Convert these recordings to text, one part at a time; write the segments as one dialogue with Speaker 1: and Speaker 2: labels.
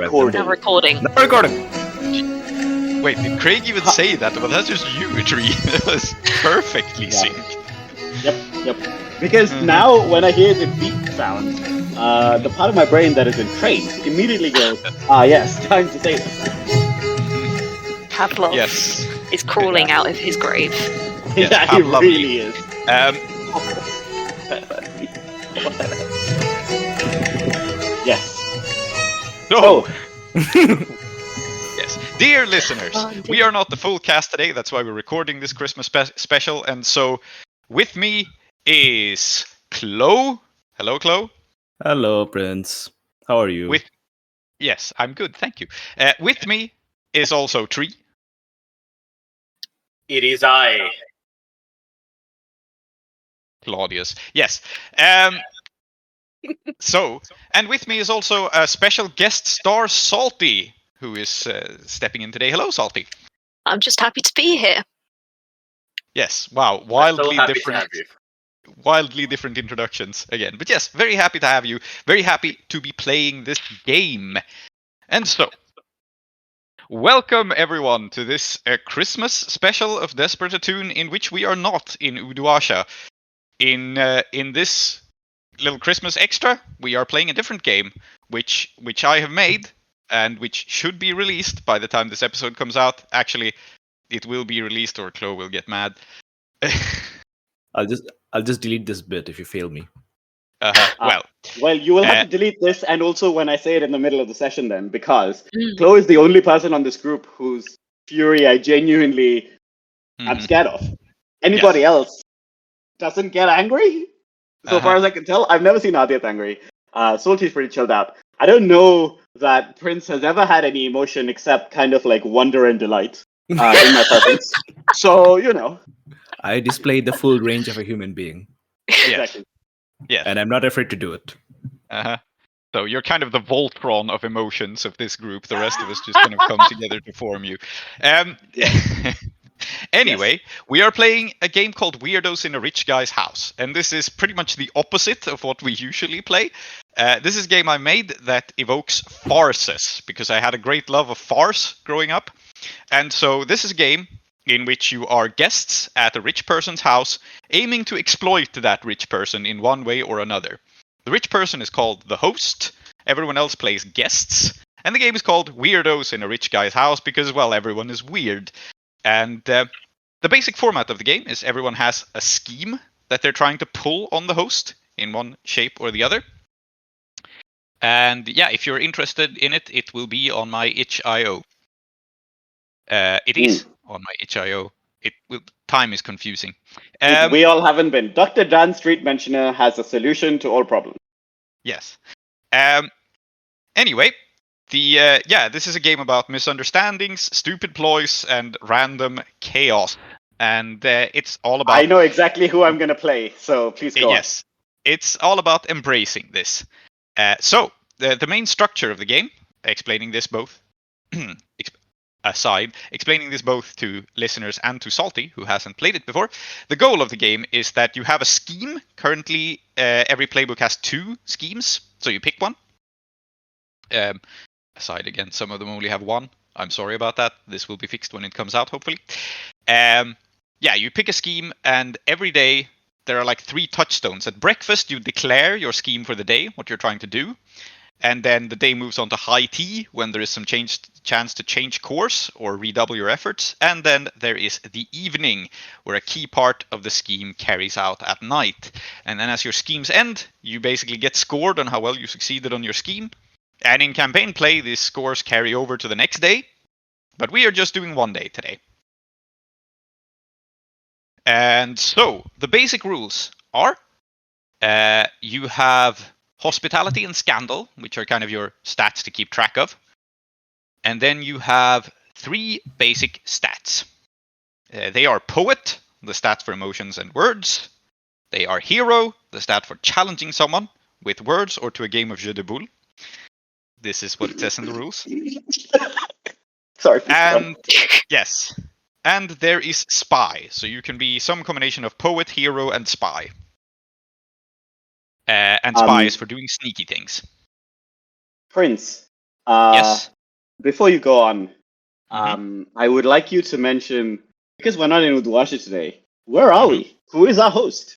Speaker 1: recording.
Speaker 2: Now recording.
Speaker 3: No recording.
Speaker 4: Wait, did Craig even say that? Well, that's just you, Tree. That was perfectly synced.
Speaker 1: Yep. Because now, when I hear the beep sound, the part of my brain that is trained immediately goes, yes, time to say this.
Speaker 2: Pavlov is crawling out of his grave.
Speaker 4: Yes,
Speaker 1: Yeah, he
Speaker 4: Pavlov.
Speaker 1: really is. Yes.
Speaker 4: No. Yes, dear listeners, we are not the full cast today. That's why we're recording this Christmas special. And so, with me is Klow. Hello, Klow.
Speaker 3: Hello, Prince. How are you?
Speaker 4: Yes, I'm good, thank you. With me is also Tree.
Speaker 5: It is I.
Speaker 4: Claudius. Yes. So, and with me is also a special guest star, Salty, who is stepping in today. Hello, Salty.
Speaker 2: I'm just happy to be here.
Speaker 4: Yes. Wow.
Speaker 5: I'm so happy to have you.
Speaker 4: Wildly different introductions again. But yes, very happy to have you. Very happy to be playing this game. And so, welcome everyone to this Christmas special of Desperate Attune, in which we are not in Uduasha. In this little Christmas extra, we are playing a different game, which I have made, and which should be released by the time this episode comes out. Actually, it will be released, or Klow will get mad.
Speaker 3: I'll just delete this bit if you fail me.
Speaker 1: Well, you will have to delete this, and also when I say it in the middle of the session, then, because Klow is the only person on this group whose fury I genuinely am scared of. Anybody else doesn't get angry. So far as I can tell, I've never seen Adit angry. Salty's pretty chilled out. I don't know that Prince has ever had any emotion except kind of like wonder and delight in my presence. So,
Speaker 3: I display the full range of a human being.
Speaker 1: Exactly.
Speaker 4: Yes.
Speaker 3: And I'm not afraid to do it.
Speaker 4: So you're kind of the Voltron of emotions of this group. The rest of us just kind of come together to form you. Anyway, we are playing a game called Weirdos in a Rich Guy's House. And this is pretty much the opposite of what we usually play. This is a game I made that evokes farces, because I had a great love of farce growing up. And so this is a game in which you are guests at a rich person's house, aiming to exploit that rich person in one way or another. The rich person is called the host, everyone else plays guests, and the game is called Weirdos in a Rich Guy's House because, well, everyone is weird. And the basic format of the game is everyone has a scheme that they're trying to pull on the host in one shape or the other. And yeah, if you're interested in it, it will be on my itch.io. It is on my itch.io. Time is confusing.
Speaker 1: We all haven't been. Dr. Dan Street Mentioner has a solution to all problems.
Speaker 4: Yes. Anyway, this is a game about misunderstandings, stupid ploys, and random chaos. And it's all about...
Speaker 1: I know exactly who I'm going to play, so please go on.
Speaker 4: Yes. It's all about embracing this. So, the main structure of the game, explaining this both... explaining this both to listeners and to Salty, who hasn't played it before. The goal of the game is that you have a scheme. Currently, every playbook has 2 schemes, so you pick one. Aside again, some of them only have 1. I'm sorry about that. This will be fixed when it comes out, hopefully. You pick a scheme, and every day there are like 3 touchstones. At breakfast, you declare your scheme for the day, what you're trying to do. And then the day moves on to high tea, when there is some chance to change course or redouble your efforts. And then there is the evening, where a key part of the scheme carries out at night. And then as your schemes end, you basically get scored on how well you succeeded on your scheme. And in campaign play, these scores carry over to the next day. But we are just doing one day today. And so, the basic rules are, you have hospitality and scandal, which are kind of your stats to keep track of. And then you have 3 basic stats. They are poet, the stat for emotions and words. They are hero, the stat for challenging someone with words or to a game of jeu de boule. This is what it says in the rules.
Speaker 1: Sorry.
Speaker 4: And yes. And there is spy. So you can be some combination of poet, hero, and spy. And spy is for doing sneaky things.
Speaker 1: Prince,
Speaker 4: Yes.
Speaker 1: Before you go on, I would like you to mention, because we're not in Uduashi today, where are we? Who is our host?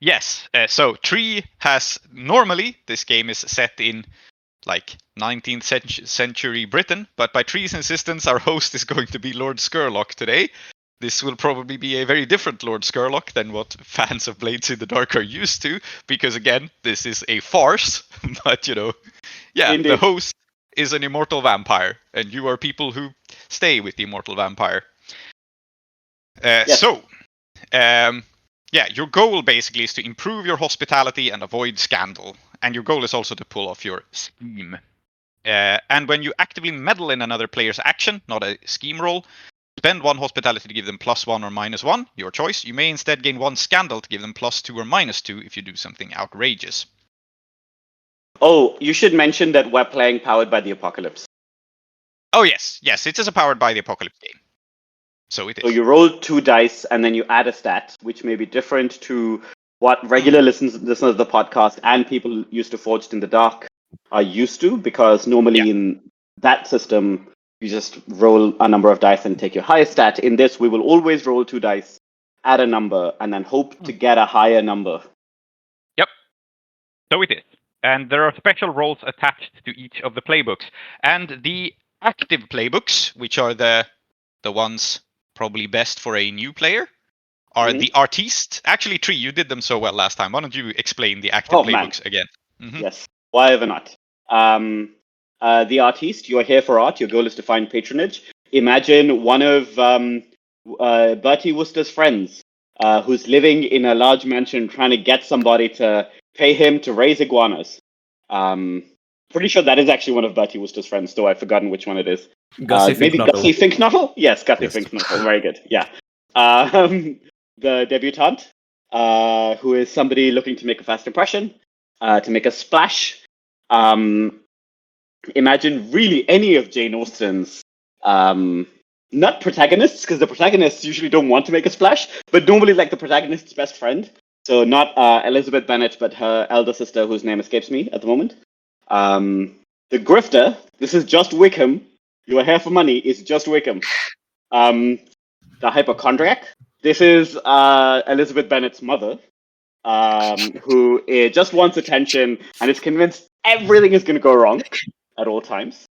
Speaker 4: Yes. So Tree has normally this game is set in like 19th century Britain, but by Tree's insistence, our host is going to be Lord Scurlock today. This will probably be a very different Lord Scurlock than what fans of Blades in the Dark are used to, because again, this is a farce. But
Speaker 1: Indeed.
Speaker 4: The host is an immortal vampire, and you are people who stay with the immortal vampire.
Speaker 1: Yes.
Speaker 4: Your goal basically is to improve your hospitality and avoid scandal. And your goal is also to pull off your scheme. And when you actively meddle in another player's action, not a scheme roll, spend 1 hospitality to give them +1 or -1, your choice. You may instead gain 1 scandal to give them +2 or -2 if you do something outrageous.
Speaker 1: Oh, you should mention that we're playing Powered by the Apocalypse.
Speaker 4: Oh, yes. Yes, it is a Powered by the Apocalypse game. So it is.
Speaker 1: So you roll 2 dice and then you add a stat, which may be different to what regular listeners of the podcast and people used to Forged in the Dark are used to, because normally in that system, you just roll a number of dice and take your highest stat. In this, we will always roll 2 dice, add a number, and then hope to get a higher number.
Speaker 4: Yep. So it is. And there are special rolls attached to each of the playbooks. And the active playbooks, which are the ones probably best for a new player, are the Artiste. Actually, Tree, you did them so well last time. Why don't you explain the active playbooks again?
Speaker 1: Yes, why ever not? The Artiste, you are here for art. Your goal is to find patronage. Imagine one of Bertie Wooster's friends who's living in a large mansion trying to get somebody to pay him to raise iguanas. Pretty sure that is actually one of Bertie Wooster's friends, though I've forgotten which one it is. Maybe Gussie Finknottle? Yes, Gussie Finknottle. Very good. Yeah. The debutante, who is somebody looking to make a fast impression, to make a splash. Imagine really any of Jane Austen's, not protagonists, because the protagonists usually don't want to make a splash, but normally like the protagonist's best friend. So not Elizabeth Bennet, but her elder sister, whose name escapes me at the moment. The grifter, this is just Wickham. You are here for money, is just Wickham. The hypochondriac, this is Elizabeth Bennet's mother, who just wants attention and is convinced everything is going to go wrong at all times.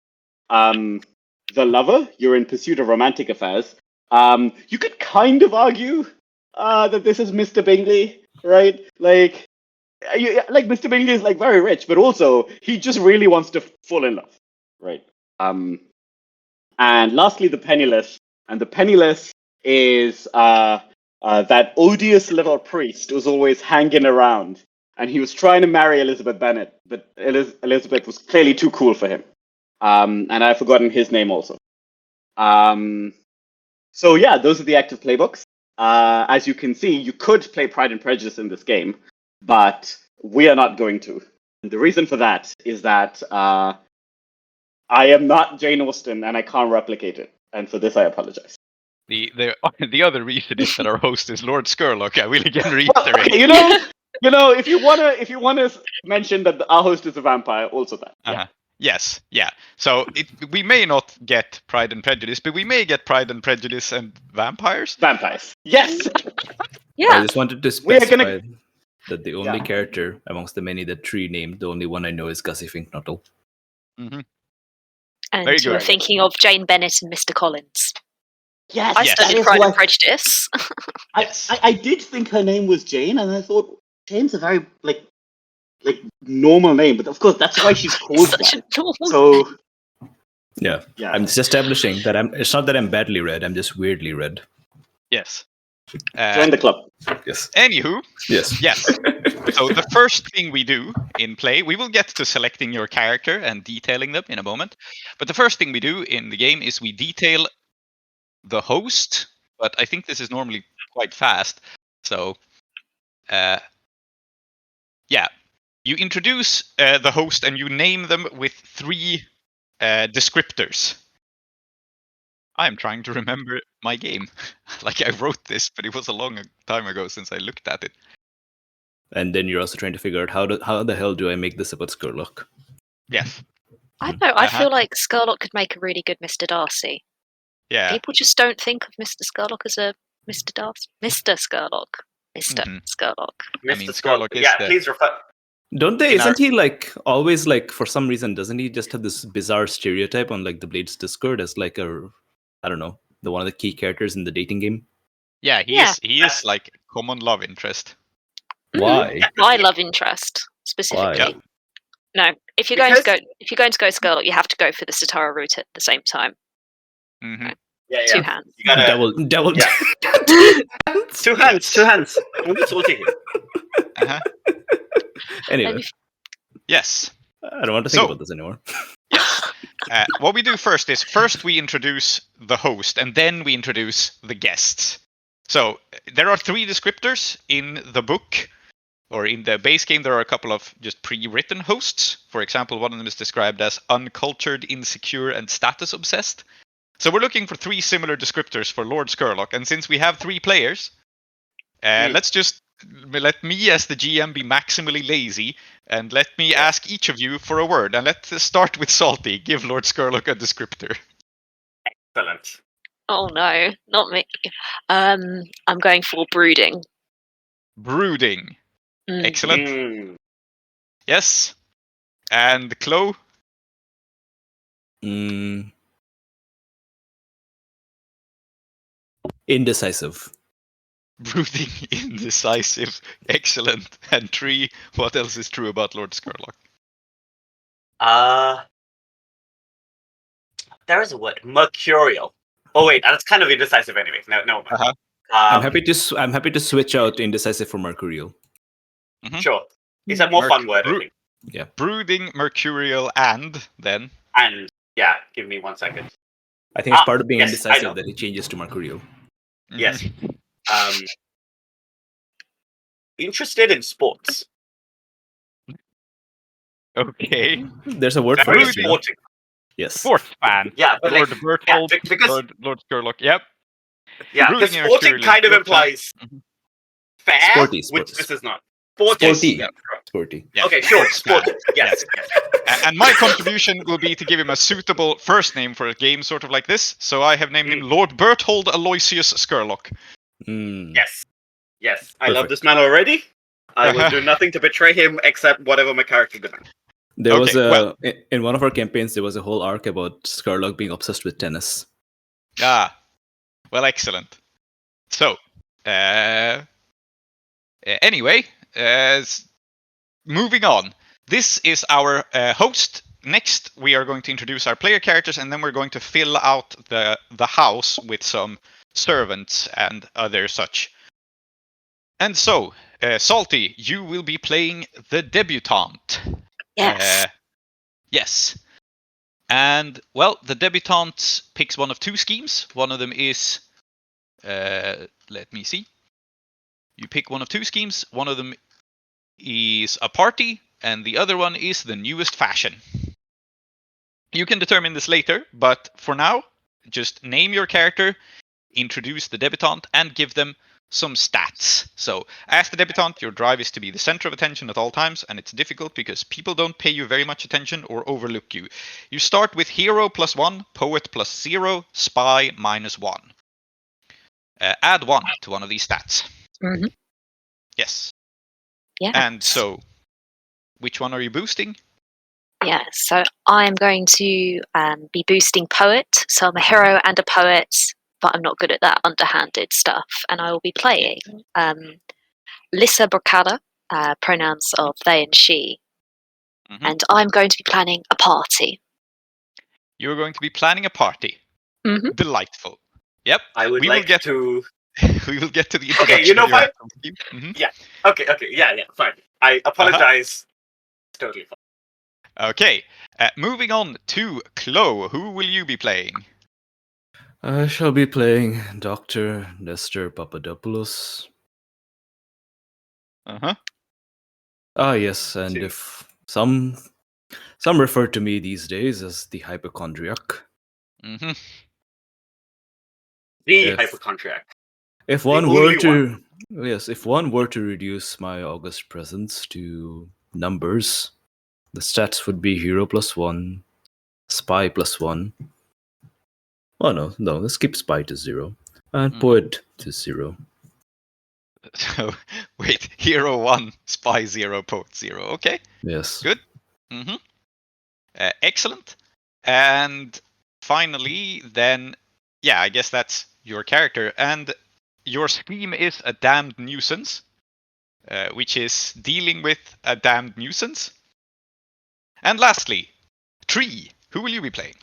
Speaker 1: The lover, you're in pursuit of romantic affairs. You could kind of argue that this is Mr. Bingley, right? Like Mr. Bingley is like very rich, but also he just really wants to fall in love, right? And lastly, the penniless. And the penniless is that odious little priest who's always hanging around. And he was trying to marry Elizabeth Bennet, but Elizabeth was clearly too cool for him. And I've forgotten his name also. So yeah, those are the active playbooks. As you can see, you could play Pride and Prejudice in this game, but we are not going to. And the reason for that is that I am not Jane Austen and I can't replicate it. And for this, I apologize.
Speaker 4: The other reason is that our host is Lord Scurlock. I will again reiterate.
Speaker 1: If you wanna mention that our host is a vampire, also that. Yeah.
Speaker 4: Yes, yeah. So we may not get Pride and Prejudice, but we may get Pride and Prejudice and vampires.
Speaker 1: Vampires. Yes.
Speaker 2: Yeah.
Speaker 3: I just wanted to specify that the only character amongst the many that Tree named, the only one I know is Gussie Finknottle.
Speaker 2: And
Speaker 4: Very
Speaker 2: you were
Speaker 4: good.
Speaker 2: thinking of Jane Bennet and Mr. Collins.
Speaker 1: Yes.
Speaker 2: I studied Pride and Prejudice.
Speaker 1: I did think her name was Jane, and I thought Jane's a very like normal name, but of course that's why she's called that. So
Speaker 3: yeah, I'm just establishing that it's not that I'm badly read, I'm just weirdly read.
Speaker 4: Yes.
Speaker 1: Join the club.
Speaker 3: Yes.
Speaker 4: Anywho.
Speaker 3: Yes.
Speaker 4: So the first thing we do in play, we will get to selecting your character and detailing them in a moment. But the first thing we do in the game is we detail the host. But I think this is normally quite fast. So, you introduce the host and you name them with 3 descriptors. I'm trying to remember my game. Like I wrote this, but it was a long time ago since I looked at it.
Speaker 3: And then you're also trying to figure out how the hell do I make this about Scurlock?
Speaker 4: Yes.
Speaker 2: I don't know. I feel like Scurlock could make a really good Mr. Darcy.
Speaker 4: Yeah.
Speaker 2: People just don't think of Mr. Scurlock as a Mr. Darcy. Mr. Scurlock. Mr. Scurlock.
Speaker 4: I mean, Scurlock is
Speaker 5: please refer.
Speaker 3: Don't they? Isn't he like always like for some reason? Doesn't he just have this bizarre stereotype on like the Blades Discord as like a, I don't know, the one of the key characters in the dating game?
Speaker 4: Yeah, he is like common love interest.
Speaker 3: Why?
Speaker 2: My love interest specifically.
Speaker 3: Why?
Speaker 2: No, if you're going to go Scurlock, you have to go for the Satara route at the same time.
Speaker 4: Mm-hmm.
Speaker 5: Yeah.
Speaker 2: 2 hands.
Speaker 5: You gotta
Speaker 3: Double.
Speaker 5: Yeah. 2 hands. 2 hands. Who's ulting him?
Speaker 3: Anyway.
Speaker 4: Yes.
Speaker 3: I don't want to think about this anymore.
Speaker 4: What we do first is we introduce the host and then we introduce the guests. So there are 3 descriptors in the book, or in the base game there are a couple of just pre-written hosts. For example, one of them is described as uncultured, insecure, and status obsessed. So we're looking for 3 similar descriptors for Lord Scurlock, and since we have 3 players, let's just let me as the GM be maximally lazy, and let me ask each of you for a word. And let's start with Salty. Give Lord Scurlock a descriptor.
Speaker 5: Excellent.
Speaker 2: Oh no, not me. I'm going for brooding.
Speaker 4: Brooding. Excellent. Yes. And Klow?
Speaker 3: Indecisive.
Speaker 4: Brooding, indecisive. Excellent. And 3, what else is true about Lord Scurlock?
Speaker 5: There is a word. Mercurial. Oh wait, that's kind of indecisive anyway. No.
Speaker 3: I'm happy to switch out indecisive for mercurial.
Speaker 5: Sure. It's a more fun word, I think.
Speaker 3: Yeah.
Speaker 4: Brooding, mercurial, and then?
Speaker 5: And, yeah, give me 1 second.
Speaker 3: I think it's part of being indecisive that it changes to mercurial.
Speaker 5: Yes. Interested in sports.
Speaker 4: Okay.
Speaker 3: There's a word for
Speaker 5: Very
Speaker 3: it.
Speaker 5: sporting.
Speaker 3: Yes.
Speaker 4: Sports fan.
Speaker 5: Yeah, but
Speaker 4: Lord
Speaker 5: like,
Speaker 4: Berthold,
Speaker 5: because
Speaker 4: Lord Scurlock. Yep.
Speaker 5: yeah, because sporting kind of implies fair,
Speaker 3: Sporty.
Speaker 5: which this is not. Sporty. Yeah,
Speaker 3: Sporty.
Speaker 4: Yeah.
Speaker 5: Okay, sure. Sporty. Yes.
Speaker 4: And my contribution will be to give him a suitable first name for a game sort of like this. So I have named him Lord Berthold Aloysius Scurlock.
Speaker 5: Yes. I love this man already. I will do nothing to betray him except whatever my character demands.
Speaker 3: There was in one of our campaigns, there was a whole arc about Scurlock being obsessed with tennis.
Speaker 4: Well, excellent. So, anyway, moving on. This is our host. Next, we are going to introduce our player characters, and then we're going to fill out the house with some servants and other such. And so, Salty, you will be playing the debutante.
Speaker 2: Yes.
Speaker 4: Yes. And, well, the debutante picks one of 2 schemes. One of them is... let me see. You pick one of 2 schemes. One of them is a party, and the other one is the newest fashion. You can determine this later, but for now, just name your character, introduce the debutante, and give them some stats. So, as the debutante, your drive is to be the center of attention at all times, and it's difficult because people don't pay you very much attention or overlook you. You start with hero +1, poet +0, spy -1. Add 1 to one of these stats. Yes.
Speaker 2: Yeah.
Speaker 4: And so, which one are you boosting?
Speaker 2: Yeah, so I'm going to be boosting poet. So I'm a hero and a poet, but I'm not good at that underhanded stuff. And I will be playing Lissa Bracada, pronouns of they and she. And I'm going to be planning a party.
Speaker 4: You're going to be planning a party. Delightful. Yep.
Speaker 5: I would like to...
Speaker 4: We will get to the introduction.
Speaker 5: Okay, you know what?
Speaker 4: Yeah.
Speaker 5: Okay, yeah, fine. I apologize. It's totally fine.
Speaker 4: Okay. Moving on to Klow. Who will you be playing?
Speaker 3: I shall be playing Dr. Nestor Papadopoulos. Yes, and if some refer to me these days as the hypochondriac.
Speaker 5: The hypochondriac.
Speaker 3: If one were to reduce my august presence to numbers, the stats would be hero +1, Spy +1. Oh no, let's keep Spy to 0. And Poet to 0.
Speaker 4: So, wait, Hero 1, Spy 0, Poet 0. Okay.
Speaker 3: Yes.
Speaker 4: Good. Excellent. And finally, then, yeah, I guess that's your character. And your scheme is a damned nuisance, which is dealing with a damned nuisance. And lastly, Tree. Who will you be playing?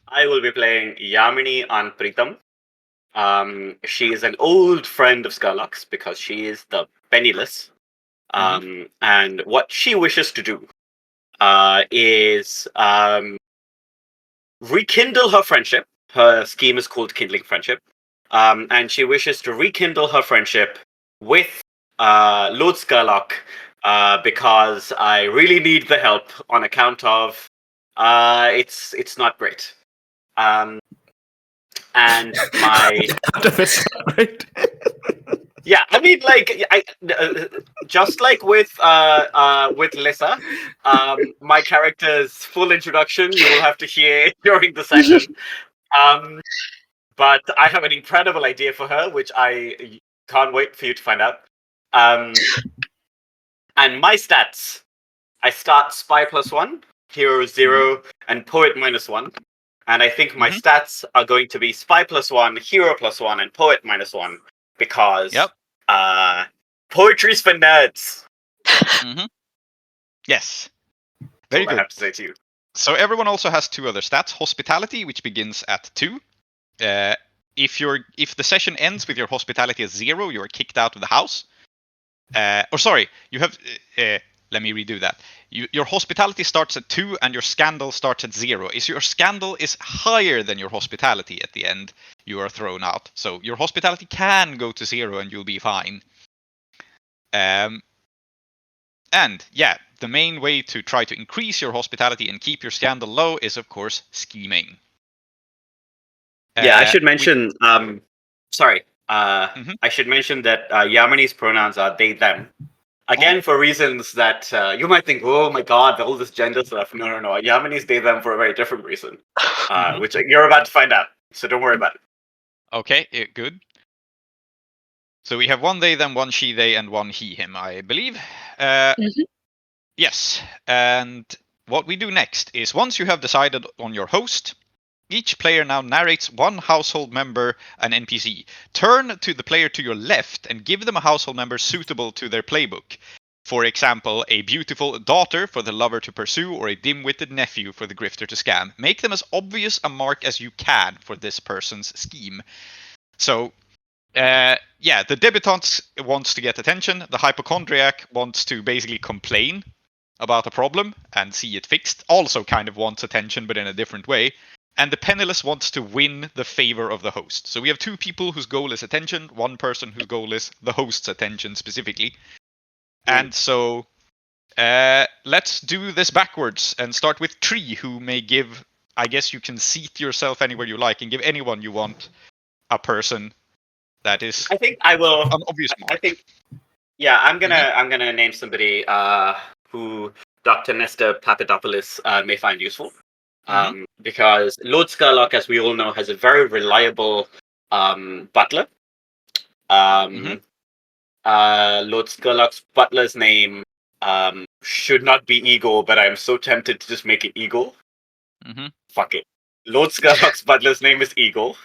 Speaker 5: I will be playing Yamini Anpritam. She is an old friend of Scurlock's because she is the penniless. And what she wishes to do is rekindle her friendship. Her scheme is called Kindling Friendship. And she wishes to rekindle her friendship with Lord Scurlock because I really need the help on account of it's not great. And my
Speaker 3: It's not great.
Speaker 5: yeah, I mean, like, just like with Lissa, my character's full introduction you will have to hear during the session. But I have an incredible idea for her, which I can't wait for you to find out. And my stats, I start Spy +1, Hero 0, and Poet -1. And I think my stats are going to be Spy +1, Hero +1, and Poet -1 because poetry's for nerds.
Speaker 4: Yes. Very good.
Speaker 5: I have to say to you.
Speaker 4: So everyone also has 2 other stats. Hospitality, which begins at 2. If the session ends with your hospitality at 0, you are kicked out of the house. You have. Let me redo that. Your hospitality starts at 2, and your scandal starts at 0. If your scandal is higher than your hospitality at the end, you are thrown out. So your hospitality can go to 0, and you'll be fine. And yeah, the main way to try to increase your hospitality and keep your scandal low is, of course, scheming.
Speaker 5: Yeah, I should mention. I should mention that Yamini's pronouns are they, them. Again, for reasons that you might think, oh my god, all this gender stuff. No. Yamini's they, them for a very different reason, which you're about to find out. So don't worry about it.
Speaker 4: Okay, good. So we have 1 they, them, 1 she, they, and 1 he, him, I believe. Yes, and what we do next is once you have decided on your host, each player now narrates 1 household member, an NPC. Turn to the player to your left and give them a household member suitable to their playbook. For example, a beautiful daughter for the lover to pursue, or a dim-witted nephew for the grifter to scam. Make them as obvious a mark as you can for this person's scheme. So, the debutante wants to get attention. The hypochondriac wants to basically complain about a problem and see it fixed. Also kind of wants attention, but in a different way. And the penniless wants to win the favor of the host. So we have 2 people whose goal is attention, 1 person whose goal is the host's attention specifically. And so let's do this backwards and start with Tree, who may give, I guess you can seat yourself anywhere you like and give anyone you want a person that is.
Speaker 5: I think I will.
Speaker 4: An obvious mark.
Speaker 5: I think. Yeah, I'm gonna name somebody who Dr. Nestor Papadopoulos may find useful. Because Lord Scurlock, as we all know, has a very reliable butler. Lord Scurlock's butler's name should not be Igor, but I'm so tempted to just make it Igor. Fuck it. Lord Scurlock's butler's name is Igor.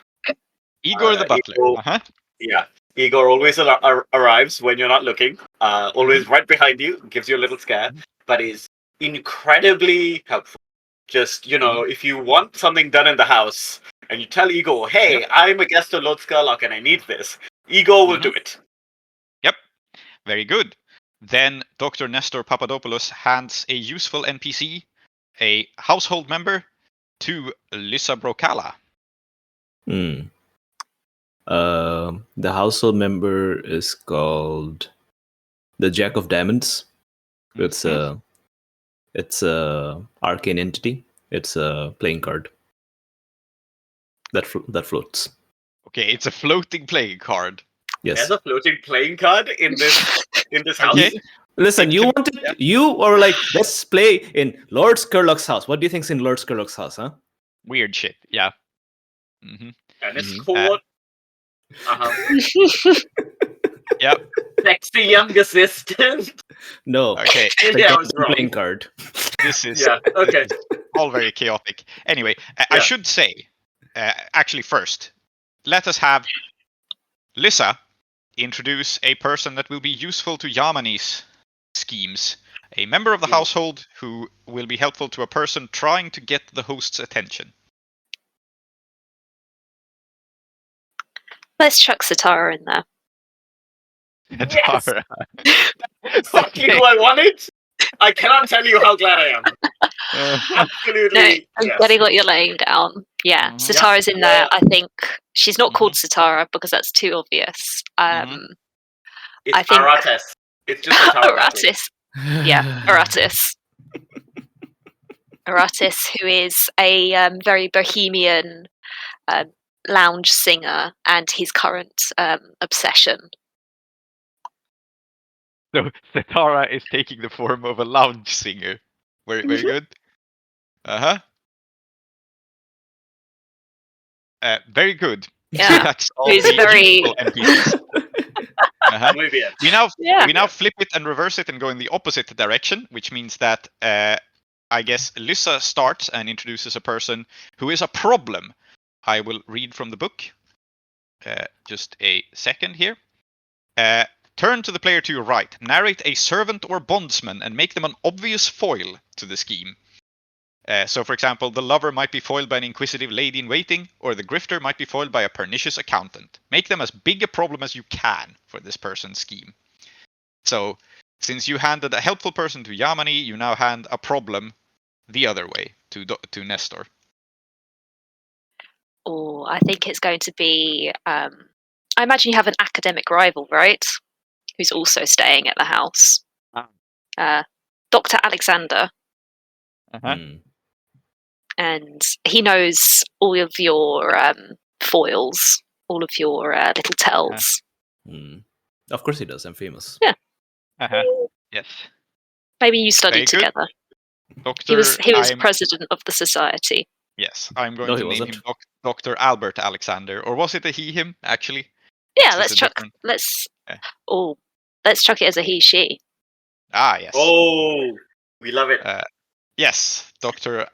Speaker 4: Igor the butler.
Speaker 5: Yeah. Igor always arrives when you're not looking. Always right behind you, gives you a little scare, but is incredibly helpful. Just, if you want something done in the house, and you tell Igor, hey, I'm a guest of Lord Scurlock and I need this, Igor will do it.
Speaker 4: Yep. Very good. Then Dr. Nestor Papadopoulos hands a useful NPC, a household member, to Lissa Brocala.
Speaker 3: The household member is called the Jack of Diamonds. It's a arcane entity. It's a playing card that floats.
Speaker 4: Okay, it's a floating playing card.
Speaker 3: Yes.
Speaker 5: There's a floating playing card in this house.
Speaker 3: Listen, you were like, let's play in Lord Scurlock's house. What do you think's in Lord Scurlock's house, huh?
Speaker 4: Weird shit, yeah. Mm-hmm.
Speaker 5: And it's court.
Speaker 4: Yep.
Speaker 5: Sexy young assistant.
Speaker 3: No.
Speaker 4: Okay.
Speaker 5: Yeah, I was wrong.
Speaker 3: Playing card.
Speaker 4: This is
Speaker 5: okay.
Speaker 4: This is all very chaotic. Anyway, I should say, actually, first, let us have Lyssa introduce a person that will be useful to Yamani's schemes. A member of the household who will be helpful to a person trying to get the host's attention.
Speaker 2: Let's chuck Satara in there.
Speaker 5: Yes! Exactly who I wanted. I cannot tell you how glad I am. Absolutely.
Speaker 2: No, I'm getting what you're laying down. Yeah, Satara's in there. I think she's not called Satara because that's too obvious.
Speaker 5: It's
Speaker 2: I think
Speaker 5: Aratis. It's just Satara.
Speaker 2: Aratis. Yeah, Aratis. Aratis, who is a very bohemian lounge singer, and his current obsession.
Speaker 4: So Satara is taking the form of a lounge singer. Very, very good. Very good.
Speaker 2: Yeah.
Speaker 4: That's all
Speaker 2: Who's
Speaker 4: the
Speaker 2: very
Speaker 4: useful NPCs. We now flip it and reverse it and go in the opposite direction, which means that I guess Lyssa starts and introduces a person who is a problem. I will read from the book. Just a second here. Turn to the player to your right. Narrate a servant or bondsman and make them an obvious foil to the scheme. So, for example, the lover might be foiled by an inquisitive lady in waiting, or the grifter might be foiled by a pernicious accountant. Make them as big a problem as you can for this person's scheme. So, since you handed a helpful person to Yamani, you now hand a problem the other way to Nestor.
Speaker 2: Oh, I think it's going to be. I imagine you have an academic rival, right? Who's also staying at the house. Dr. Alexander. And he knows all of your foils, all of your little tells.
Speaker 3: Of course he does. I'm famous.
Speaker 2: Yeah.
Speaker 4: Yes.
Speaker 2: Maybe you studied together.
Speaker 4: Doctor,
Speaker 2: he was president of the society.
Speaker 4: Yes, I'm going to name him Dr. Albert Alexander. Or was it a he, him, actually?
Speaker 2: Yeah, let's chuck it as a he, she.
Speaker 4: Ah, yes.
Speaker 5: Oh, we love it.
Speaker 4: Yes, Dr.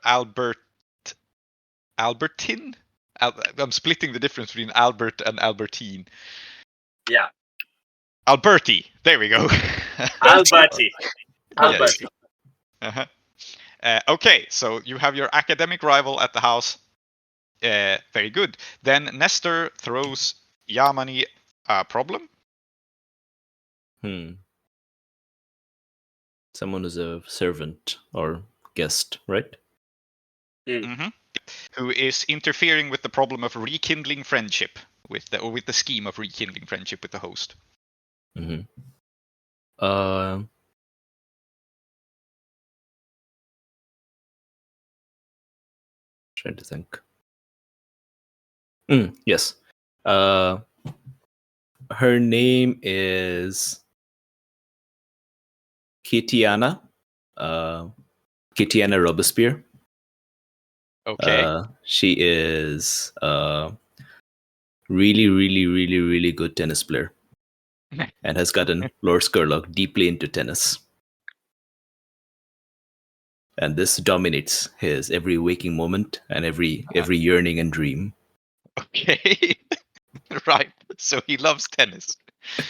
Speaker 4: Albertine? I'm splitting the difference between Albert and Albertine.
Speaker 5: Yeah.
Speaker 4: Alberti. There we go.
Speaker 5: Alberti.
Speaker 4: Alberti. Okay, so you have your academic rival at the house. Very good. Then Nestor throws Yamani a problem.
Speaker 3: Someone who's a servant or guest, right?
Speaker 4: Who is interfering with the problem of rekindling friendship with the scheme of rekindling friendship with the host.
Speaker 3: Trying to think. Yes. Her name is Kitiana. Kitiana Robespierre.
Speaker 4: Okay.
Speaker 3: She is really good tennis player. And has gotten Lord Scurlock deeply into tennis. And this dominates his every waking moment and every yearning and dream.
Speaker 4: Okay. Right. So he loves tennis.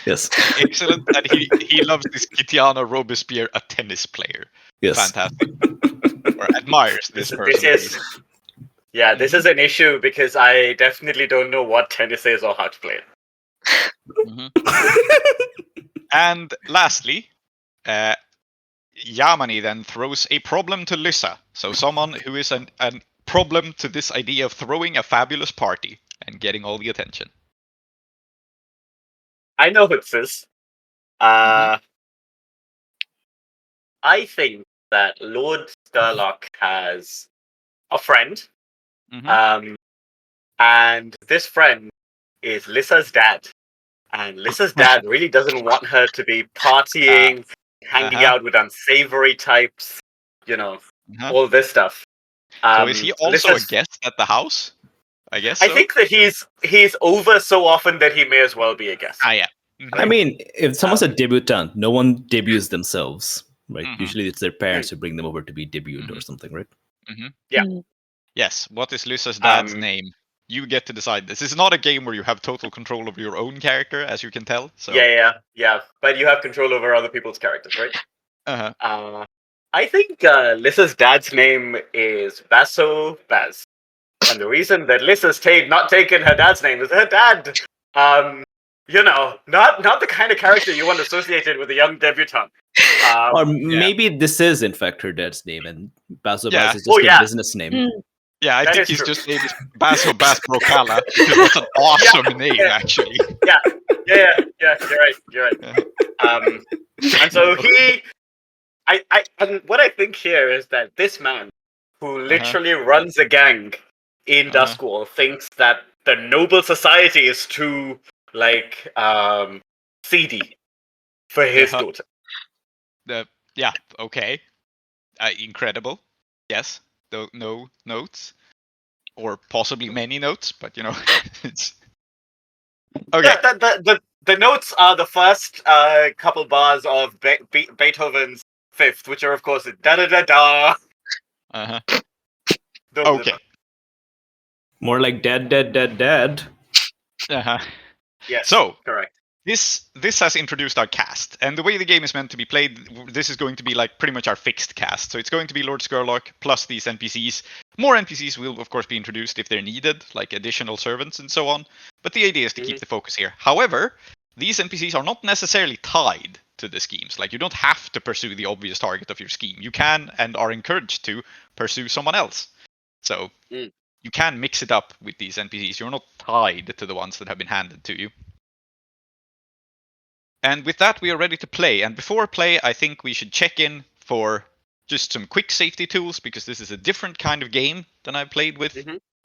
Speaker 3: Yes.
Speaker 4: Excellent. And he loves this Kitiana Robespierre, a tennis player.
Speaker 3: Yes.
Speaker 4: Fantastic. Or admires this person.
Speaker 5: This is an issue because I definitely don't know what tennis is or how to play it.
Speaker 4: And lastly, Yamani then throws a problem to Lyssa. So someone who is a problem to this idea of throwing a fabulous party and getting all the attention.
Speaker 5: I know who this is. I think that Lord Scurlock has a friend. And this friend is Lyssa's dad. And Lyssa's dad really doesn't want her to be partying hanging out with unsavory types, all this stuff.
Speaker 4: So is he also
Speaker 5: Lissa's,
Speaker 4: a guest at the house? I guess
Speaker 5: I
Speaker 4: so.
Speaker 5: think that he's over so often that he may as well be a guest.
Speaker 4: Yeah.
Speaker 3: I mean, if someone's a debutant, no one debuts themselves, right? Usually it's their parents who bring them over to be debuted or something, right?
Speaker 5: Yeah.
Speaker 4: Yes. What is Lissa's dad's name? You get to decide. This is not a game where you have total control of your own character, as you can tell. So
Speaker 5: Yeah. But you have control over other people's characters, right? I think Lissa's dad's name is Basso Baz. And the reason that Lissa's not taken her dad's name is her dad, not the kind of character you want associated with a young debutante.
Speaker 3: Or maybe this is, in fact, her dad's name, and Basso Baz is just a business name.
Speaker 4: Yeah, I think he's just named Basso Baz Brocala, because that's an awesome name, actually.
Speaker 5: Yeah, you're right. And so and what I think here is that this man, who literally runs a gang in Duskwall, thinks that the noble society is too, seedy for his daughter.
Speaker 4: Okay. Incredible. Yes. No notes. Or possibly many notes, but, it's... Okay.
Speaker 5: Yeah, the notes are the first couple bars of Beethoven's Fifth, which are, of course, da-da-da-da.
Speaker 4: Okay.
Speaker 3: More like dad.
Speaker 5: Yes,
Speaker 4: so,
Speaker 5: correct.
Speaker 4: This has introduced our cast, and the way the game is meant to be played, this is going to be like pretty much our fixed cast. So it's going to be Lord Scurlock plus these NPCs. More NPCs will, of course, be introduced if they're needed, like additional servants and so on. But the idea is to keep the focus here. However, these NPCs are not necessarily tied to the schemes. Like, you don't have to pursue the obvious target of your scheme. You can and are encouraged to pursue someone else. So you can mix it up with these NPCs. You're not tied to the ones that have been handed to you. And with that, we are ready to play. And before play, I think we should check in for just some quick safety tools, because this is a different kind of game than I've played with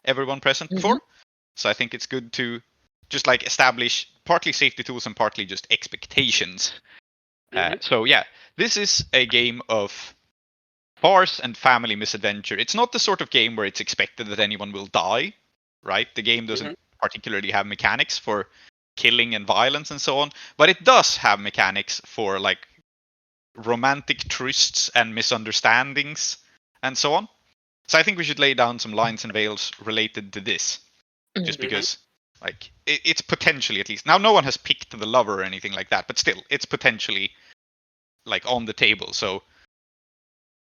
Speaker 4: everyone present before. So I think it's good to just establish partly safety tools and partly just expectations. So yeah, this is a game of farce and family misadventure. It's not the sort of game where it's expected that anyone will die, right? The game doesn't particularly have mechanics for killing and violence and so on, but it does have mechanics for romantic trysts and misunderstandings and so on. So I think we should lay down some lines and veils related to this, just because it's potentially, at least now, no one has picked the lover or anything like that, but still it's potentially on the table. So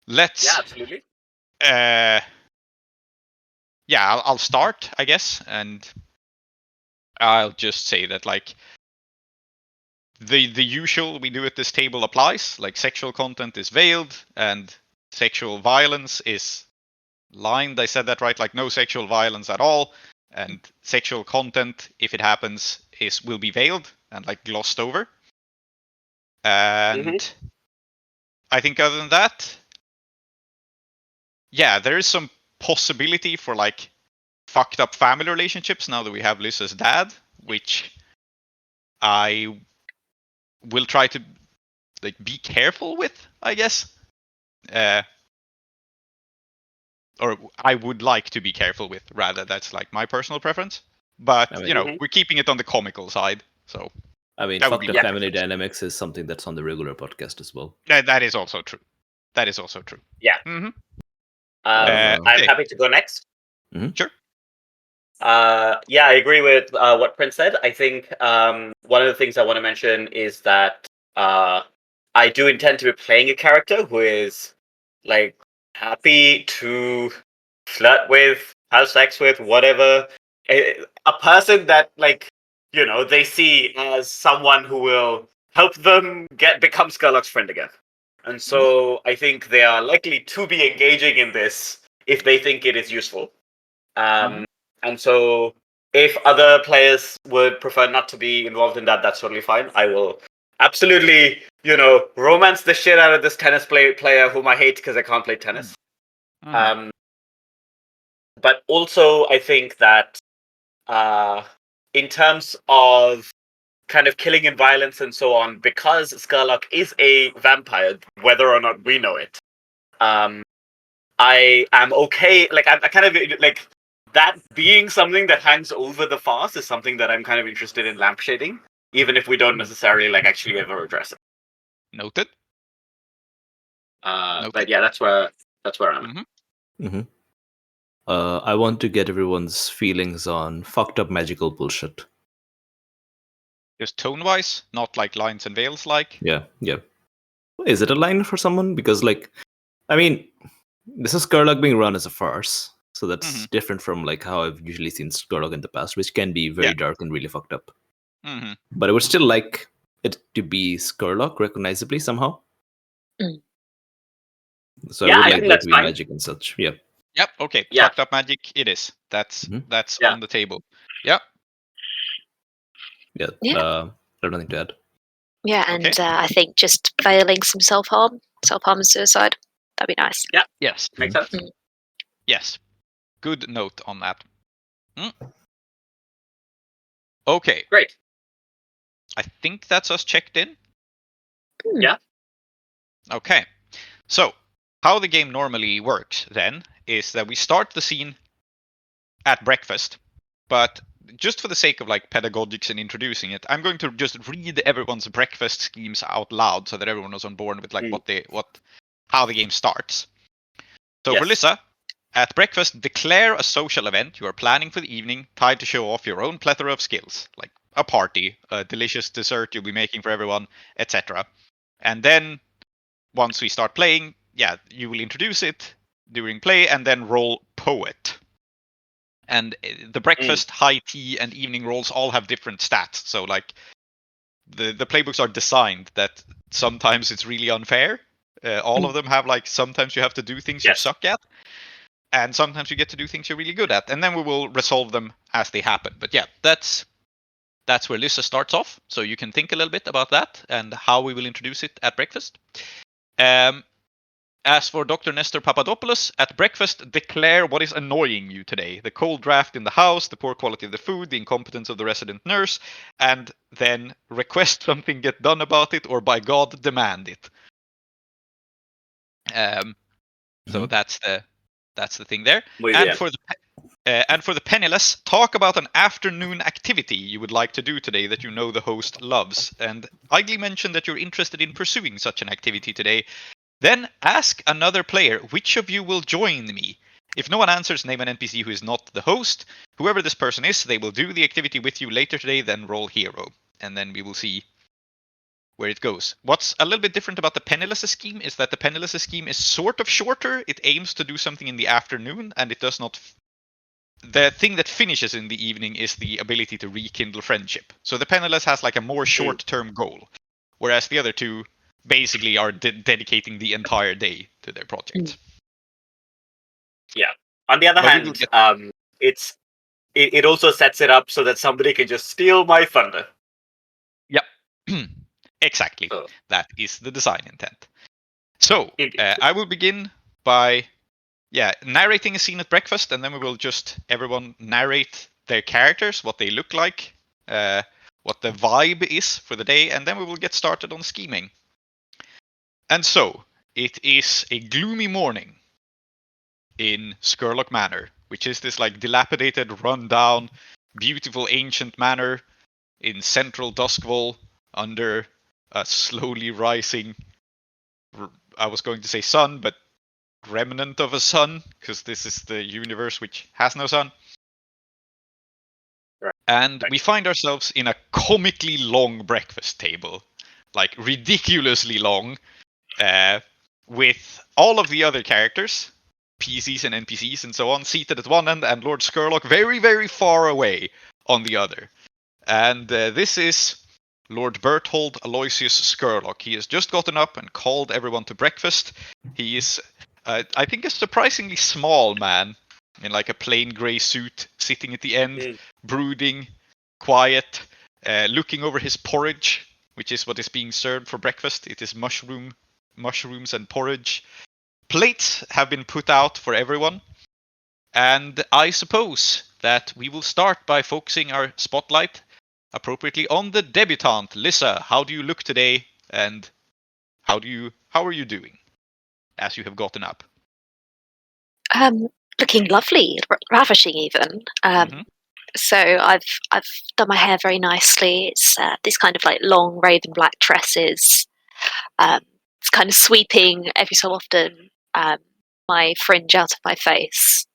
Speaker 4: let's
Speaker 5: absolutely.
Speaker 4: I'll start, I guess, and I'll just say that the usual we do at this table applies. Sexual content is veiled and sexual violence is lined. I said that right? No sexual violence at all, and sexual content, if it happens, will be veiled and glossed over. And I think other than that, there is some possibility for fucked up family relationships now that we have Lissa's dad, which I will try to be careful with, I guess. Or I would like to be careful with, rather. That's my personal preference. But we're keeping it on the comical side. So
Speaker 3: I mean, fucked up family dynamics is something that's on the regular podcast as well.
Speaker 4: That is also true.
Speaker 5: Yeah. I'm happy to go next.
Speaker 4: Sure.
Speaker 5: I agree with what Prince said. I think one of the things I want to mention is that I do intend to be playing a character who is happy to flirt with, have sex with, whatever. A person that they see as someone who will help them become Scurlock's friend again. And so I think they are likely to be engaging in this if they think it is useful. And so if other players would prefer not to be involved in that, that's totally fine. I will absolutely, romance the shit out of this tennis player whom I hate because I can't play tennis. But also, I think that in terms of kind of killing and violence and so on, because Scurlock is a vampire, whether or not we know it. I am okay. Like I kind of like that being something that hangs over the farce is something that I'm kind of interested in lampshading, even if we don't necessarily like actually ever address it.
Speaker 4: Noted.
Speaker 5: But yeah, that's where I'm at.
Speaker 3: Mm-hmm. I want to get everyone's feelings on fucked up magical bullshit.
Speaker 4: Just tone-wise, not like lines and veils like.
Speaker 3: Yeah. Is it a line for someone? Because, like, I mean, this is Scurlock being run as a farce, so that's different from like how I've usually seen Scurlock in the past, which can be very dark and really fucked up. But I would still like it to be Scurlock recognizably somehow. So I would like there to be magic and such. Yeah.
Speaker 4: Yep. Okay. Yeah. Fucked up magic. It is. That's on the table. Yep.
Speaker 3: Yeah. I have nothing to add.
Speaker 2: Yeah, and I think just veiling some self-harm and suicide. That'd be nice.
Speaker 5: Yeah.
Speaker 4: Yes.
Speaker 5: Makes sense.
Speaker 4: Yes. Good note on that. Okay.
Speaker 5: Great.
Speaker 4: I think that's us checked in.
Speaker 5: Yeah.
Speaker 4: Okay. So, how the game normally works then is that we start the scene at breakfast, but just for the sake of like pedagogics and introducing it, I'm going to just read everyone's breakfast schemes out loud so that everyone is on board with like how the game starts. So for Lissa, at breakfast, declare a social event you are planning for the evening, tied to show off your own plethora of skills, like a party, a delicious dessert you'll be making for everyone, etc. And then once we start playing, you will introduce it during play and then roll poet. And the breakfast, high tea, and evening rolls all have different stats. So like the playbooks are designed that sometimes it's really unfair. All of them have like sometimes you have to do things you suck at, and sometimes you get to do things you're really good at, and then we will resolve them as they happen. But yeah, that's where Lissa starts off. So you can think a little bit about that and how we will introduce it at breakfast. As for Dr. Nestor Papadopoulos, at breakfast, declare what is annoying you today. The cold draft in the house, the poor quality of the food, the incompetence of the resident nurse, and then request something get done about it, or by God, demand it. So that's the thing there. And for the penniless, talk about an afternoon activity you would like to do today that you know the host loves. And Igly mentioned that you're interested in pursuing such an activity today. Then ask another player, which of you will join me? If no one answers, name an NPC who is not the host. Whoever this person is, they will do the activity with you later today, then roll hero. And then we will see where it goes. What's a little bit different about the Penniless scheme is that the Penniless scheme is sort of shorter. It aims to do something in the afternoon, and it does not... The thing that finishes in the evening is the ability to rekindle friendship. So the Penniless has like a more short-term goal, whereas the other two basically are dedicating the entire day to their project.
Speaker 5: Yeah. On the other hand, it also sets it up so that somebody can just steal my thunder.
Speaker 4: Yep. Exactly. That is the design intent. So, I will begin by narrating a scene at breakfast, and then we will just everyone narrate their characters, what they look like, what the vibe is for the day, and then we will get started on scheming. And so, it is a gloomy morning in Scurlock Manor, which is this like dilapidated, run-down, beautiful ancient manor in central Duskwall under a slowly rising, I was going to say sun, but remnant of a sun, because this is the universe which has no sun.
Speaker 5: Right.
Speaker 4: And we find ourselves in a comically long breakfast table, like ridiculously long, with all of the other characters, PCs and NPCs and so on, seated at one end, and Lord Scurlock very, very far away on the other. And this is Lord Berthold Aloysius Scurlock. He has just gotten up and called everyone to breakfast. He is, I think, a surprisingly small man in like a plain grey suit, sitting at the end, brooding, quiet, looking over his porridge, which is what is being served for breakfast. It is mushrooms and porridge. Plates have been put out for everyone, and I suppose that we will start by focusing our spotlight appropriately on the debutante. Lissa, how do you look today, and how are you doing as you have gotten up?
Speaker 2: Looking lovely, ravishing even. So I've done my hair very nicely. It's this kind of like long raven black tresses. It's kind of sweeping every so often my fringe out of my face,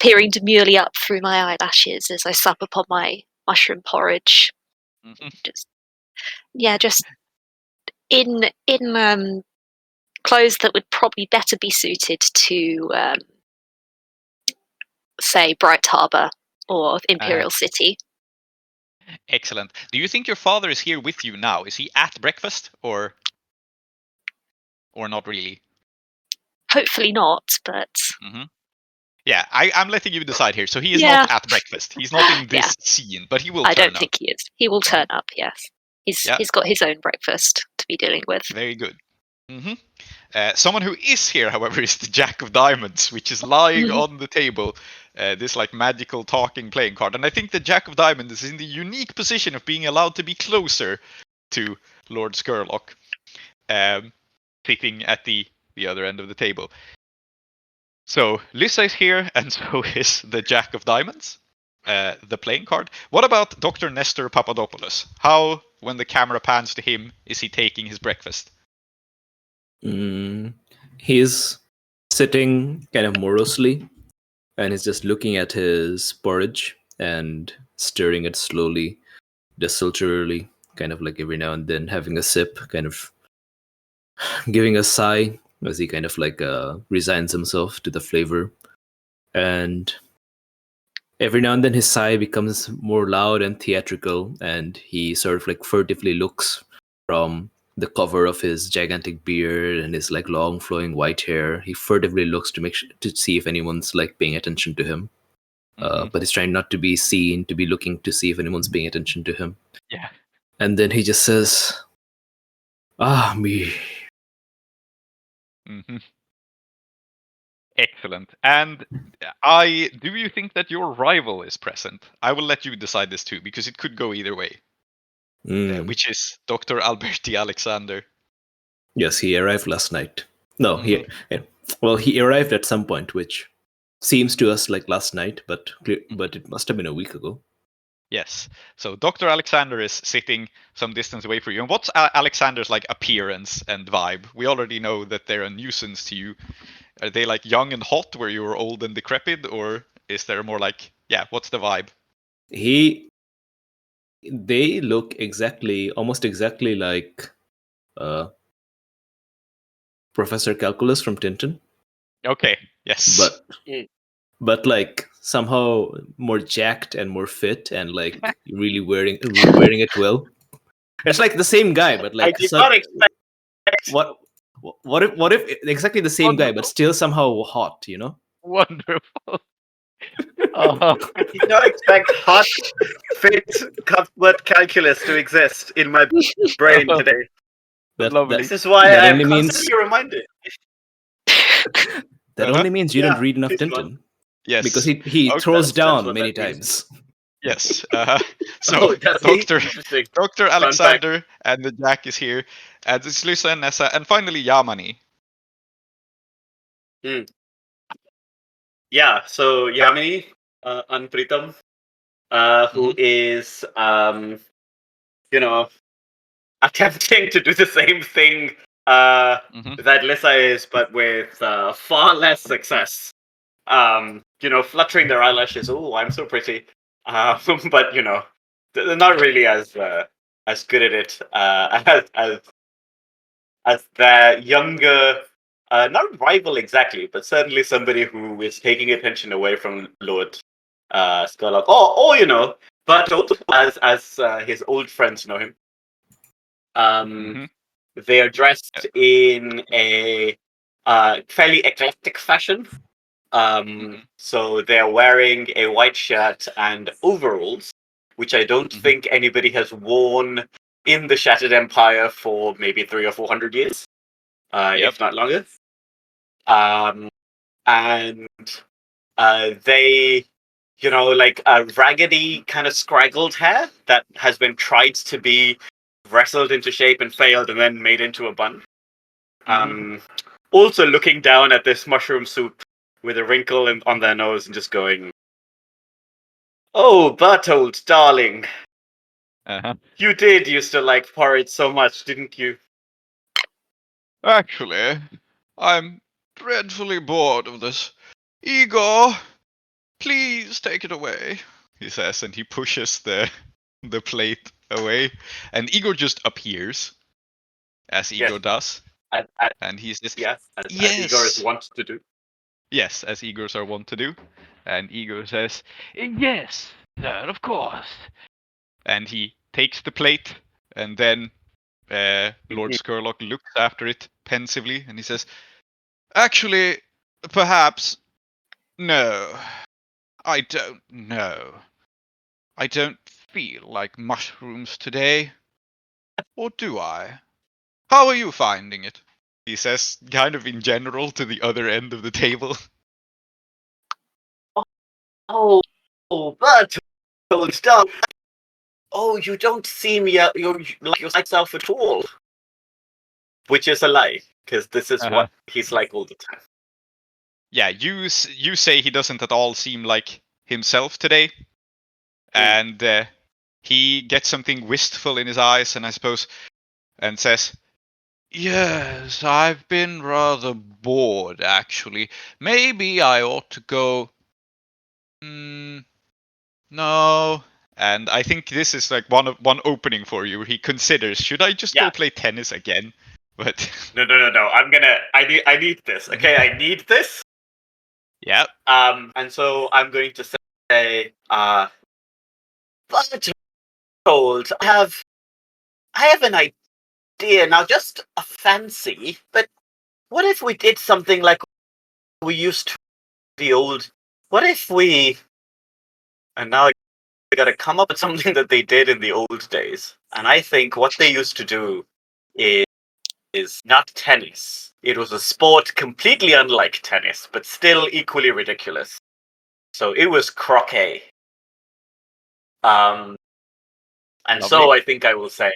Speaker 2: peering demurely up through my eyelashes as I sup upon my mushroom porridge. Just in clothes that would probably better be suited to say Bright Harbour or Imperial City.
Speaker 4: Excellent. Do you think your father is here with you now? Is he at breakfast or not really?
Speaker 2: Hopefully not, but
Speaker 4: yeah, I'm letting you decide here. So he is not at breakfast. He's not in this scene, but he will.
Speaker 2: I don't think he is. He will turn up. Yes, he's got his own breakfast to be dealing with.
Speaker 4: Very good. Someone who is here, however, is the Jack of Diamonds, which is lying on the table. This like magical talking playing card, and I think the Jack of Diamonds is in the unique position of being allowed to be closer to Lord Scurlock, sitting at the other end of the table. So Lissa is here, and so is the Jack of Diamonds, the playing card. What about Dr. Nestor Papadopoulos? How, when the camera pans to him, is he taking his breakfast?
Speaker 3: He's sitting kind of morosely, and he's just looking at his porridge and stirring it slowly, desultorily, kind of like every now and then having a sip, kind of giving a sigh as he kind of like resigns himself to the flavor. And every now and then his sigh becomes more loud and theatrical, and he sort of like furtively looks from the cover of his gigantic beard and his like long flowing white hair. He furtively looks to see if anyone's like paying attention to him. But he's trying not to be seen, to be looking to see if anyone's paying attention to him.
Speaker 4: Yeah.
Speaker 3: And then he just says, me.
Speaker 4: Excellent. And do you think that your rival is present? I will let you decide this too, because it could go either way. Which is Dr. Alberti Alexander.
Speaker 3: Yes, he arrived last night. No, he arrived at some point, which seems to us like last night, but it must have been a week ago.
Speaker 4: Yes. So Dr. Alexander is sitting some distance away from you. And what's Alexander's like appearance and vibe? We already know that they're a nuisance to you. Are they like young and hot where you're old and decrepit, or is there more like, what's the vibe?
Speaker 3: They look almost exactly like Professor Calculus from Tintin.
Speaker 4: Okay, yes.
Speaker 3: But like somehow more jacked and more fit and like really wearing it well. It's like the same guy, but like
Speaker 5: I did not expect.
Speaker 3: What if exactly the same guy, but still somehow hot? You know.
Speaker 4: Wonderful.
Speaker 5: I did not expect hot, fit, Cuthbert Calculus to exist in my brain today. This is why I'm constantly reminded.
Speaker 3: That only means you don't read enough Tintin.
Speaker 4: Yes.
Speaker 3: Because he throws down many times.
Speaker 4: Yes. So Dr. Alexander and the Jack is here. And it's Lissa and Nessa. And finally Yamani.
Speaker 5: Yeah, so Yamini, Anpritam, who is, attempting to do the same thing that Lissa is, but with far less success. Fluttering their eyelashes. Oh, I'm so pretty. But they're not really as good at it as their younger, not rival exactly, but certainly somebody who is taking attention away from Lord Scurlock, or but also as his old friends know him. They are dressed in a fairly eclectic fashion. So they're wearing a white shirt and overalls, which I don't think anybody has worn in the Shattered Empire for maybe 300 or 400 years, if not longer. And they, like a raggedy kind of scraggled hair that has been tried to be wrestled into shape and failed and then made into a bun. Also looking down at this mushroom soup with a wrinkle on their nose and just going, "Oh, Bertold, darling. You did used to like porridge so much, didn't you?"
Speaker 4: Actually, I'm dreadfully bored of this. Igor, please take it away, he says, and he pushes the plate away. And Igor just appears, as Igor does. And he's just...
Speaker 5: Yes, as Igors want to do.
Speaker 4: Yes, as Igors are wont to do. And Igor says, "Yes, sir, of course." And he takes the plate, and then Lord Scurlock looks after it pensively, and he says, "Actually, perhaps, no. I don't know. I don't feel like mushrooms today. Or do I? How are you finding it?" He says, kind of in general, to the other end of the table.
Speaker 5: Oh, Bertold, stop. Oh, you don't seem like yourself at all. Which is a lie, because this is what he's like all the time.
Speaker 4: Yeah, you say he doesn't at all seem like himself today. And he gets something wistful in his eyes, and I suppose, and says, "Yes, I've been rather bored, actually. Maybe I ought to go... no." And I think this is like one opening for you. He considers, should I just go play tennis again? But
Speaker 5: no. I need this. Okay, I need this.
Speaker 4: Yeah.
Speaker 5: And so I'm going to say, Bertold, I have an idea now, just a fancy. But what if we did something like we used to the old? What if we? And now I got to come up with something that they did in the old days. And I think what they used to do is not tennis. It was a sport completely unlike tennis, but still equally ridiculous. So it was croquet. And
Speaker 4: Lovely.
Speaker 5: So I think I will say,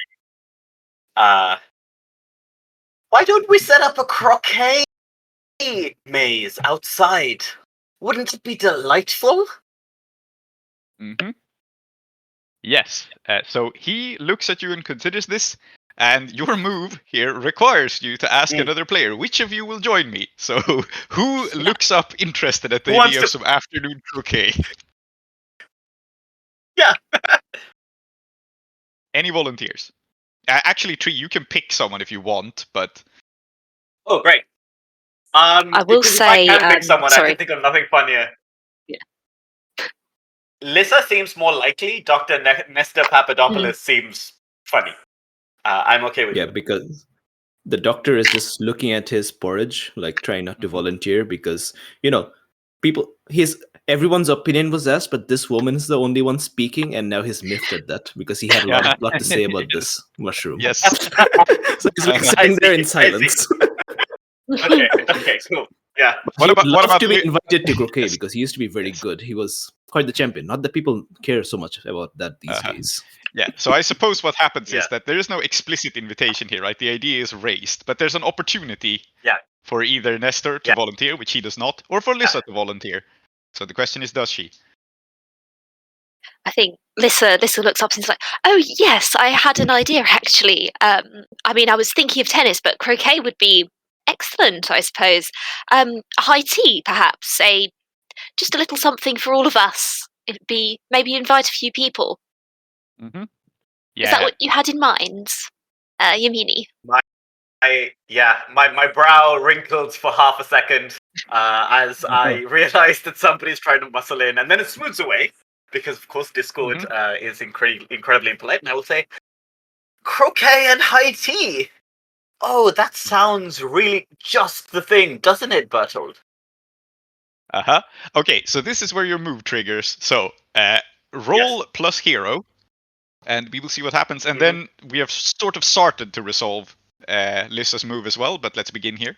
Speaker 5: why don't we set up a croquet maze outside? Wouldn't it be delightful?
Speaker 4: Yes. So he looks at you and considers this, and your move here requires you to ask another player, which of you will join me? So who looks up interested at the idea of some afternoon croquet?
Speaker 5: Yeah.
Speaker 4: Any volunteers? Actually, Tree, you can pick someone if you want, but...
Speaker 5: Oh, great.
Speaker 2: I will say...
Speaker 5: I can pick someone.
Speaker 2: Sorry.
Speaker 5: I can think of nothing funnier.
Speaker 2: Yeah.
Speaker 5: Lissa seems more likely. Dr. Nestor Papadopoulos seems funny. I'm okay with it.
Speaker 3: Yeah, because the doctor is just looking at his porridge, like trying not to volunteer, because, everyone's opinion was asked, but this woman is the only one speaking, and now he's miffed at that because he had a lot to say about this mushroom.
Speaker 4: Yes.
Speaker 3: So he's like sitting there in silence.
Speaker 5: Okay, cool. Yeah.
Speaker 4: What about
Speaker 3: to be invited to croquet because he used to be very good. He was quite the champion. Not that people care so much about that these days.
Speaker 4: Yeah, so I suppose what happens is that there is no explicit invitation here, right? The idea is raised, but there's an opportunity for either Nestor to volunteer, which he does not, or for Lissa to volunteer. So the question is, does she?
Speaker 2: I think Lissa looks up and is like, "Oh yes, I had an idea actually. I was thinking of tennis, but croquet would be excellent, I suppose. High tea, perhaps. Just a little something for all of us. It'd be maybe invite a few people."
Speaker 4: Yeah.
Speaker 2: Is that what you had in mind, Yamini?
Speaker 5: My brow wrinkled for half a second as I realized that somebody's trying to muscle in, and then it smooths away because, of course, Discord is incredibly impolite. And I will say, croquet and high tea. Oh, that sounds really just the thing, doesn't it, Bertold?
Speaker 4: Okay, so this is where your move triggers. So roll plus hero, and we will see what happens. And then we have sort of started to resolve Lissa's move as well, but let's begin here.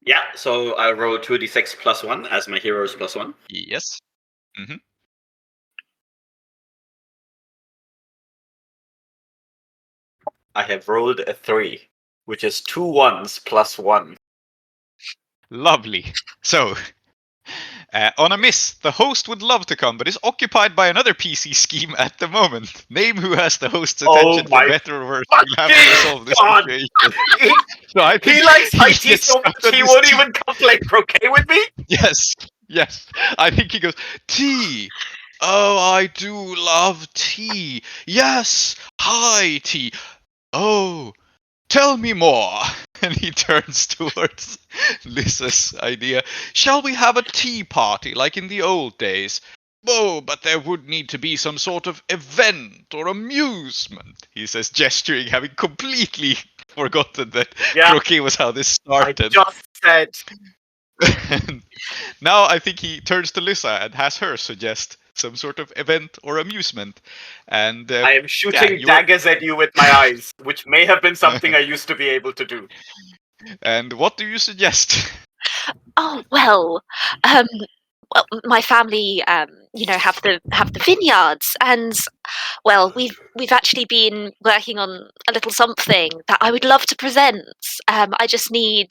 Speaker 5: Yeah, so I roll 2d6 plus 1 as my hero's plus 1.
Speaker 4: Yes. Mm-hmm.
Speaker 5: I have rolled a 3, which is 2 1s plus 1.
Speaker 4: Lovely. So, on a miss, the host would love to come, but is occupied by another PC scheme at the moment. Name who has the host's attention for better or worse. We'll have to resolve this situation. So I think
Speaker 5: he likes
Speaker 4: he
Speaker 5: IT so much he won't even come play croquet with me?
Speaker 4: Yes. I think he goes, tea. Oh, I do love tea. Yes, hi, tea. Oh, tell me more. And he turns towards Lissa's idea. Shall we have a tea party like in the old days? Oh, but there would need to be some sort of event or amusement, he says, gesturing, having completely forgotten that croquet was how this started.
Speaker 5: I just said.
Speaker 4: Now I think he turns to Lissa and has her suggest some sort of event or amusement. And
Speaker 5: I am shooting daggers at you with my eyes, which may have been something I used to be able to do.
Speaker 4: And what do you suggest?
Speaker 2: Oh well, my family, have the vineyards, and well, we've actually been working on a little something that I would love to present. I just need,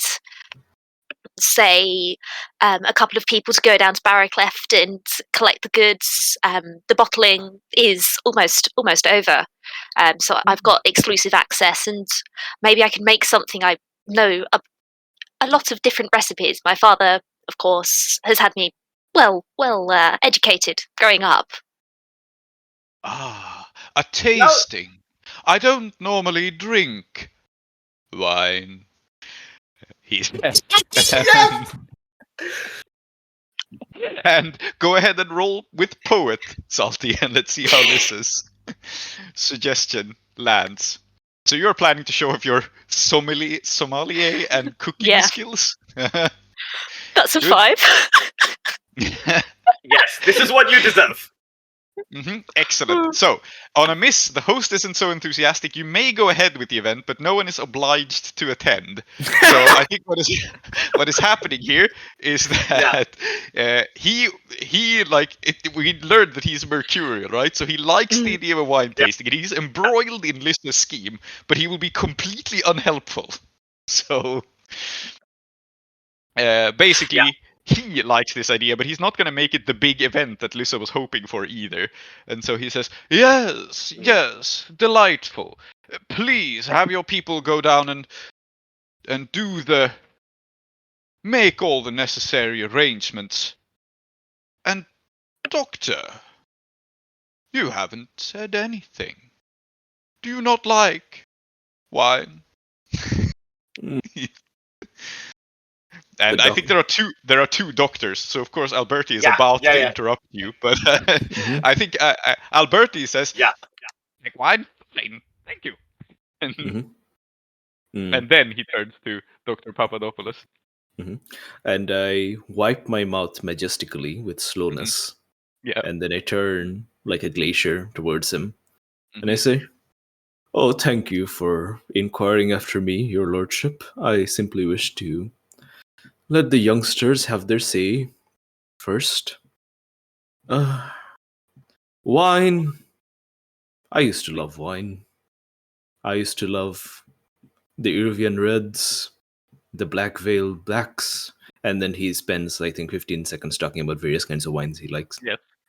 Speaker 2: say, a couple of people to go down to Barracleft and collect the goods. The bottling is almost over, so I've got exclusive access, and maybe I can make something. I know a lot of different recipes. My father, of course, has had me well educated growing up.
Speaker 4: Ah, a tasting. No. I don't normally drink wine. He says. And go ahead and roll with poet, Salty, and let's see how this is. Suggestion lands. So you're planning to show off your sommelier and cooking skills?
Speaker 2: That's a 5.
Speaker 5: Yes, this is what you deserve.
Speaker 4: Mm-hmm. Excellent. So, on a miss, the host isn't so enthusiastic. You may go ahead with the event, but no one is obliged to attend. So, I think what is happening here is that we learned that he's mercurial, right? So he likes the idea of a wine tasting, and he's embroiled in Lisa's scheme, but he will be completely unhelpful. So, basically. Yeah. He likes this idea, but he's not going to make it the big event that Lissa was hoping for either. And so he says, yes, delightful. Please have your people go down and make all the necessary arrangements. And Doctor, you haven't said anything. Do you not like wine? And I think there are two doctors. So of course Alberti is about to interrupt you, but I think Alberti says, "Like wine, fine, thank you." And then he turns to Dr. Papadopoulos.
Speaker 3: And I wipe my mouth majestically with slowness. And then I turn like a glacier towards him, and I say, "Oh, thank you for inquiring after me, your lordship. I simply wish to let the youngsters have their say first. Wine. I used to love wine. I used to love the Irvian Reds, the Black Veil Blacks, and then he spends, I think, 15 seconds talking about various kinds of wines he likes.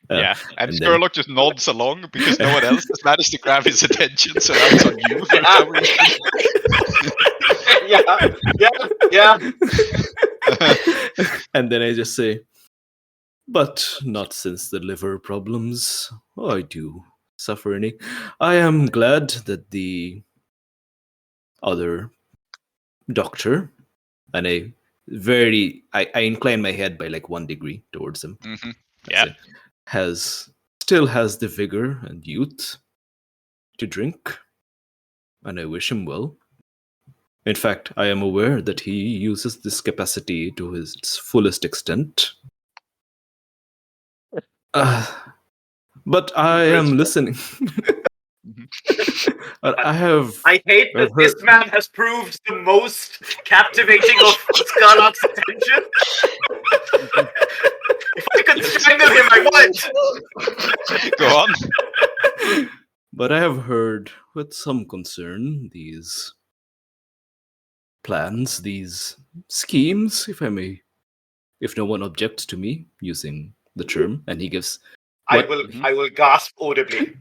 Speaker 4: And Scurlock just nods along because no one else has managed to grab his attention, so now it's on you for some reason.
Speaker 5: Yeah.
Speaker 3: And then I just say, but not since the liver problems. I do suffer any. I am glad that the other doctor, and I incline my head by like 1 degree towards him. Still has the vigor and youth to drink, and I wish him well. In fact, I am aware that he uses this capacity to his fullest extent. But I am listening. But I
Speaker 5: hate that this man has proved the most captivating of Scurlock's attention. If I could strangle him, I would.
Speaker 4: Go on.
Speaker 3: But I have heard with some concern these plans, these schemes, if I may, if no one objects to me using the term, and he gives.
Speaker 5: I will gasp audibly.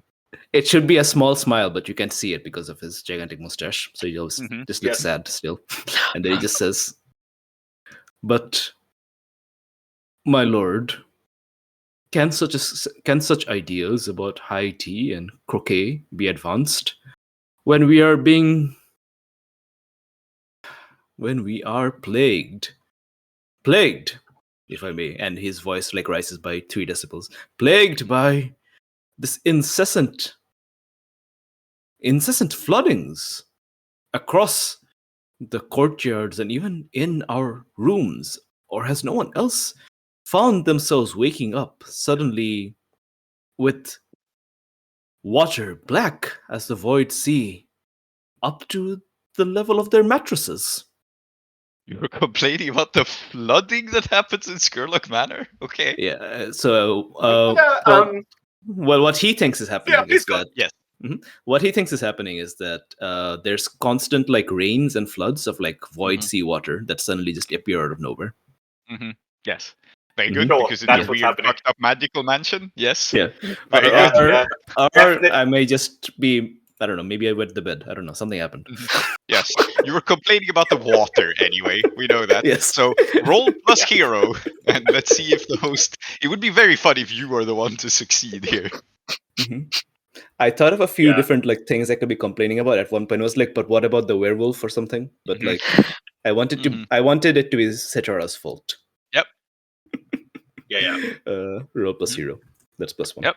Speaker 3: It should be a small smile, but you can't see it because of his gigantic mustache. So he just looks sad still. And then he just says, "But, my lord, can such ideas about high tea and croquet be advanced when we are plagued, if I may?" And his voice rises by 3 decibels. Plagued by this incessant floodings across the courtyards and even in our rooms. Or has no one else found themselves waking up suddenly with water black as the void sea up to the level of their mattresses?
Speaker 4: You're complaining about the flooding that happens in Scurlock Manor? Okay.
Speaker 3: Yeah, so well, what he thinks is happening is that what he thinks is happening is that there's constant rains and floods of void sea water that suddenly just appear out of nowhere.
Speaker 4: Yes. Very good, because it's a weird fucked up magical mansion. Yes.
Speaker 3: Yeah.
Speaker 4: Very good.
Speaker 3: Or I may just be, I don't know, maybe I wet the bed. I don't know, something happened.
Speaker 4: Yes. You were complaining about the water anyway. We know that.
Speaker 3: Yes.
Speaker 4: So roll plus hero, and let's see if the host. It would be very fun if you were the one to succeed here.
Speaker 3: I thought of a few different things I could be complaining about. At one point, I was but what about the werewolf or something? But I wanted it to be Cetara's fault.
Speaker 4: Yep.
Speaker 3: Roll plus hero. That's +1.
Speaker 4: Yep.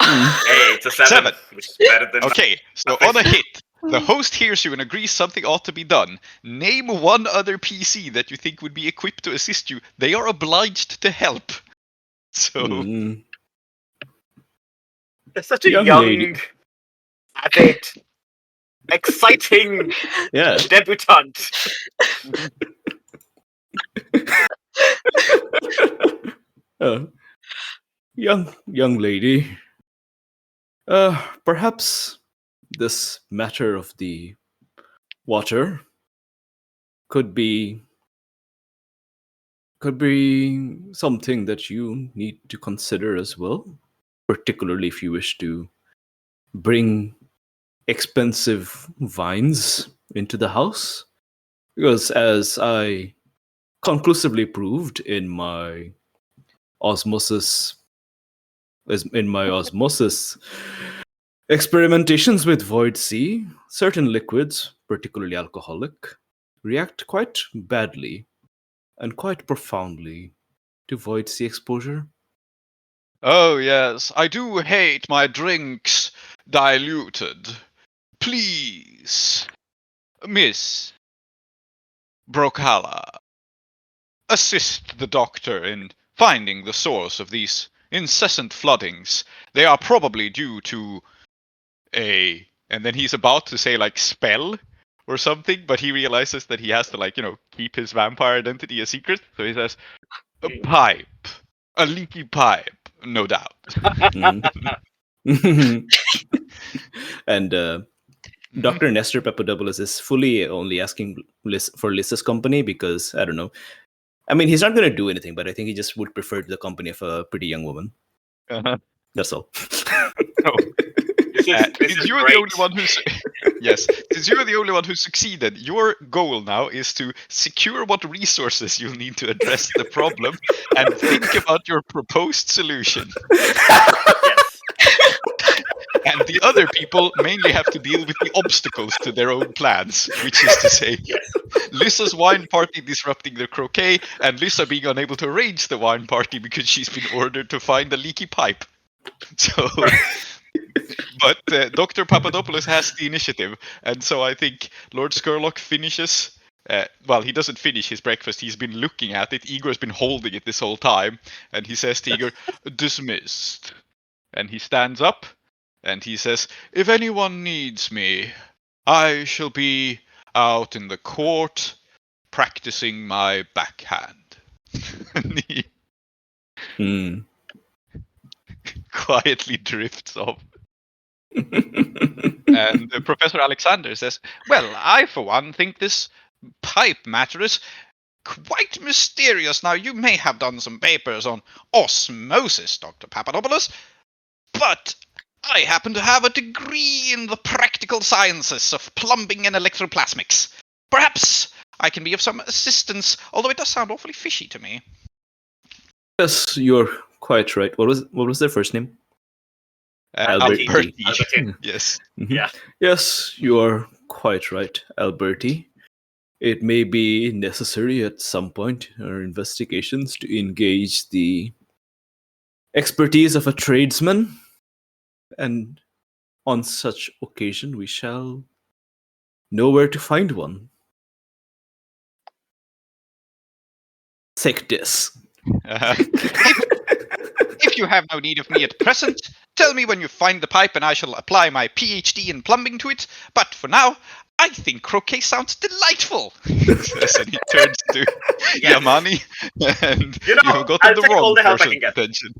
Speaker 5: Hey, it's a 7. Which is better than
Speaker 4: okay, so on a hit, the host hears you and agrees something ought to be done. Name one other PC that you think would be equipped to assist you. They are obliged to help. So.
Speaker 5: They're such a young avid, exciting debutante.
Speaker 3: Young lady. Perhaps this matter of the water could be something that you need to consider as well, particularly if you wish to bring expensive wines into the house, because as I conclusively proved in my osmosis experimentations with void sea, certain liquids, particularly alcoholic, react quite badly and quite profoundly to void sea exposure.
Speaker 4: Oh yes, I do hate my drinks diluted. Please, Miss Brokala, assist the doctor in finding the source of these incessant floodings. They are probably due to and then he's about to say spell or something, but he realizes that he has to keep his vampire identity a secret. So he says, a pipe, a leaky pipe, no doubt.
Speaker 3: And Dr. Nestor Papadopoulos is fully only asking for Lissa's company because, I don't know. I mean, he's not going to do anything, but I think he just would prefer the company of a pretty young woman. That's all.
Speaker 4: Since you're the only one who's since you're the only one who succeeded, your goal now is to secure what resources you'll need to address the problem and think about your proposed solution.
Speaker 5: Yes.
Speaker 4: And the other people mainly have to deal with the obstacles to their own plans, which is to say, Lissa's wine party disrupting the croquet, and Lissa being unable to arrange the wine party because she's been ordered to find a leaky pipe. So, but Dr. Papadopoulos has the initiative, and so I think Lord Scurlock finishes. Well, he doesn't finish his breakfast. He's been looking at it. Igor's been holding it this whole time, and he says to Igor, "Dismissed." And he stands up, And he says, "If anyone needs me, I shall be out in the court practicing my backhand." And he quietly drifts off. And Professor Alexander says, "Well, I for one think this pipe matter is quite mysterious. Now, you may have done some papers on osmosis, Dr. Papadopoulos, but I happen to have a degree in the practical sciences of plumbing and electroplasmics. Perhaps I can be of some assistance, although it does sound awfully fishy to me."
Speaker 3: Yes, you're quite right. What was their first name?
Speaker 4: Alberti.
Speaker 5: Yes.
Speaker 3: Mm-hmm.
Speaker 5: Yeah.
Speaker 3: Yes, you are quite right, Alberti. It may be necessary at some point in our investigations to engage the expertise of a tradesman, and on such occasion we shall know where to find one. Take this.
Speaker 4: If you have no need of me at present, tell me when you find the pipe and I shall apply my PhD in plumbing to it. But for now, I think croquet sounds delightful. So he turns to Yamani, and
Speaker 5: You know,
Speaker 4: you've got
Speaker 5: I'll
Speaker 4: the
Speaker 5: take
Speaker 4: wrong
Speaker 5: all the help I
Speaker 4: person's
Speaker 5: can get.
Speaker 4: attention.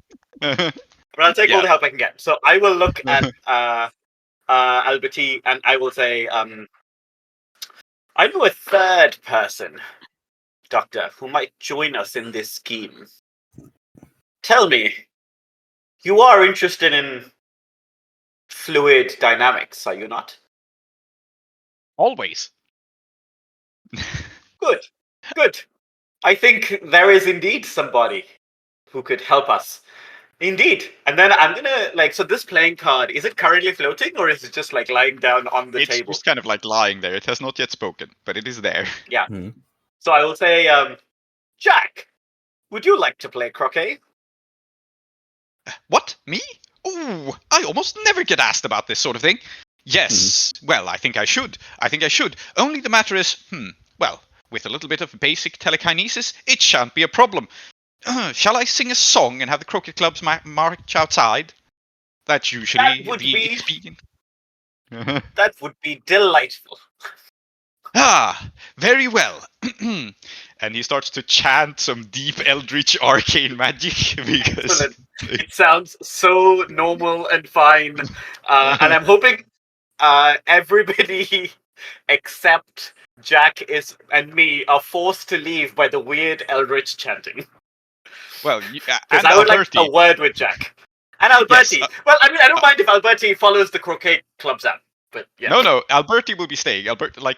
Speaker 5: But I'll take all the help I can get. So I will look at Alberti and I will say, I know a third person, Doctor, who might join us in this scheme. Tell me, you are interested in fluid dynamics, are you not?
Speaker 4: Always.
Speaker 5: Good. I think there is indeed somebody who could help us. Indeed. And then I'm gonna so this playing card, is it currently floating or is it just like lying down on the table?
Speaker 4: It's just kind of like lying there. It has not yet spoken, but it is there.
Speaker 5: Yeah. So I will say, Jack, would you like to play croquet?
Speaker 4: What? Me? Oh, I almost never get asked about this sort of thing. Yes, well, I think I should. Only the matter is, well, with a little bit of basic telekinesis, it shan't be a problem. Shall I sing a song and have the croquet clubs march outside? That's usually the expedient.
Speaker 5: That would be delightful.
Speaker 4: Ah, very well. And he starts to chant some deep eldritch arcane magic because
Speaker 5: it sounds so normal and fine. And I'm hoping everybody except Jack and me are forced to leave by the weird eldritch chanting.
Speaker 4: Well,
Speaker 5: because I would like a word with Jack. And Alberti. Yes, well, I mean, I don't mind if Alberti follows the croquet clubs out. But yeah.
Speaker 4: No, Alberti will be staying.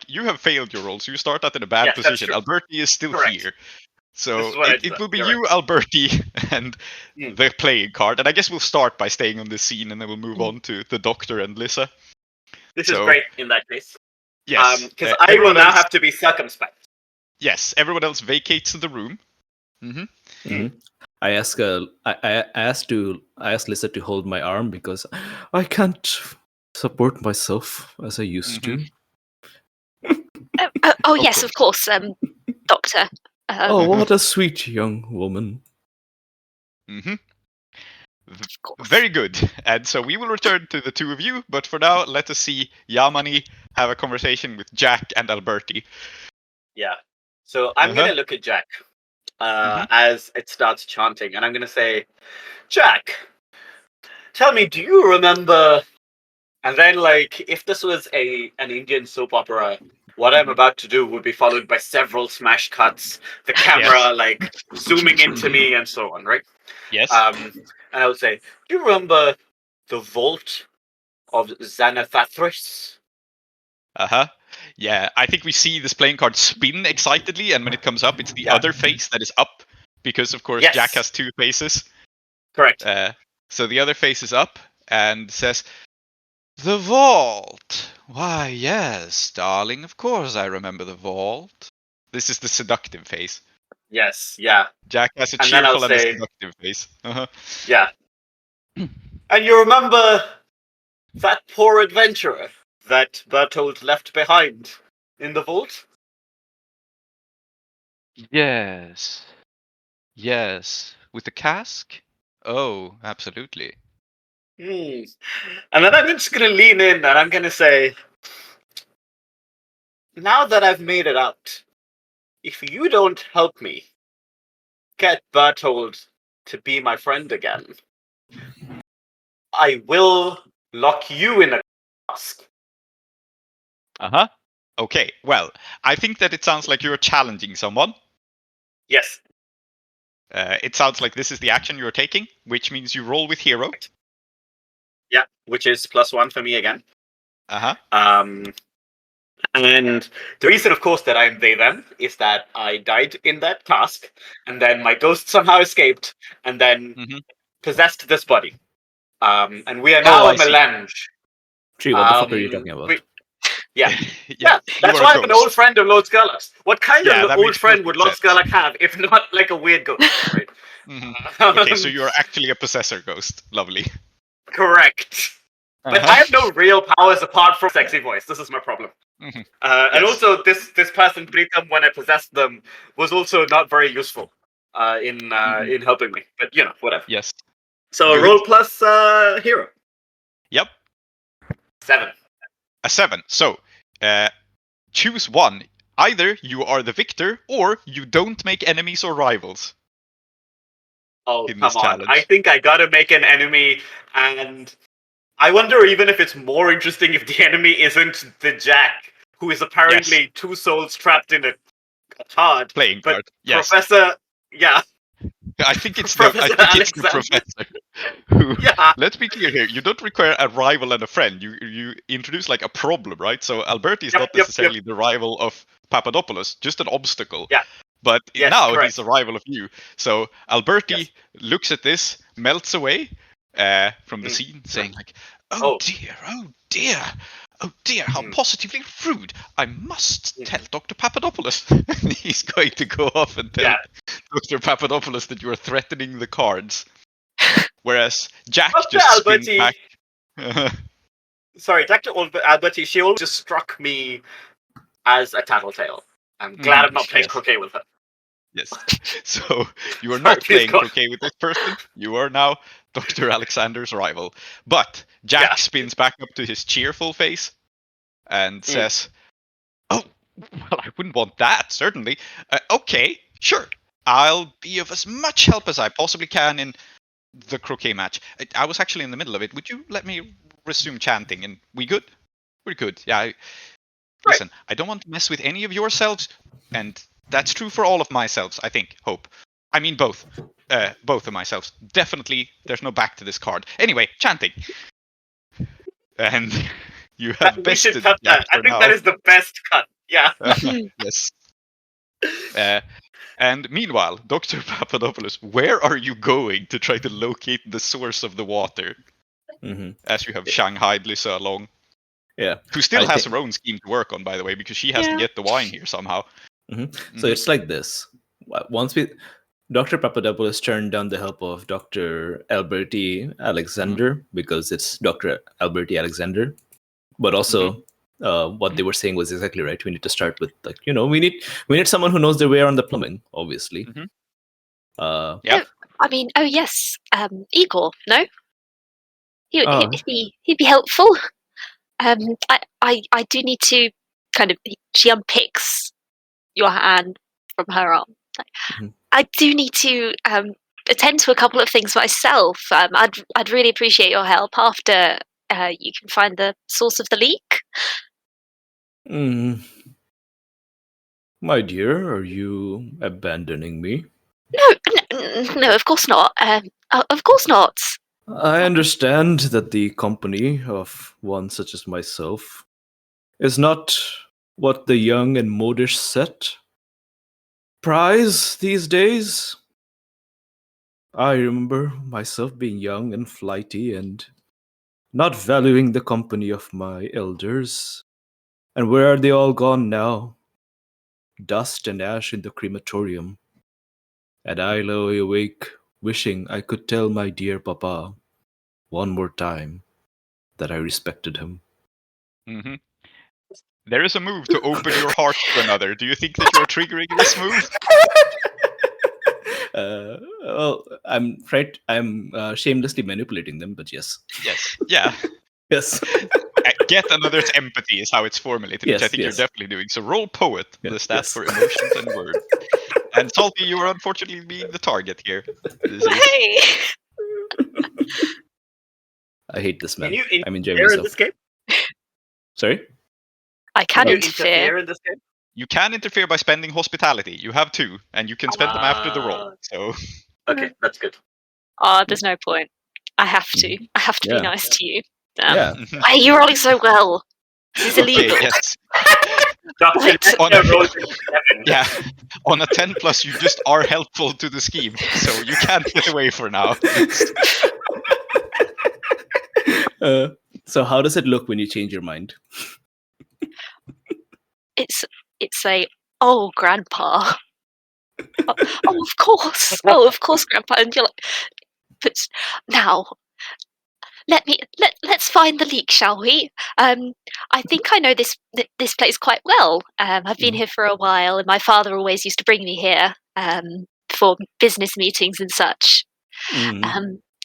Speaker 4: You have failed your role, so you start out in a bad position. Alberti is still here. So it will be you, Alberti, and the playing card. And I guess we'll start by staying on this scene, and then we'll move on to the Doctor and Lissa.
Speaker 5: This is great in that case.
Speaker 4: Yes.
Speaker 5: Because I will now have to be circumspect.
Speaker 4: Yes, everyone else vacates the room.
Speaker 3: I ask Lissa to hold my arm because I can't support myself as I used to.
Speaker 2: Yes, of course, Doctor.
Speaker 3: Oh, what a sweet young woman.
Speaker 4: Very good. And so we will return to the two of you, but for now, let us see Yamani have a conversation with Jack and Alberti.
Speaker 5: Yeah. So I'm going to look at Jack as it starts chanting, and I'm going to say, Jack, tell me, do you remember... And then, if this was an Indian soap opera, what I'm about to do would be followed by several smash cuts, the camera, zooming into me and so on, right?
Speaker 4: Yes.
Speaker 5: And I would say, do you remember the vault of Xanathrathris?
Speaker 4: Yeah, I think we see this playing card spin excitedly, and when it comes up, it's the other face that is up, because, of course, Jack has two faces.
Speaker 5: Correct.
Speaker 4: So the other face is up, and says... The vault! Why, yes, darling, of course I remember the vault. This is the seductive face.
Speaker 5: Yes, yeah.
Speaker 4: Jack has a cheerful and a seductive face.
Speaker 5: Yeah. And you remember that poor adventurer that Bertold left behind in the vault?
Speaker 4: Yes. With the cask? Oh, absolutely.
Speaker 5: And then I'm just going to lean in and I'm going to say, now that I've made it out, if you don't help me get Bertold to be my friend again, I will lock you in a cask.
Speaker 4: Uh-huh. Okay, well, I think that it sounds like you're challenging someone.
Speaker 5: Yes.
Speaker 4: It sounds like this is the action you're taking, which means you roll with hero.
Speaker 5: Yeah, which is +1 for me again.
Speaker 4: Uh-huh.
Speaker 5: And the reason, of course, that I'm they them is that I died in that task, and then my ghost somehow escaped, and then possessed this body. And we are now a melange.
Speaker 3: Gee, what the fuck are you talking about?
Speaker 5: Yeah, that's why I'm an old friend of Lord Scurlock's. What kind of old friend would Lord Scurlock have, if not like a weird ghost, right?
Speaker 4: Okay, so you're actually a possessor ghost. Lovely.
Speaker 5: Correct. But I have no real powers apart from sexy voice. This is my problem. And also, this person, Pritam, when I possessed them, was also not very useful in helping me. But, whatever.
Speaker 4: Yes.
Speaker 5: So roll plus hero.
Speaker 4: Yep.
Speaker 5: 7.
Speaker 4: A 7. So, choose one. Either you are the victor, or you don't make enemies or rivals.
Speaker 5: Oh, come on. I think I gotta make an enemy, and I wonder even if it's more interesting if the enemy isn't the Jack, who is apparently 2 souls trapped in a card.
Speaker 4: Playing card. Yes.
Speaker 5: Professor,
Speaker 4: I think it's the professor. Who,
Speaker 5: yeah.
Speaker 4: Let's be clear here. You don't require a rival and a friend. You introduce like a problem, right? So Alberti is not necessarily the rival of Papadopoulos, just an obstacle.
Speaker 5: Yeah.
Speaker 4: But now he's a rival of you. So Alberti looks at this, melts away from the scene, saying like, oh dear, how positively rude. I must tell Dr. Papadopoulos. And he's going to go off and tell Dr. Papadopoulos that you are threatening the cards. Whereas Jack just spins back.
Speaker 5: Sorry, Dr. Alberti, she always just struck me as a tattletale. I'm glad I'm not playing croquet with her.
Speaker 4: Yes. So you are not playing croquet with this person. You are now Dr. Alexander's rival. But Jack spins back up to his cheerful face and says, oh, well, I wouldn't want that, certainly. Okay, sure. I'll be of as much help as I possibly can in the croquet match. I was actually in the middle of it. Would you let me resume chanting? And we good? We're good. Yeah. Listen, I don't want to mess with any of yourselves, and that's true for all of myselves, I think. Hope. I mean both. Both of myselves. Definitely, there's no back to this card. Anyway, chanting. And you have bested.
Speaker 5: We should cut that. I think that is the best cut. Yeah.
Speaker 4: Yes. And meanwhile, Dr. Papadopoulos, where are you going to try to locate the source of the water? As you have shanghaied Lisa along.
Speaker 3: Yeah.
Speaker 4: Who still has her own scheme to work on, by the way, because she has to get the wine here somehow.
Speaker 3: So it's like this. Once Dr. Papadopoulos turned down the help of Dr. Alberti Alexander because it's Dr. Alberti Alexander. But also, what they were saying was exactly right. We need to start with, like, we need someone who knows their way around the plumbing, obviously.
Speaker 2: I mean, yes, Igor. No, he'd be helpful. I do need to kind of. She unpicks your hand from her arm. I do need to attend to a couple of things myself. I'd really appreciate your help after you can find the source of the leak.
Speaker 3: My dear, are you abandoning me?
Speaker 2: No, of course not. Of course not.
Speaker 3: I understand that the company of one such as myself is not what the young and modish set prize these days. I remember myself being young and flighty and not valuing the company of my elders. And where are they all gone now? Dust and ash in the crematorium. And I lie awake, wishing I could tell my dear papa one more time that I respected him.
Speaker 4: There is a move to open your heart to another. Do you think that you're triggering this move?
Speaker 3: Well, I'm shamelessly manipulating them, but yes.
Speaker 4: Yes. Yeah.
Speaker 3: Yes.
Speaker 4: Get another's empathy is how it's formulated, which I think you're definitely doing. So roll poet, the stat for emotions and words. And Salty, you are unfortunately being the target here.
Speaker 2: Hey!
Speaker 3: I hate this man.
Speaker 5: Can you
Speaker 3: I'm enjoying
Speaker 5: interfere in
Speaker 3: myself.
Speaker 5: this game?
Speaker 3: Sorry?
Speaker 2: I can
Speaker 5: you
Speaker 2: interfere.
Speaker 5: in this game?
Speaker 4: You can interfere by spending hospitality. You have 2, and you can spend them after the roll. So
Speaker 5: Okay, that's good.
Speaker 2: There's no point. I have to. I have to be nice to you.
Speaker 3: Yeah.
Speaker 2: Why are you rolling so well? This is illegal.
Speaker 4: Okay, yes.
Speaker 5: On
Speaker 4: a 10 plus, you just are helpful to the scheme, so you can't get away for now.
Speaker 3: So how does it look when you change your mind?
Speaker 2: It's a grandpa. Of course. Oh, of course, grandpa. And you're like, but now let's find the leak, shall we? I think I know this place quite well. I've been here for a while, and my father always used to bring me here for business meetings and such.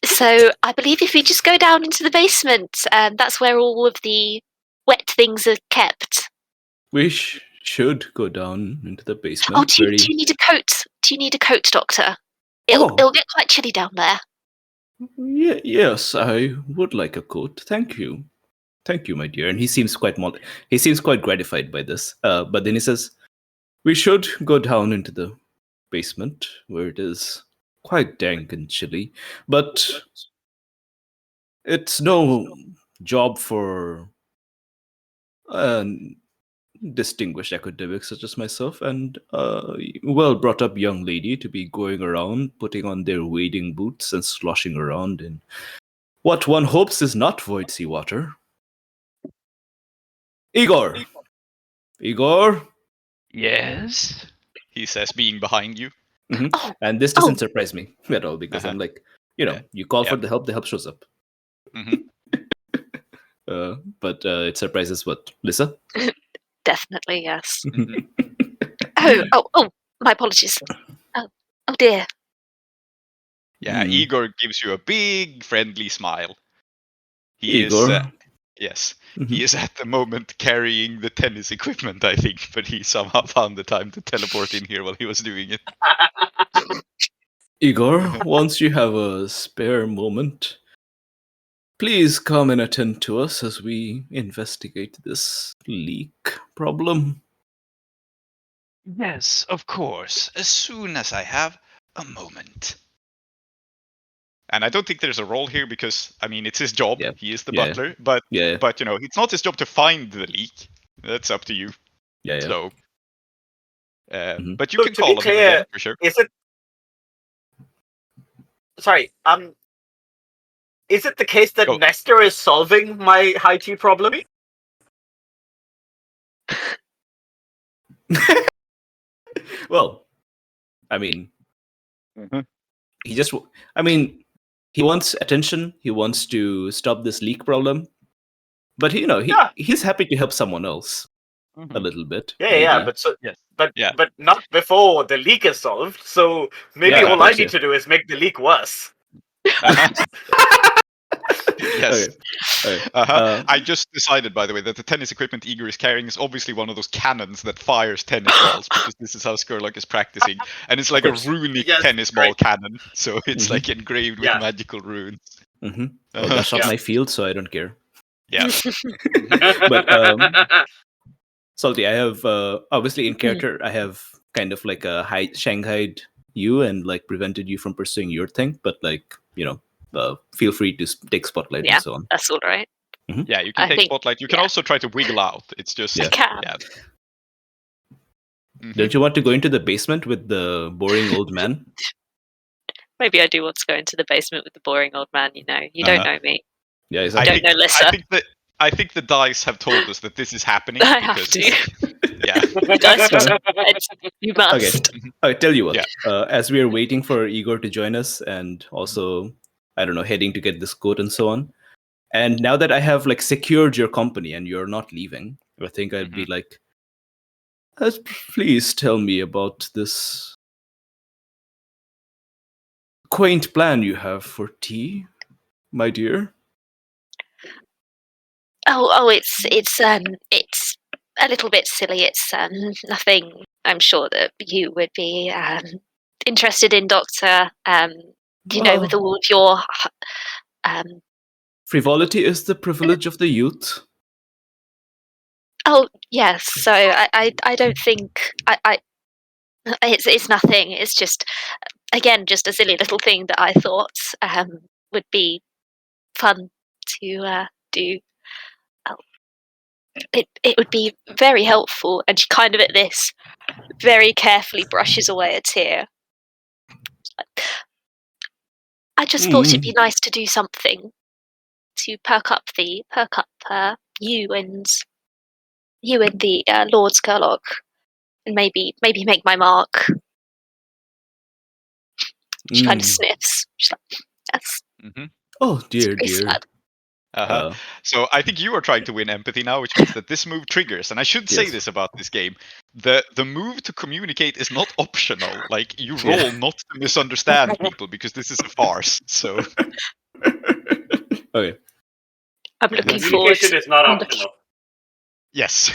Speaker 2: So I believe if we just go down into the basement, that's where all of the wet things are kept.
Speaker 3: We should go down into the basement.
Speaker 2: Oh, do you need a coat? Do you need a coat, Doctor? It'll get quite chilly down there.
Speaker 3: Yes, I would like a coat. Thank you, my dear. And he seems quite gratified by this. But then he says, "We should go down into the basement where it is quite dank and chilly, but it's no job for distinguished academics such as myself and well-brought-up young lady to be going around putting on their wading boots and sloshing around in what one hopes is not void seawater. Igor!
Speaker 4: Yes? He says, being behind you.
Speaker 3: And this doesn't surprise me at all, because I'm like, you call for the help shows up. But it surprises what? Lisa?
Speaker 2: Definitely, yes. Oh, my apologies. Oh dear.
Speaker 4: Yeah, Igor gives you a big friendly smile. He is at the moment carrying the tennis equipment, I think, but he somehow found the time to teleport in here while he was doing it.
Speaker 3: Igor, once you have a spare moment, please come and attend to us as we investigate this leak problem.
Speaker 4: Yes, of course, as soon as I have a moment. And I don't think there's a role here because, I mean, it's his job. Yeah. He is the butler. But, it's not his job to find the leak. That's up to you.
Speaker 3: Yeah.
Speaker 4: So, but you can call him again, for sure.
Speaker 5: Is it... Sorry, is it the case that Nestor is solving my high tea problem?
Speaker 3: Well, I mean, he wants attention. He wants to stop this leak problem. But, he's happy to help someone else a little bit.
Speaker 5: But not before the leak is solved. So maybe all I need to do is make the leak worse.
Speaker 4: Yes. Okay. I just decided, by the way, that the tennis equipment Igor is carrying is obviously one of those cannons that fires tennis balls, because this is how Scurlock is practicing. And it's like a runic tennis ball cannon, so it's like engraved with magical runes.
Speaker 3: Well, that's not my field, so I don't care.
Speaker 4: Yeah.
Speaker 3: But, Salty, I have, obviously in character, I have kind of like a shanghaied you and like prevented you from pursuing your thing, but like, feel free to take spotlight and so on.
Speaker 2: That's all right.
Speaker 4: Yeah, you can take spotlight. You can also try to wiggle out. It's just...
Speaker 2: I can.
Speaker 3: Don't you want to go into the basement with the boring old man?
Speaker 2: Maybe I do want to go into the basement with the boring old man, You don't know me.
Speaker 3: Yeah, exactly.
Speaker 2: I don't know Lissa.
Speaker 4: I think the dice have told us that this is happening.
Speaker 2: I have to.
Speaker 4: Yeah.
Speaker 2: You must.
Speaker 3: Okay, tell you what. Yeah. As we are waiting for Igor to join us, and also, I don't know, heading to get this coat and so on. And now that I have like secured your company and you're not leaving, I think I'd be like, please tell me about this quaint plan you have for tea, my dear.
Speaker 2: It's a little bit silly. It's nothing. I'm sure that you would be interested in, Doctor. With all of your
Speaker 3: frivolity is the privilege of the youth.
Speaker 2: Oh yes. So I don't think it's nothing. It's just again just a silly little thing that I thought would be fun to do. It would be very helpful. And she kind of at this very carefully brushes away a tear. I just thought it'd be nice to do something to perk up you and the Lord Scurlock, and maybe make my mark. She kind of sniffs. She's like, "Yes."
Speaker 4: Mm-hmm.
Speaker 3: Oh dear.
Speaker 2: Sad.
Speaker 4: So I think you are trying to win empathy now, which means that this move triggers. And I should say this about this game: the move to communicate is not optional. Like you roll not to misunderstand people because this is a farce. So
Speaker 3: okay.
Speaker 2: I'm looking forward.
Speaker 5: Communication is not optional.
Speaker 4: Yes.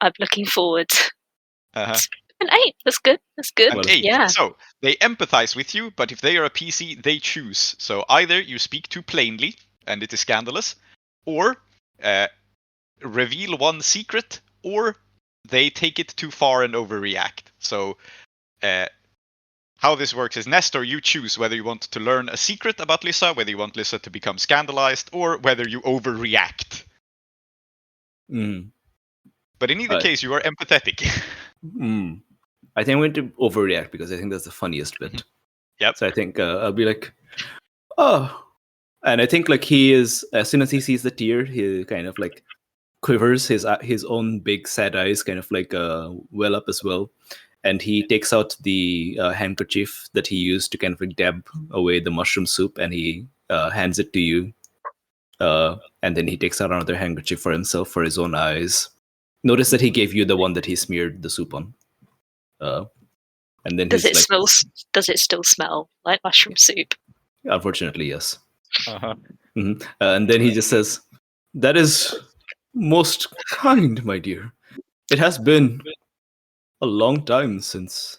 Speaker 2: I'm looking forward. An 8. That's good. That's good.
Speaker 4: An 8.
Speaker 2: Yeah.
Speaker 4: So they empathize with you, but if they are a PC, they choose. So either you speak too plainly, and it is scandalous, or reveal one secret, or they take it too far and overreact. So how this works is, Nestor, you choose whether you want to learn a secret about Lissa, whether you want Lissa to become scandalized, or whether you overreact. But in either case, you are empathetic.
Speaker 3: I think I'm going to overreact because I think that's the funniest bit.
Speaker 4: Yep.
Speaker 3: So I think I'll be like, oh. And I think like he is, as soon as he sees the tear, he kind of like quivers, his own big sad eyes kind of like well up as well. And he takes out the handkerchief that he used to kind of like dab away the mushroom soup, and he hands it to you. And then he takes out another handkerchief for himself for his own eyes. Notice that he gave you the one that he smeared the soup on. And then
Speaker 2: does it still smell like mushroom soup?
Speaker 3: Unfortunately, yes. And then he just says, "That is most kind, my dear. It has been a long time since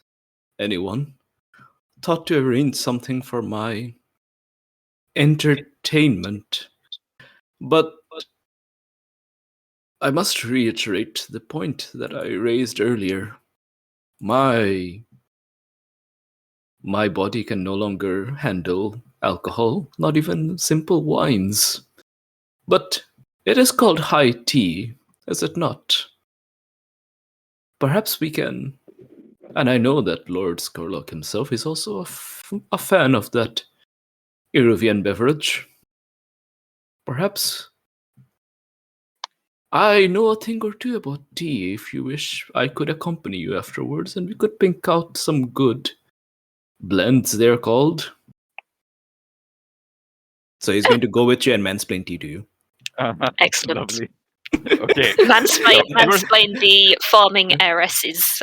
Speaker 3: anyone thought to arrange something for my entertainment. But I must reiterate the point that I raised earlier. My body can no longer handle alcohol, not even simple wines. But it is called high tea, is it not? Perhaps we can, and I know that Lord Scurlock himself is also a fan of that Iruvian beverage. Perhaps I know a thing or two about tea. If you wish, I could accompany you afterwards, and we could pick out some good blends, they're called." So he's going to go with you and mansplain tea to you.
Speaker 2: Excellent.
Speaker 4: Lovely. Okay.
Speaker 2: Mansplain the farming heiresses.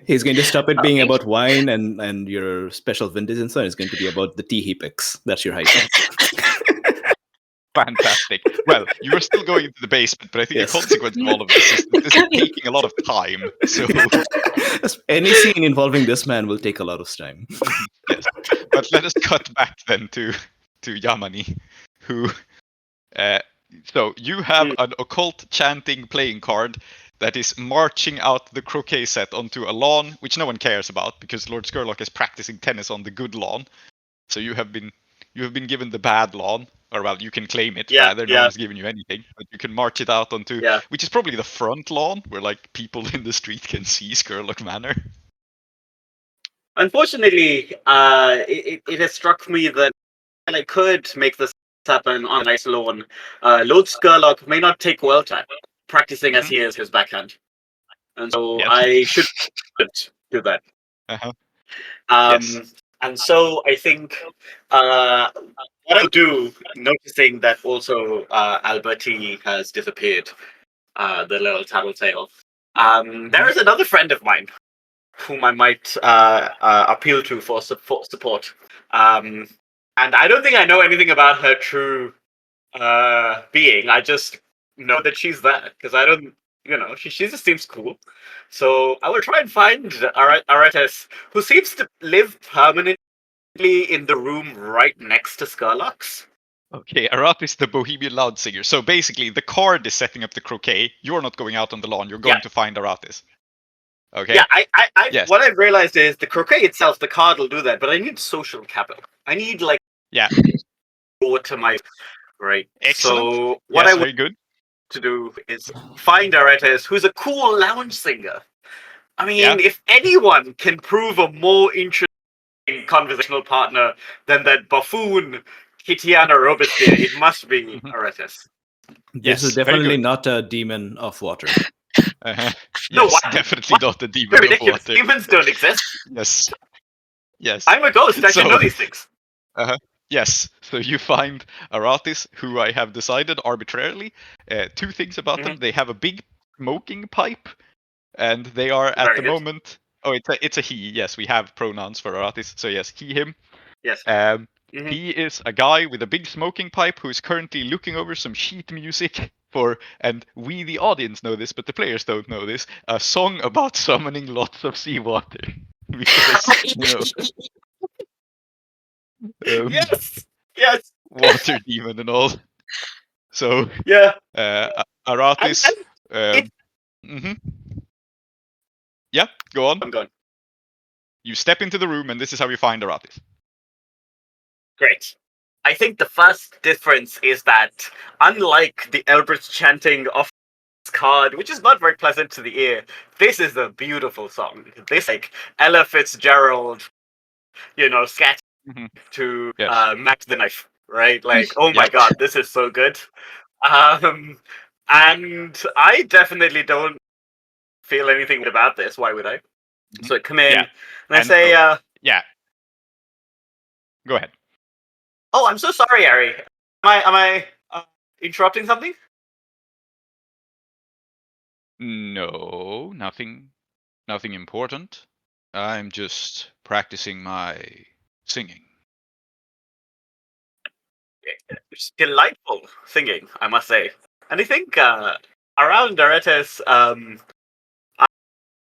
Speaker 3: He's going to stop it being about wine and your special vintage and so on. It's going to be about the tea he picks. That's your high tea.
Speaker 4: Fantastic. Well, you are still going into the basement, but I think the consequence of all of this is that this is taking a lot of time. So
Speaker 3: any scene involving this man will take a lot of time.
Speaker 4: Yes. But let us cut back then to Yamani, who so you have an occult chanting playing card that is marching out the croquet set onto a lawn, which no one cares about because Lord Scurlock is practicing tennis on the good lawn. So you have been given the bad lawn. Or well, you can claim it. Rather, no one's giving you anything, but you can march it out onto, which is probably the front lawn, where like people in the street can see Scurlock Manor.
Speaker 5: Unfortunately, it has struck me that I could make this happen on a nice lawn. Lord Scurlock may not take well time, practicing as he is his backhand, and so I should do that. And so I think what I do, noticing that also Alberti has disappeared, the little tattletale. There is another friend of mine whom I might appeal to for support. And I don't think I know anything about her true being. I just know that she's there because I don't, she just seems cool. So I will try and find Aretes, who seems to live permanently in the room right next to Scurlock's.
Speaker 4: Okay, Aratis the Bohemian Loud Singer. So basically, the card is setting up the croquet. You're not going out on the lawn. You're going to find Aratis. Okay.
Speaker 5: Yeah,
Speaker 4: Yes.
Speaker 5: What I've realized is the croquet itself, the card will do that, but I need social capital. I need go to my right.
Speaker 4: Excellent.
Speaker 5: So what I
Speaker 4: very good
Speaker 5: to do is find Aretes, who's a cool lounge singer. I mean, if anyone can prove a more interesting conversational partner than that buffoon Kitiana Robespierre, it must be Aretes.
Speaker 3: This is definitely not a demon of water.
Speaker 4: No, definitely not a demon of water.
Speaker 5: Demons don't exist.
Speaker 4: Yes.
Speaker 5: I'm a ghost. I should know these things.
Speaker 4: Yes. So you find Aratis, who I have decided arbitrarily. Two things about them: they have a big smoking pipe, and they are at the moment. Oh, it's a he. Yes, we have pronouns for Aratis. So yes, he, him.
Speaker 5: Yes.
Speaker 4: He is a guy with a big smoking pipe who is currently looking over some sheet music for, and we the audience know this, but the players don't know this, a song about summoning lots of seawater. Because,
Speaker 5: yes,
Speaker 4: water demon and all. So Aratis. Yeah, go on.
Speaker 5: I'm going.
Speaker 4: You step into the room, and this is how you find Aratis.
Speaker 5: Great. I think the first difference is that, unlike the Eldritch chanting of this card, which is not very pleasant to the ear, this is a beautiful song. This, Ella Fitzgerald, scat to Max the Knife, right? Oh my god, this is so good. And I definitely don't feel anything about this. Why would I? So I come in and I say,
Speaker 4: Go ahead.
Speaker 5: Oh, I'm so sorry, Ari. Am I interrupting something?
Speaker 4: No, nothing important. I'm just practicing my singing.
Speaker 5: It's delightful singing, I must say. And I think around Aretes, I'm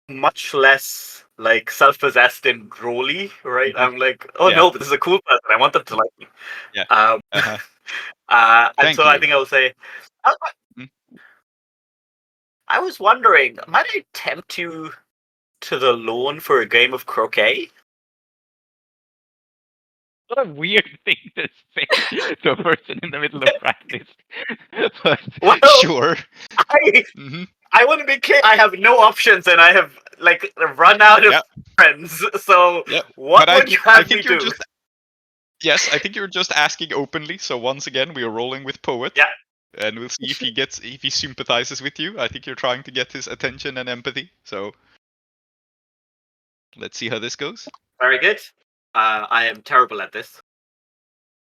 Speaker 5: much less self-possessed and drolly, right? I'm no, but this is a cool person. I want them to like me.
Speaker 4: Yeah.
Speaker 5: And so I think I'll say, I was wondering, might I tempt you to the lawn for a game of croquet?
Speaker 4: What a weird thing to say to a person in the middle of practice. But, sure.
Speaker 5: I want to be clear. I have no options, and I have run out of friends. So what would you have me do?
Speaker 4: Yes, I think you're just asking openly. So once again, we are rolling with Poet.
Speaker 5: Yeah.
Speaker 4: And we'll see if he sympathizes with you. I think you're trying to get his attention and empathy. So let's see how this goes.
Speaker 5: Very good. I am terrible at this.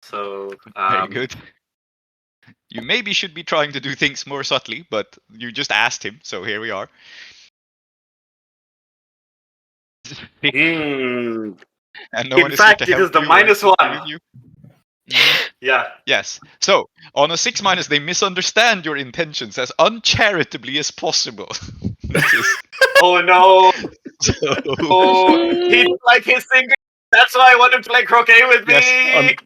Speaker 5: So
Speaker 4: very good. You maybe should be trying to do things more subtly, but you just asked him, so here we are.
Speaker 5: And
Speaker 4: no
Speaker 5: in fact, it is the -1. Yeah.
Speaker 4: Yes. So on a 6-, they misunderstand your intentions as uncharitably as possible.
Speaker 5: Oh no! He didn't like his singing. That's why I want him to play croquet with me.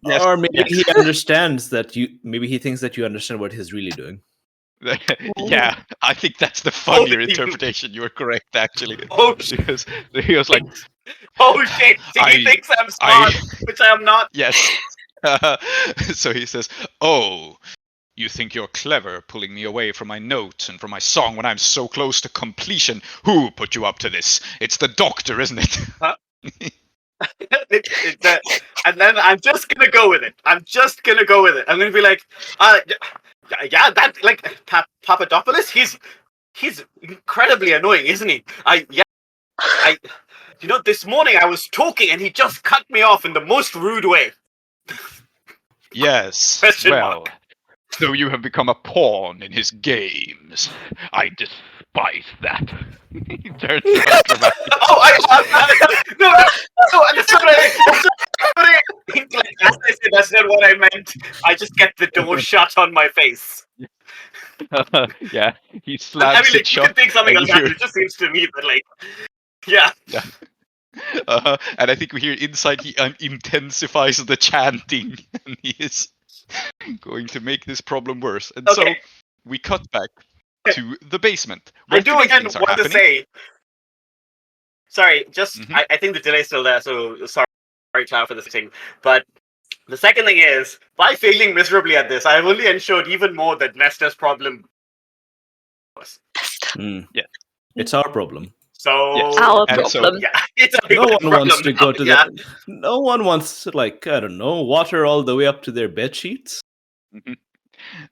Speaker 3: Yes. Or maybe he understands that you. Maybe he thinks that you understand what he's really doing.
Speaker 4: Yeah, I think that's the funnier interpretation. You're correct, actually. Because he was like,
Speaker 5: "Oh shit! He thinks I'm smart, which I am not."
Speaker 4: Yes. So he says, "Oh, you think you're clever, pulling me away from my notes and from my song when I'm so close to completion? Who put you up to this? It's the doctor, isn't it?"
Speaker 5: Huh? And then I'm just gonna go with it. I'm gonna be like, that Papadopoulos. He's incredibly annoying, isn't he? This morning I was talking and he just cut me off in the most rude way.
Speaker 4: Yes.
Speaker 5: Question mark.
Speaker 4: So you have become a pawn in his games. I despise that. He turns around dramatically.
Speaker 5: No, that's not what as I said, that's not what I meant. I just get the door shut on my face.
Speaker 4: Yeah, he slams
Speaker 5: I mean, like,
Speaker 4: it
Speaker 5: you
Speaker 4: shut.
Speaker 5: can think something else. It just seems to me that, like, yeah.
Speaker 4: And I think we hear inside he intensifies the chanting, and he is going to make this problem worse. And so we cut back to the basement.
Speaker 5: I do again want to say. Sorry, just I think the delay's still there, so sorry, Klow, for this thing. But the second thing is, by failing miserably at this, I have only ensured even more that Nestor's problem was.
Speaker 3: Yeah, it's our problem.
Speaker 5: So
Speaker 2: our problem.
Speaker 4: So,
Speaker 5: it's
Speaker 3: no one wants to go to that. No one wants to, like, I don't know, water all the way up to their bed sheets.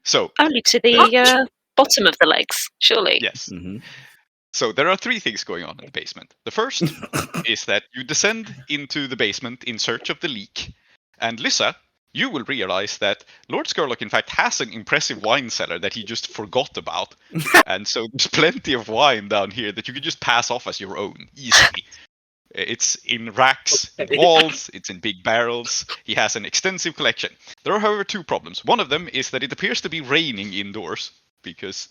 Speaker 4: So
Speaker 2: only to the bottom of the legs, surely.
Speaker 4: Yes. So there are three things going on in the basement. The first is that you descend into the basement in search of the leak. And Lyssa, you will realize that Lord Scurlock, in fact, has an impressive wine cellar that he just forgot about. And so there's plenty of wine down here that you can just pass off as your own, easily. It's in racks, in walls, it's in big barrels. He has an extensive collection. There are, however, two problems. One of them is that it appears to be raining indoors, because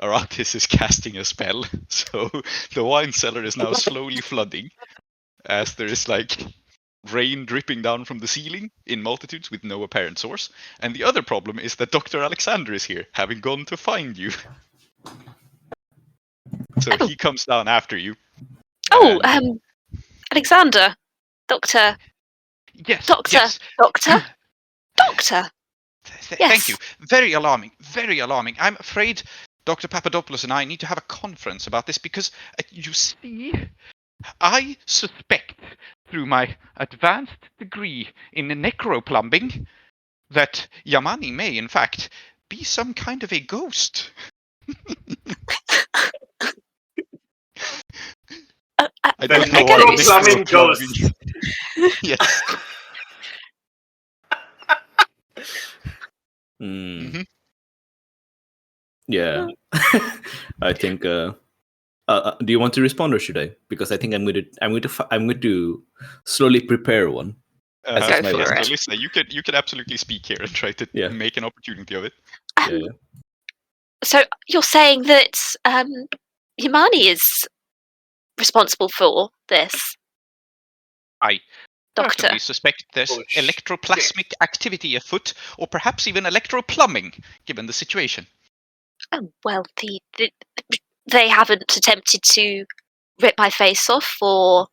Speaker 4: Aratis is casting a spell, so the wine cellar is now slowly flooding, as there is, like, rain dripping down from the ceiling in multitudes with no apparent source. And the other problem is that Dr. Alexander is here, having gone to find you. So he comes down after you.
Speaker 2: Alexander, Doctor.
Speaker 4: Yes.
Speaker 2: Doctor.
Speaker 4: Yes.
Speaker 2: Doctor. Doctor.
Speaker 4: Thank you. Very alarming. Very alarming. I'm afraid Dr. Papadopoulos and I need to have a conference about this because, you see, I suspect through my advanced degree in necroplumbing that Yamani may, in fact, be some kind of a ghost. I don't know what
Speaker 5: necroplumbing ghost.
Speaker 4: Yes.
Speaker 3: Yeah. I think. Do you want to respond or should I? Because I think I'm going to slowly prepare one.
Speaker 2: Go for it.
Speaker 4: Listen, you can absolutely speak here and try to make an opportunity of it.
Speaker 2: So you're saying that Yamani is responsible for this?
Speaker 4: I
Speaker 2: Doctor.
Speaker 4: certainly suspect there's electroplasmic activity afoot, or perhaps even electroplumbing, given the situation.
Speaker 2: Oh, well, they haven't attempted to rip my face off or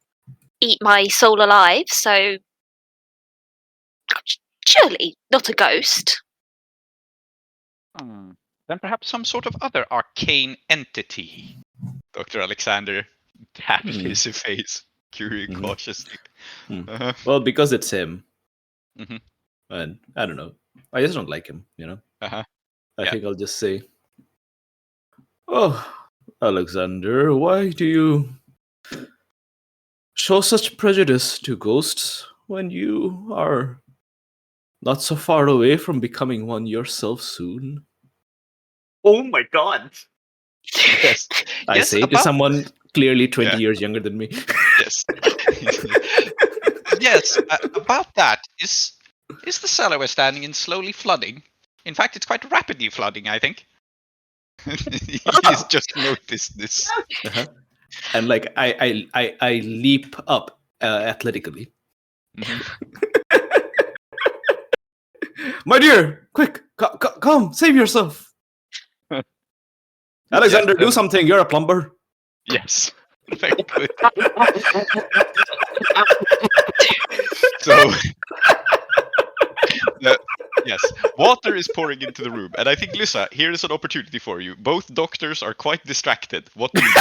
Speaker 2: eat my soul alive, so surely not a ghost.
Speaker 4: Then perhaps some sort of other arcane entity. Dr. Alexander taps his face cautiously.
Speaker 3: Well, because it's him. And I don't know. I just don't like him, you know? I think I'll just say, "Oh, Alexander, why do you show such prejudice to ghosts when you are not so far away from becoming one yourself soon?"
Speaker 5: Oh my god.
Speaker 4: Yes.
Speaker 3: I say to someone clearly 20 years younger than me.
Speaker 4: Yes. Yes, about that, is the cellar we're standing in slowly flooding? In fact, it's quite rapidly flooding, I think. He's just noticed this.
Speaker 3: And like I leap up athletically. My dear, quick, come, save yourself. Alexander, do something. You're a plumber.
Speaker 4: Yes. Very good. So, yes, water is pouring into the room, and I think, Lyssa, here is an opportunity for you. Both doctors are quite distracted. What do you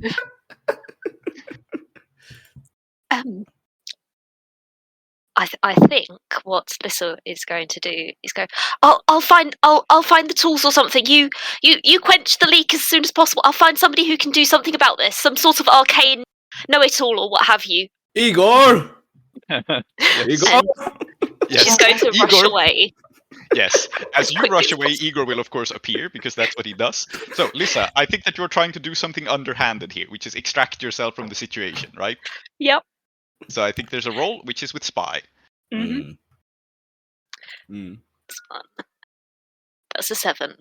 Speaker 4: do?
Speaker 2: I think what Lyssa is going to do is go, I'll find the tools or something. You quench the leak as soon as possible. I'll find somebody who can do something about this. Some sort of arcane know-it-all or what have you.
Speaker 3: Igor!
Speaker 2: Igor! She's going to rush away.
Speaker 4: Yes. As you rush away, Igor will of course appear because that's what he does. So, Lisa, I think that you're trying to do something underhanded here, which is extract yourself from the situation, right?
Speaker 2: Yep.
Speaker 4: So I think there's a roll which is with spy.
Speaker 2: Mm-hmm.
Speaker 3: Mm.
Speaker 2: It's fun. That's a 7.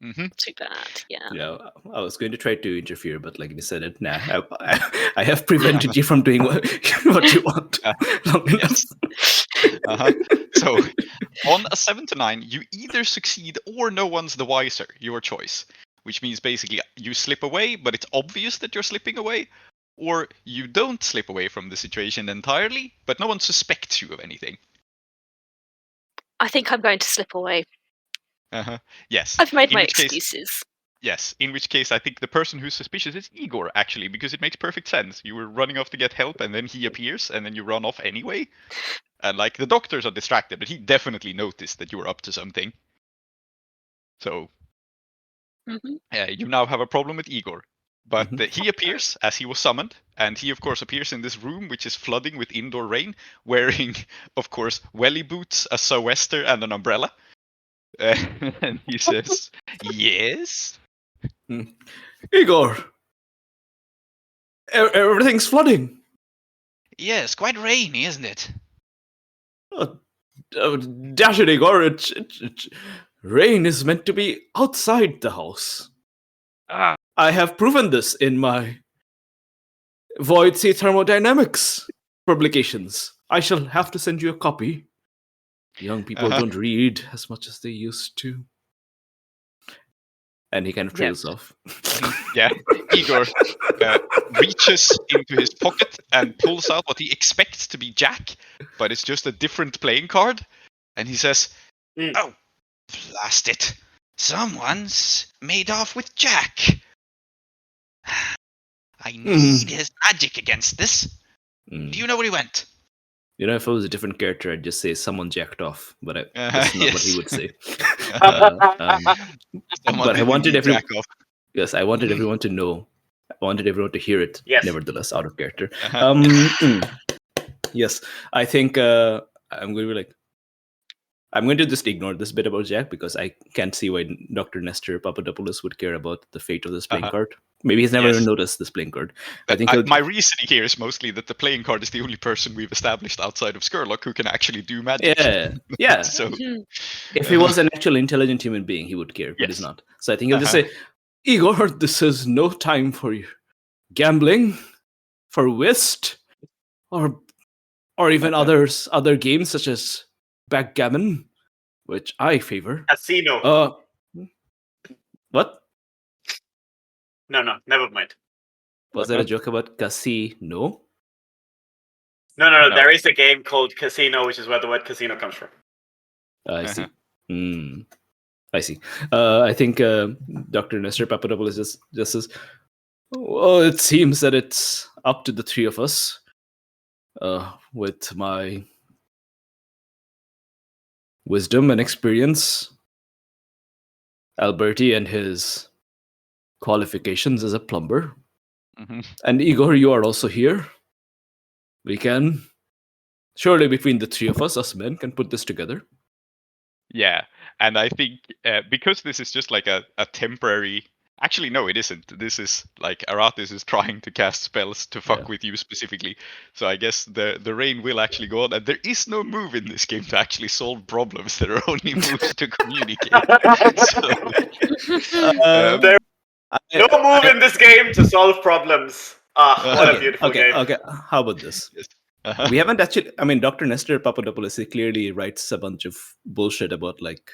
Speaker 4: Mm-hmm.
Speaker 2: Too bad. Yeah.
Speaker 3: Yeah, I was going to try to interfere, but like you said, it. Nah, I have prevented you from doing what you want long enough.
Speaker 4: So, on a 7 to 9, you either succeed or no one's the wiser. Your choice. Which means basically you slip away, but it's obvious that you're slipping away, or you don't slip away from the situation entirely, but no one suspects you of anything.
Speaker 2: I think I'm going to slip away.
Speaker 4: Yes.
Speaker 2: I've made
Speaker 4: In
Speaker 2: my
Speaker 4: which case-
Speaker 2: excuses.
Speaker 4: Yes, in which case I think the person who's suspicious is Igor, actually, because it makes perfect sense. You were running off to get help, and then he appears, and then you run off anyway. And like the doctors are distracted, but he definitely noticed that you were up to something. So you now have a problem with Igor. But he appears as he was summoned, and he of course appears in this room which is flooding with indoor rain, wearing, of course, welly boots, a sou'wester, and an umbrella. And he says, "Yes."
Speaker 3: Igor, everything's flooding.
Speaker 4: Yes, quite rainy, isn't it?
Speaker 3: Dash it, Igor! Rain is meant to be outside the house. I have proven this in my Void Sea Thermodynamics publications. I shall have to send you a copy. Young people don't read as much as they used to. And he kind of trails off.
Speaker 4: Yeah, Igor reaches into his pocket and pulls out what he expects to be Jack, but it's just a different playing card. And he says, "Oh, blast it. Someone's made off with Jack. I need his magic against this. Do you know where he went?"
Speaker 3: You know, if I was a different character, I'd just say someone jacked off, but that's not what he would say. But I wanted everyone. Yes, I wanted everyone to know. I wanted everyone to hear it.
Speaker 5: Yes.
Speaker 3: Nevertheless, out of character. Yes, I think I'm going to just ignore this bit about Jack because I can't see why Dr. Nestor Papadopoulos would care about the fate of this playing card. Maybe he's never even noticed this playing card. I think
Speaker 4: my reasoning here is mostly that the playing card is the only person we've established outside of Scurlock who can actually do magic.
Speaker 3: Yeah.
Speaker 4: So
Speaker 3: if he was an actual intelligent human being, he would care, but he's not. So I think he'll just say, Igor, this is no time for you. Gambling, for whist, or even other games such as backgammon, which I favor.
Speaker 5: Casino.
Speaker 3: What?
Speaker 5: No, never mind.
Speaker 3: Was there a joke about casino?
Speaker 5: No. There is a game called Casino, which is where the word casino comes from.
Speaker 3: I see. I see. I think Dr. Nestor Papadopoulos just says, well, it seems that it's up to the three of us with my wisdom and experience, Alberti and his qualifications as a plumber, and Igor, you are also here. We can surely, between the three of us men, can put this together.
Speaker 4: Yeah, and I think because this is just like a temporary. Actually, no, it isn't. This is like Aratis is trying to cast spells to fuck with you specifically. So I guess the rain will actually go on. And there is no move in this game to actually solve problems. There are only moves to communicate.
Speaker 5: There's no move in this game to solve problems. What a beautiful game.
Speaker 3: Okay, how about this? We haven't actually... I mean, Dr. Nestor Papadopoulos clearly writes a bunch of bullshit about like...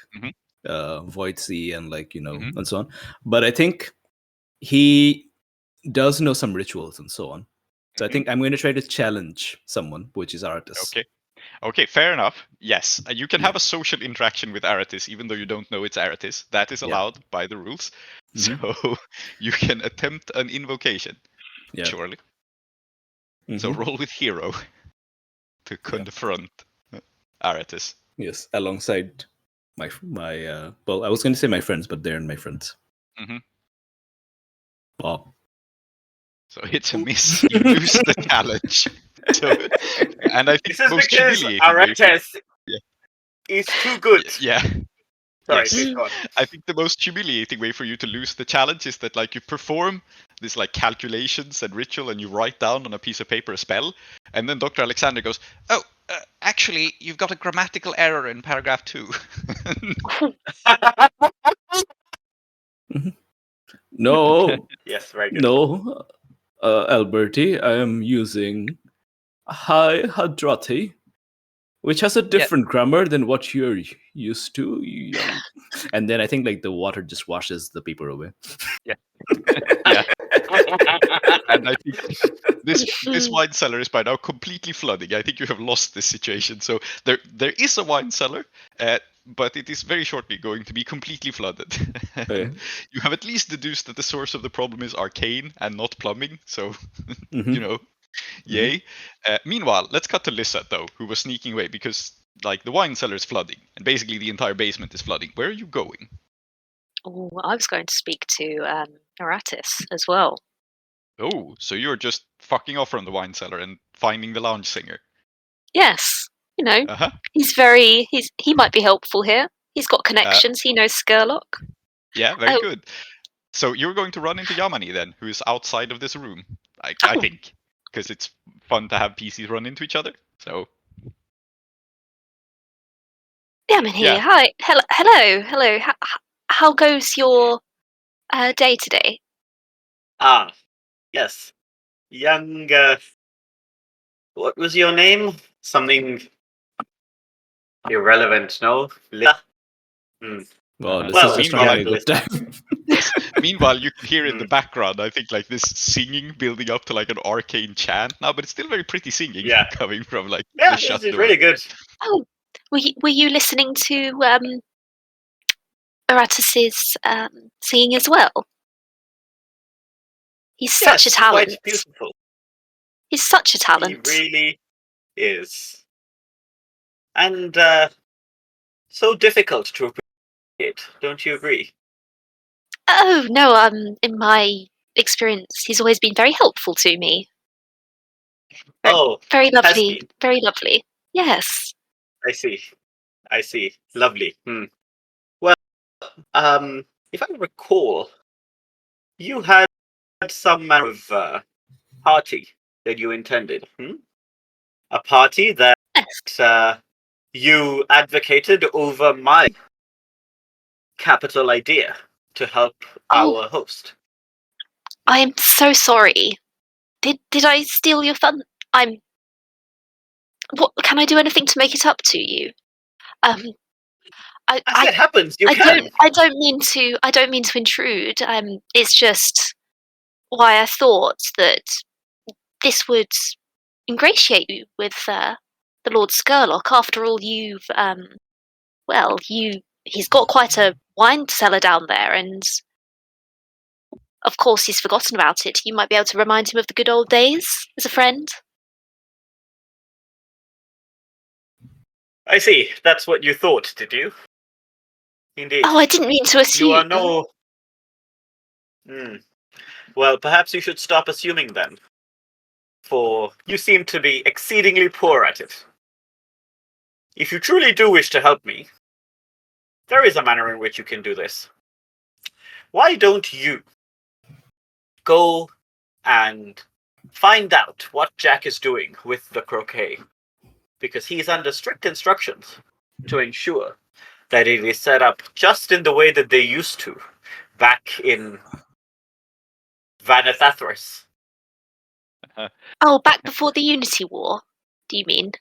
Speaker 3: Void Sea and like, and so on. But I think he does know some rituals and so on. So I think I'm going to try to challenge someone, which is Aratis.
Speaker 4: Okay, fair enough. Yes, you can have a social interaction with Aratis, even though you don't know it's Aratis. That is allowed by the rules. So you can attempt an invocation, surely. So roll with hero to confront Aratis.
Speaker 3: Yes, alongside my well, I was going to say my friends, but they're my friends. Wow.
Speaker 4: So it's a miss. You lose the challenge. So, and I think
Speaker 5: this is
Speaker 4: most
Speaker 5: because
Speaker 4: humiliating.
Speaker 5: Aratis is too good.
Speaker 4: Yeah.
Speaker 5: Sorry,
Speaker 4: Yes.
Speaker 5: please go on.
Speaker 4: I think the most humiliating way for you to lose the challenge is that like you perform this like calculations and ritual and you write down on a piece of paper a spell, and then Dr. Alexander goes, "Oh, actually, you've got a grammatical error in paragraph 2."
Speaker 3: No,
Speaker 5: Yes, very good.
Speaker 3: no, Alberti, I am using Hydrati, which has a different grammar than what you're used to. And then I think like the water just washes the paper away.
Speaker 4: Yeah. And I think this wine cellar is by now completely flooding. I think you have lost this situation. So there is a wine cellar, but it is very shortly going to be completely flooded.
Speaker 3: Okay.
Speaker 4: You have at least deduced that the source of the problem is arcane and not plumbing. So
Speaker 3: Mhm.
Speaker 4: yay. Meanwhile, let's cut to Lissa though, who was sneaking away because like the wine cellar is flooding and basically the entire basement is flooding. Where are you going?
Speaker 2: Oh, I was going to speak to Aratis as well.
Speaker 4: Oh, so you're just fucking off from the wine cellar and finding the lounge singer.
Speaker 2: Yes,
Speaker 4: Uh-huh.
Speaker 2: he might be helpful here. He's got connections. He knows Scurlock.
Speaker 4: Yeah, very good. So you're going to run into Yamani then, who is outside of this room. I think, because it's fun to have PCs run into each other. So
Speaker 2: Yamani here.
Speaker 4: Yeah.
Speaker 2: Hi. Hello. How goes your day today?
Speaker 5: Ah, yes. Young, what was your name? Something irrelevant, no? Lissa?
Speaker 3: Well, this
Speaker 5: Well,
Speaker 3: is just
Speaker 4: meanwhile-
Speaker 3: having a good time.
Speaker 4: meanwhile, you can hear in the background, I think like this singing building up to like an arcane chant now, but it's still very pretty singing
Speaker 5: Yeah.
Speaker 4: coming from like
Speaker 5: Yeah,
Speaker 4: the
Speaker 5: this
Speaker 4: shut
Speaker 5: is
Speaker 4: door.
Speaker 5: really good.
Speaker 2: Oh, were you listening to Aratis's singing as well? He's such a
Speaker 5: Yes,
Speaker 2: talent.
Speaker 5: quite beautiful.
Speaker 2: He's such a talent.
Speaker 5: He really is. And so difficult to appreciate, don't you agree?
Speaker 2: Oh no, in my experience, he's always been very helpful to me.
Speaker 5: Oh,
Speaker 2: Very
Speaker 5: has
Speaker 2: lovely.
Speaker 5: he?
Speaker 2: Very lovely. Yes.
Speaker 5: I see. Lovely. Well, if I recall, you had some manner of party that you intended. A party that
Speaker 2: Yes.
Speaker 5: you advocated over my capital idea to help
Speaker 2: Oh.
Speaker 5: our host.
Speaker 2: I am so sorry. Did I steal your fun? What can I do anything to make it up to you?
Speaker 5: As it happens, you
Speaker 2: I
Speaker 5: can.
Speaker 2: don't mean to intrude. It's just why I thought that this would ingratiate you with the Lord Scurlock. After all, he's got quite a wine cellar down there, and of course he's forgotten about it. You might be able to remind him of the good old days as a friend.
Speaker 5: I see. That's what you thought, did you? Indeed.
Speaker 2: Oh, I didn't mean to assume.
Speaker 5: You are no. Well, perhaps you should stop assuming then. For you seem to be exceedingly poor at it. If you truly do wish to help me, there is a manner in which you can do this. Why don't you go and find out what Jack is doing with the croquet? Because he's under strict instructions to ensure that it is set up just in the way that they used to back in Vanathathras.
Speaker 2: Oh, back before the Unity War, do you mean?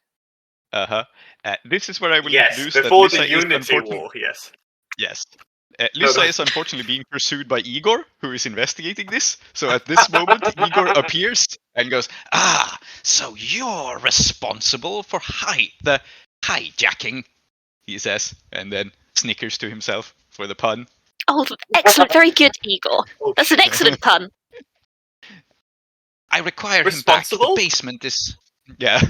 Speaker 4: This is where I will
Speaker 5: Yes,
Speaker 4: introduce
Speaker 5: before
Speaker 4: that
Speaker 5: the
Speaker 4: Lissa is
Speaker 5: Unity
Speaker 4: unfortunately-
Speaker 5: War, yes.
Speaker 4: Yes. Lissa is unfortunately being pursued by Igor, who is investigating this. So at this moment, Igor appears and goes, "Ah, so you're responsible for the hijacking," he says, and then snickers to himself for the pun.
Speaker 2: Oh, excellent. Very good, Igor. That's an excellent pun.
Speaker 4: I require him back.
Speaker 5: Responsible?
Speaker 4: The basement is... Yeah.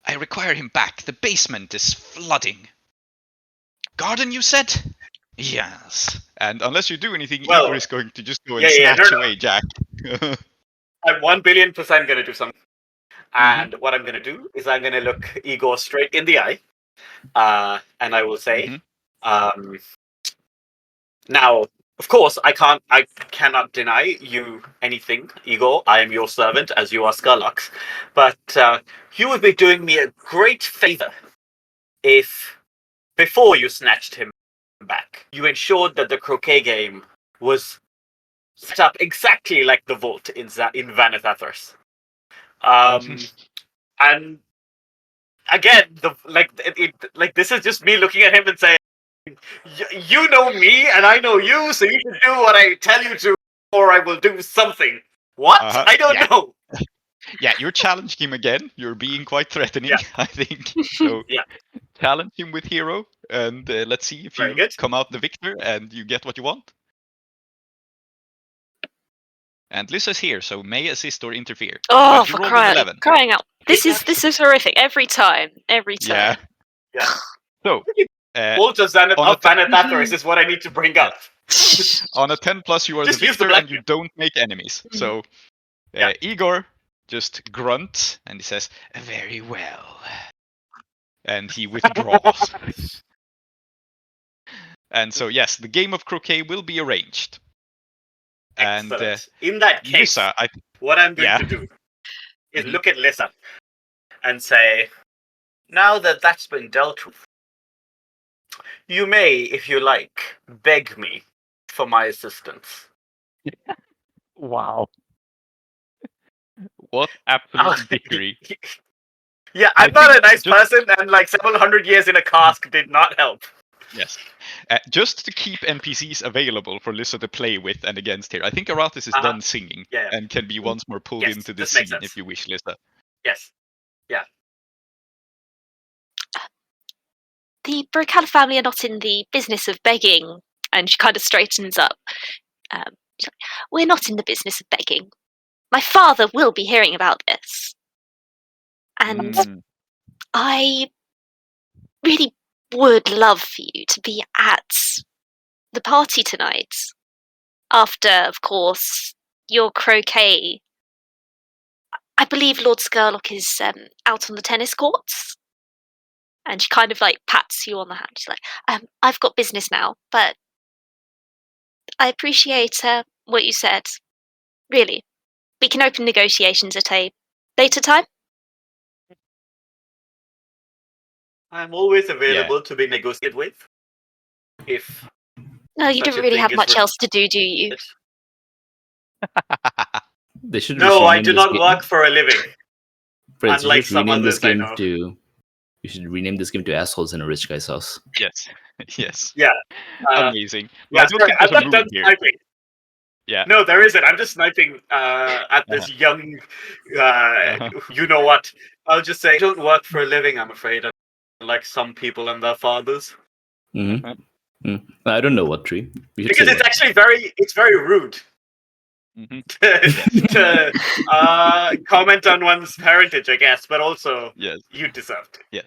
Speaker 4: I require him back. The basement is flooding. Garden, you said? Yes. And unless you do anything,
Speaker 5: Well,
Speaker 4: Igor is going to just go and snatch away Jack.
Speaker 5: I'm 1,000,000,000% going to do something. And what I'm going to do is I'm going to look Igor straight in the eye. and I will say, now, of course, I cannot deny you anything, Igor. I am your servant, as you are Scurlock's. But you would be doing me a great favor if, before you snatched him back, you ensured that the croquet game was set up exactly like the vault in Vanithathras. And again, this is just me looking at him and saying, you know me and I know you, so you can do what I tell you to, or I will do something. What? I don't know.
Speaker 4: Yeah, you're challenging him again. You're being quite threatening, I think. So challenge him with hero, and let's see if you come out the victor and you get what you want. And Lissa's here, so may assist or interfere.
Speaker 2: Oh, for crying out! This is horrific every time.
Speaker 5: Yeah.
Speaker 4: So,
Speaker 5: Walters of Vanithathras is what I need to bring up.
Speaker 4: On a 10+, you are the victor and you don't make enemies. So, Igor just grunts and he says, "Very well," and he withdraws. And so, yes, the game of croquet will be arranged.
Speaker 5: Excellent.
Speaker 4: And
Speaker 5: in that case,
Speaker 4: Lissa,
Speaker 5: what I'm going to do is look at Lissa and say, now that that's been dealt with, you may, if you like, beg me for my assistance.
Speaker 4: Wow. What absolute victory.
Speaker 5: Yeah, I'm not a nice person, and like several hundred years in a cask did not help.
Speaker 4: Yes. Just to keep NPCs available for Lissa to play with and against here, I think Aratis is done singing and can be once more pulled into the scene if you wish, Lissa.
Speaker 5: Yes. Yeah.
Speaker 2: The Brocala family are not in the business of begging, and she kind of straightens up. We're not in the business of begging. My father will be hearing about this. And I really would love for you to be at the party tonight. After, of course, your croquet. I believe Lord Scurlock is out on the tennis courts. And she kind of like pats you on the hand. She's like, I've got business now, but I appreciate what you said. Really. We can open negotiations at a later time.
Speaker 5: I'm always available to be negotiated with. If
Speaker 2: no, you don't really have much else to do you?
Speaker 3: They should
Speaker 5: no, I do not work for a living.
Speaker 3: Friends,
Speaker 5: unlike some others I know.
Speaker 3: You should rename this game to Assholes in a Rich Guy's House.
Speaker 4: Yes. Yes.
Speaker 5: Yeah.
Speaker 4: Amazing.
Speaker 5: Yeah,
Speaker 4: I don't think there's a move here.
Speaker 5: Sniping.
Speaker 4: Yeah.
Speaker 5: No, there isn't. I'm just sniping at this young, you know what. I'll just say, I don't work for a living, I'm afraid. Like some people and their fathers.
Speaker 3: I don't know what tree.
Speaker 5: Because it's actually very rude to comment on one's parentage, I guess, but also you deserved it.
Speaker 4: Yes.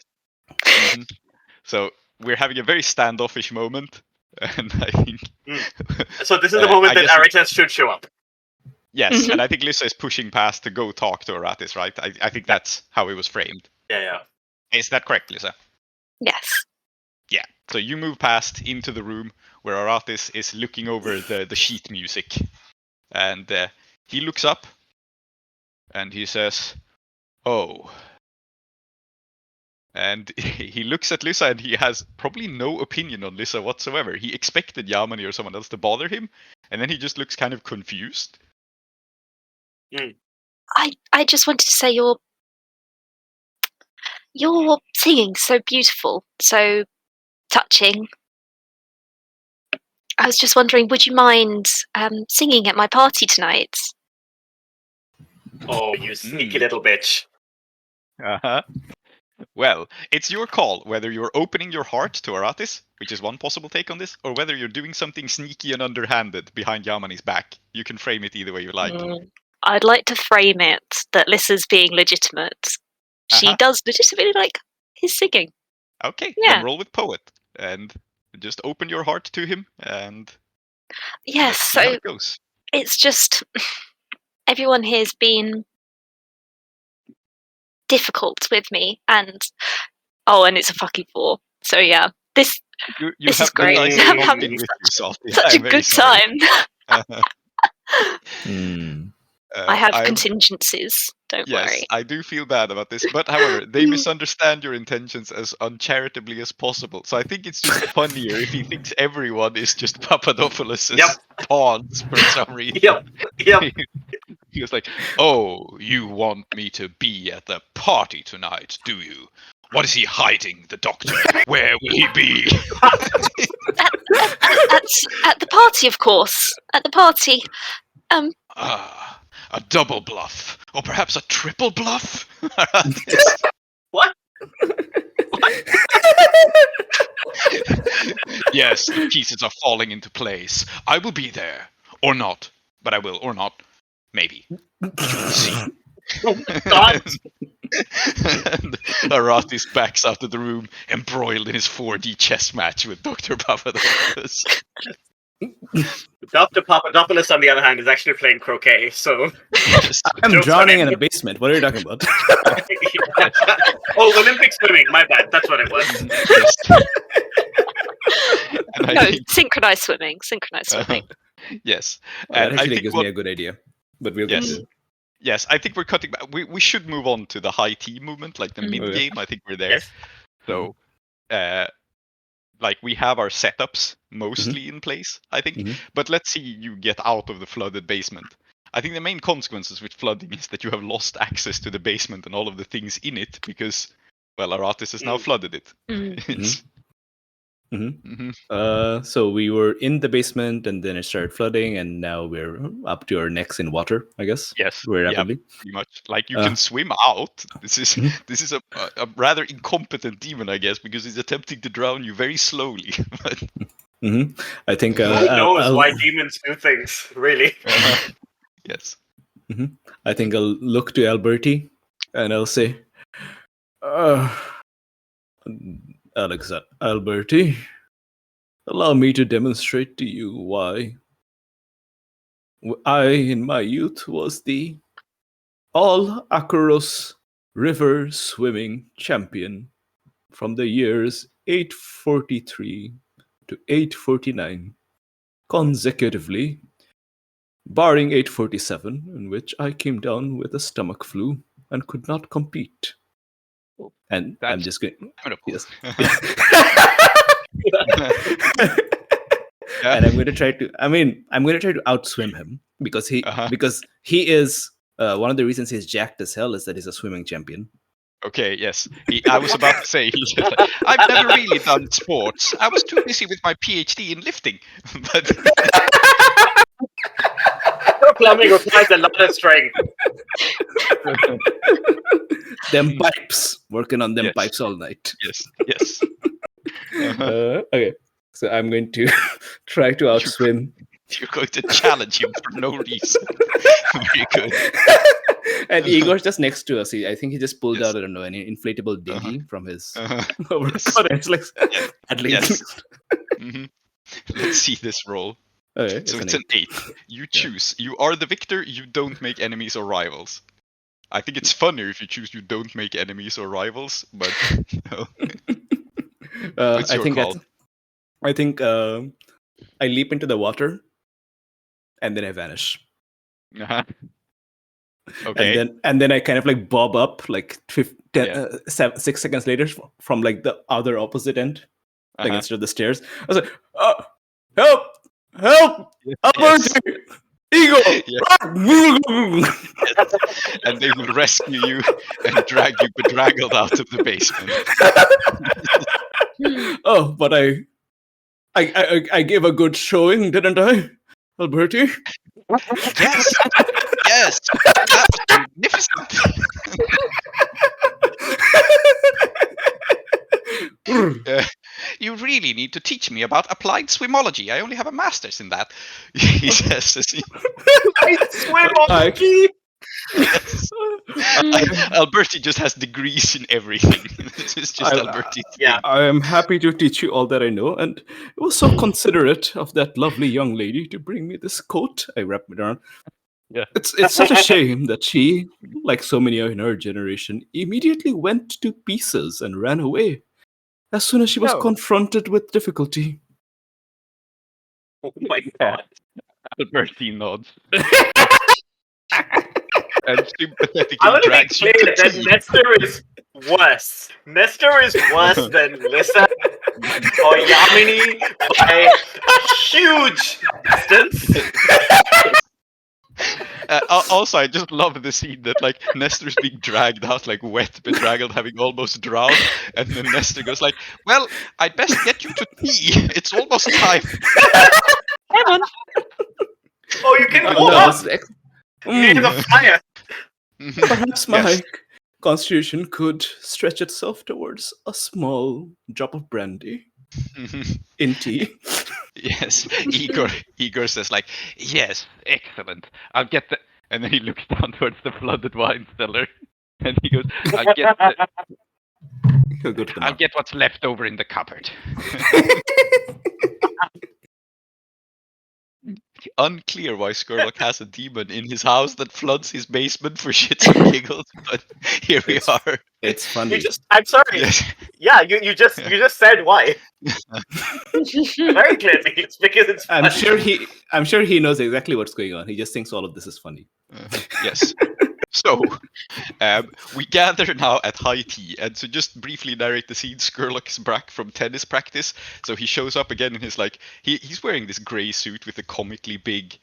Speaker 4: So we're having a very standoffish moment. And I think
Speaker 5: so this is the moment that Aratis should show up.
Speaker 4: Yes, and I think Lissa is pushing past to go talk to Aratis, right? I think that's how it was framed.
Speaker 5: Yeah.
Speaker 4: Is that correct, Lissa?
Speaker 2: Yes.
Speaker 4: Yeah. So you move past into the room where Aratis is looking over the sheet music. And he looks up and he says, "Oh." And he looks at Lissa and he has probably no opinion on Lissa whatsoever. He expected Yamani or someone else to bother him, and then he just looks kind of confused.
Speaker 2: I just wanted to say you're singing so beautiful, so touching. I was just wondering, would you mind singing at my party tonight?
Speaker 5: Oh, you sneaky little bitch.
Speaker 4: Uh-huh. Well, it's your call whether you're opening your heart to Aratis, which is one possible take on this, or whether you're doing something sneaky and underhanded behind Yamani's back. You can frame it either way you like.
Speaker 2: I'd like to frame it that Lissa's being legitimate. She does legitimately like his singing.
Speaker 4: Okay, then roll with Poet. And just open your heart to him, and
Speaker 2: yes, so
Speaker 4: how it goes.
Speaker 2: It's just everyone here's been difficult with me, and Oh, and it's a fucking 4. So yeah, this is great. I'm having such a good time. I have contingencies. Don't worry.
Speaker 4: I do feel bad about this, but however, they misunderstand your intentions as uncharitably as possible. So I think it's just funnier if he thinks everyone is just Papadopoulos' pawns for some reason.
Speaker 5: Yep.
Speaker 4: He was like, "Oh, you want me to be at the party tonight, do you? What is he hiding, the doctor? Where will he be?"
Speaker 2: At the party, of course. At the party.
Speaker 4: A double bluff, or perhaps a triple bluff.
Speaker 5: What?
Speaker 4: Yes, the pieces are falling into place. I will be there, or not. But I will, or not. Maybe. See.
Speaker 5: Oh my God.
Speaker 4: And Aratis backs out of the room, embroiled in his 4D chess match with Dr. Papadopoulos.
Speaker 5: Dr. Papadopoulos, on the other hand, is actually playing croquet, so...
Speaker 6: I'm drowning in a basement. What are you talking about?
Speaker 5: Oh, Olympic swimming. My bad. That's what it was.
Speaker 2: Synchronized swimming.
Speaker 4: Yes.
Speaker 3: That actually gives me a good idea. But we'll get to it.
Speaker 4: Yes, I think we're cutting back. We should move on to the high T movement, like the mid game. I think we're there.
Speaker 5: Yes.
Speaker 4: So, like we have our setups mostly in place, I think. But let's see you get out of the flooded basement. I think the main consequences with flooding is that you have lost access to the basement and all of the things in it because, well, Aratis has now flooded it.
Speaker 3: So we were in the basement and then it started flooding and now we're up to our necks in water, I guess.
Speaker 4: Yes.
Speaker 3: Very rapidly.
Speaker 4: Pretty much. Like you can swim out. This is a rather incompetent demon, I guess, because he's attempting to drown you very slowly.
Speaker 3: I think
Speaker 5: who knows why demons do things, really.
Speaker 4: Yes.
Speaker 3: I think I'll look to Alberti and I'll say, Alberti, allow me to demonstrate to you why I, in my youth, was the all-Acheros river swimming champion from the years 843 to 849, consecutively, barring 847, in which I came down with a stomach flu and could not compete. And I'm just going. Yes. And I'm going to try to. I'm going to try to outswim him because he is one of the reasons he's jacked as hell is that he's a swimming champion.
Speaker 4: Okay. Yes. I was about to say he's just like, I've never really done sports. I was too busy with my PhD in lifting. But
Speaker 5: Plumbing requires a lot of strength.
Speaker 3: Them pipes, working on them pipes all night.
Speaker 4: Yes.
Speaker 3: Okay, so I'm going to try to outswim.
Speaker 4: You're going to challenge him for no reason. Very good.
Speaker 3: And Igor's just next to us. I think he just pulled out, I don't know, an inflatable dinghy from his overcoat. It's like, at least.
Speaker 4: Let's see this roll.
Speaker 3: Okay,
Speaker 4: so it's an 8. You choose. You are the victor. You don't make enemies or rivals. I think it's funnier if you choose you don't make enemies or rivals, but it's your call.
Speaker 3: I think I leap into the water and then I vanish.
Speaker 4: Okay.
Speaker 3: And then I kind of like bob up like 6 seconds later from like the other opposite end, like instead of the stairs. I was like, help! Alberti! Eagle!
Speaker 4: And they will rescue you and drag you bedraggled out of the basement.
Speaker 3: Oh, but I gave a good showing, didn't I, Alberti?
Speaker 4: Yes. That was magnificent. You really need to teach me about applied swimology. I only have a master's in that. He says.
Speaker 5: Swimology.
Speaker 4: Yes. Alberti just has degrees in everything. This is just Alberti.
Speaker 5: Yeah.
Speaker 3: I am happy to teach you all that I know, and it was so considerate of that lovely young lady to bring me this coat. I wrap it around.
Speaker 4: Yeah.
Speaker 6: It's such a shame that she, like so many in her generation, immediately went to pieces and ran away as soon as she was confronted with difficulty.
Speaker 5: Oh my god.
Speaker 4: Albertine nods. And sympathetically
Speaker 5: I want to be
Speaker 4: drags you
Speaker 5: clear
Speaker 4: to
Speaker 5: that
Speaker 4: tea.
Speaker 5: Nestor is worse. Nestor is worse than Lissa or Yamini by a huge distance.
Speaker 4: Also, I just love the scene that like Nestor's being dragged out, like wet, bedraggled, having almost drowned, and then Nestor goes like, "Well, I'd best get you to tea. It's almost time."
Speaker 2: Come on.
Speaker 5: Oh, you can warm up near the fire.
Speaker 6: Perhaps my constitution could stretch itself towards a small drop of brandy in tea.
Speaker 4: Yes, Igor says like, "Yes, excellent. I'll get the," and then he looks down towards the flooded wine cellar, and he goes, "I'll get the,
Speaker 6: He'll go to the
Speaker 4: I'll
Speaker 6: market.
Speaker 4: get what's left over in the cupboard." Unclear why Scurlock has a demon in his house that floods his basement for shits and giggles, but here we are.
Speaker 6: It's funny.
Speaker 5: I'm sorry.
Speaker 4: Yes.
Speaker 5: Yeah, you just said why. Very clearly, it's because it's funny.
Speaker 6: I'm sure he knows exactly what's going on. He just thinks all of this is funny.
Speaker 4: Yes. So, we gather now at high tea, and to just briefly narrate the scene, Scurlock is back from tennis practice, so he shows up again in his, like, he's wearing this grey suit with the comically big,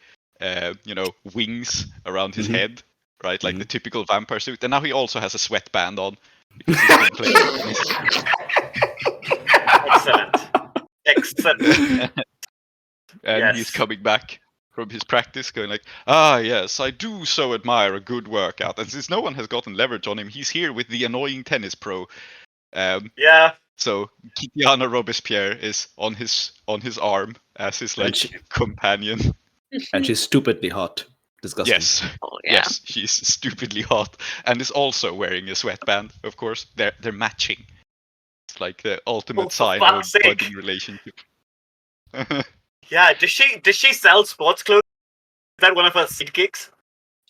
Speaker 4: wings around his head, right, like the typical vampire suit, and now he also has a sweatband on, because he's been playing tennis.
Speaker 5: Excellent.
Speaker 4: And he's coming back from his practice going like, "Ah, yes, I do so admire a good workout." And since no one has gotten leverage on him, he's here with the annoying tennis pro. So Kitiana Robespierre is on his arm as his companion.
Speaker 6: And she's stupidly hot. Disgusting.
Speaker 4: Yes.
Speaker 2: Oh, yeah.
Speaker 4: Yes, she's stupidly hot and is also wearing a sweatband, of course. They're matching. It's like the ultimate sign of a budding relationship.
Speaker 5: Yeah, does she sell sports clothes? Is that one of her sidekicks?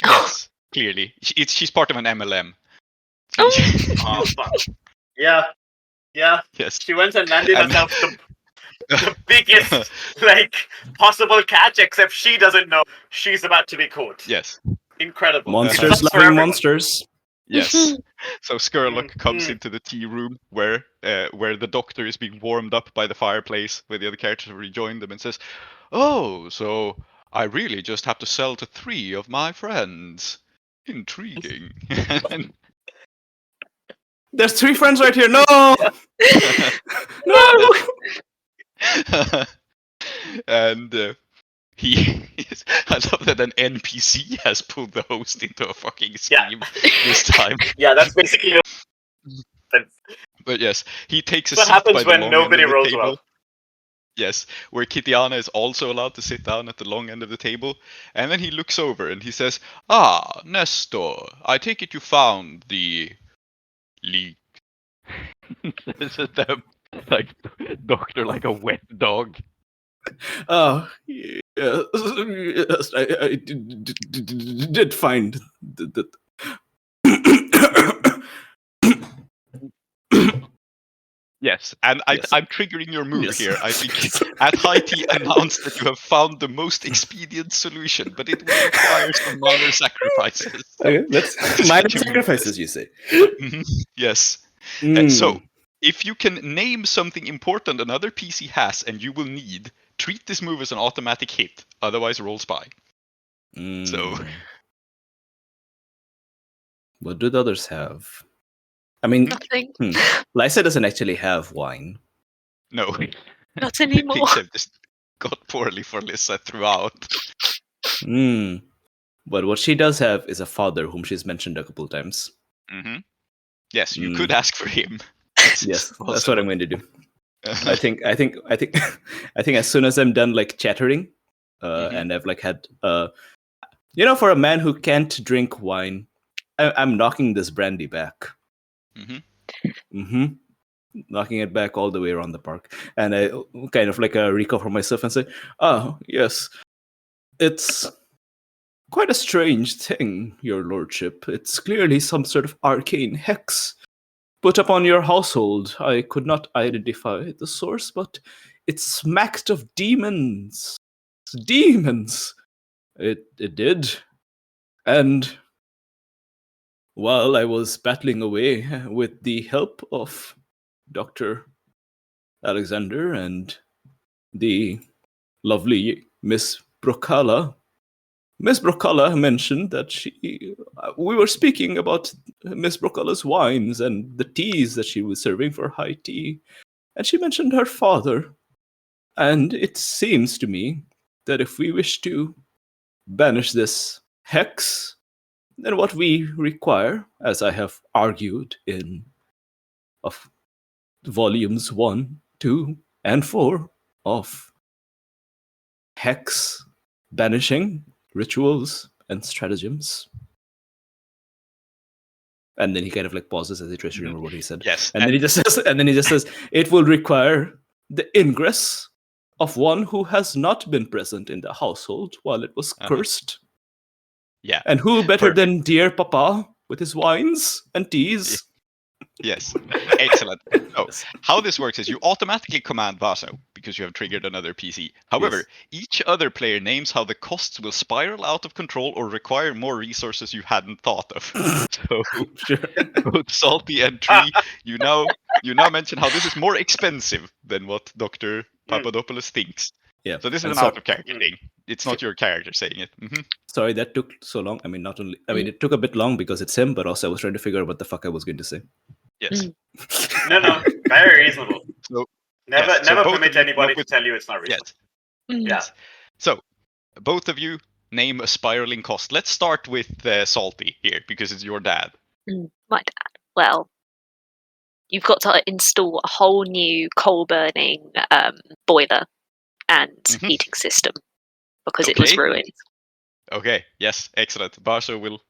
Speaker 4: Yes, clearly. She's part of an MLM.
Speaker 5: Oh, fuck. Yeah.
Speaker 4: Yes.
Speaker 5: She went and landed herself the biggest, possible catch, except she doesn't know she's about to be caught.
Speaker 4: Yes.
Speaker 5: Incredible.
Speaker 6: Monsters loving monsters.
Speaker 4: Yes. So Scurlock comes into the tea room where the doctor is being warmed up by the fireplace, where the other characters have rejoined them, and says, "Oh, so I really just have to sell to 3 of my friends. Intriguing."
Speaker 6: There's 3 friends right here. No! No!
Speaker 4: And I love that an NPC has pulled the host into a fucking scheme this time.
Speaker 5: Yeah, that's basically.
Speaker 4: But yes, he takes a
Speaker 5: what
Speaker 4: seat
Speaker 5: happens
Speaker 4: by the
Speaker 5: when
Speaker 4: long
Speaker 5: nobody
Speaker 4: end of the
Speaker 5: rolls
Speaker 4: table.
Speaker 5: well.
Speaker 4: Yes, where Kitiana is also allowed to sit down at the long end of the table, and then he looks over and he says, "Ah, Nestor, I take it you found the leak." Says the doctor like a wet dog.
Speaker 6: Oh, yes, I did find that.
Speaker 4: Yes, and I'm triggering your move here. I think at high tea announced that you have found the most expedient solution, but it will require some minor sacrifices.
Speaker 6: Okay, let's minor sacrifices, you say?
Speaker 4: Yes. So, if you can name something important another PC has and you will need, treat this move as an automatic hit. Otherwise, roll spy. So,
Speaker 6: what do the others have? I mean,
Speaker 2: nothing.
Speaker 6: Lysa doesn't actually have wine.
Speaker 4: No.
Speaker 2: Not anymore.
Speaker 4: Things have just got poorly for Lyssa throughout.
Speaker 6: But what she does have is a father whom she's mentioned a couple times.
Speaker 4: Yes, you could ask for him.
Speaker 6: Yes, that's what I'm going to do. I think as soon as I'm done chattering, and I've had for a man who can't drink wine, I'm knocking this brandy back. Knocking it back all the way around the park, and I kind of recover myself and say, "Oh yes, it's quite a strange thing, your lordship. It's clearly some sort of arcane hex put upon your household. I could not identify the source, but it smacked of demons. Demons! It did. And while I was battling away with the help of Dr. Alexander and the lovely Miss Brocala, Miss Brocala mentioned that we were speaking about Miss Brocala's wines and the teas that she was serving for high tea, and she mentioned her father. And it seems to me that if we wish to banish this hex, then what we require, as I have argued in of volumes 1, 2, and 4 of hex banishing rituals and stratagems. And then he kind of like pauses as he tries to remember what he said.
Speaker 4: Yes.
Speaker 6: And then he just says, it will require the ingress of one who has not been present in the household while it was cursed.
Speaker 4: Yeah.
Speaker 6: And who better than dear Papa with his wines and teas?
Speaker 4: Yes. Excellent. So, how this works is you automatically command Vaso because you have triggered another PC. However, each other player names how the costs will spiral out of control or require more resources you hadn't thought of. So, both Salty and Tree, you now mention how this is more expensive than what Dr. Papadopoulos thinks.
Speaker 6: Yeah.
Speaker 4: So this is an out-of-character thing. It's not your character saying it. Mm-hmm.
Speaker 6: Sorry, that took so long. I mean, it took a bit long because it's him, but also I was trying to figure out what the fuck I was going to say.
Speaker 4: Yes.
Speaker 5: No, very reasonable.
Speaker 4: So,
Speaker 5: never permit anybody to tell you it's not reasonable.
Speaker 4: Yes. So, both of you name a spiraling cost. Let's start with Salty here because it's your dad.
Speaker 2: My dad. Well, you've got to install a whole new coal-burning boiler and heating system because it was ruined.
Speaker 4: Okay. Yes. Excellent. Barsha will,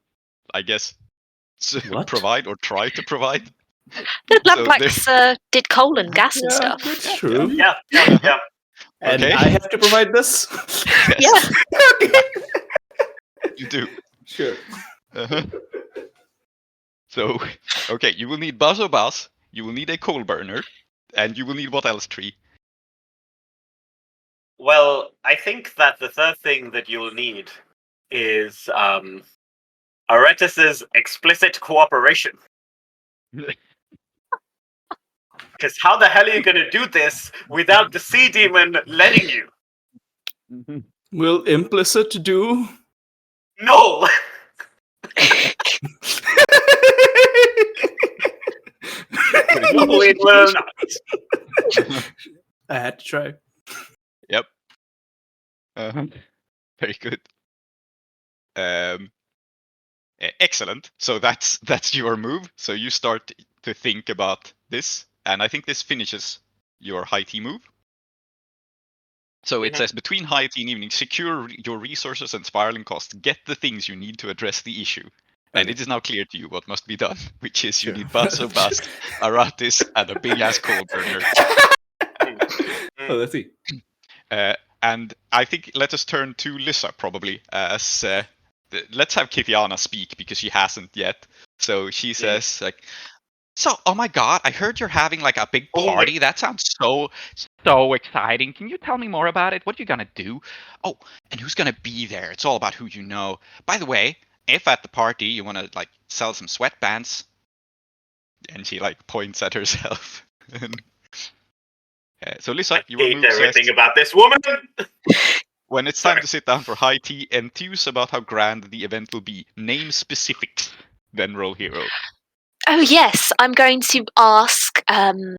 Speaker 4: I guess, provide or try to provide.
Speaker 2: The Lamprechts did coal and gas and stuff.
Speaker 6: That's true.
Speaker 5: Yeah.
Speaker 6: And I have to provide this?
Speaker 2: Yes.
Speaker 4: Yeah. You do.
Speaker 6: Sure.
Speaker 4: So, okay, you will need Bazo Bas, you will need a coal burner, and you will need what else, Tree?
Speaker 5: Well, I think that the third thing that you'll need is Aretus's explicit cooperation. Because how the hell are you going to do this without the sea demon letting you?
Speaker 6: Will implicit do?
Speaker 5: No! No, it will not.
Speaker 6: I had to try.
Speaker 4: Yep. Very good. Excellent. So that's your move. So you start to think about this, and I think this finishes your high tea move. So it says, between high tea and evening, secure your resources and spiraling costs. Get the things you need to address the issue. And it is now clear to you what must be done, which is you need Baso Bast, Aratis, and a big-ass coal burner.
Speaker 6: Let's see.
Speaker 4: And I think let us turn to Lissa, probably, as... let's have Kithiana speak, because she hasn't yet. So she says, like... So, oh my god, I heard you're having like a big party. That sounds so exciting. Can you tell me more about it? What are you gonna do? Oh, and who's gonna be there? It's all about who you know. By the way, if at the party you wanna like sell some sweatbands, and she like points at herself. So Lisa, you will move
Speaker 5: everything about this woman.
Speaker 4: When it's time to sit down for high tea, enthuse about how grand the event will be. Name specifics, then roll hero.
Speaker 2: Oh yes, I'm going to ask the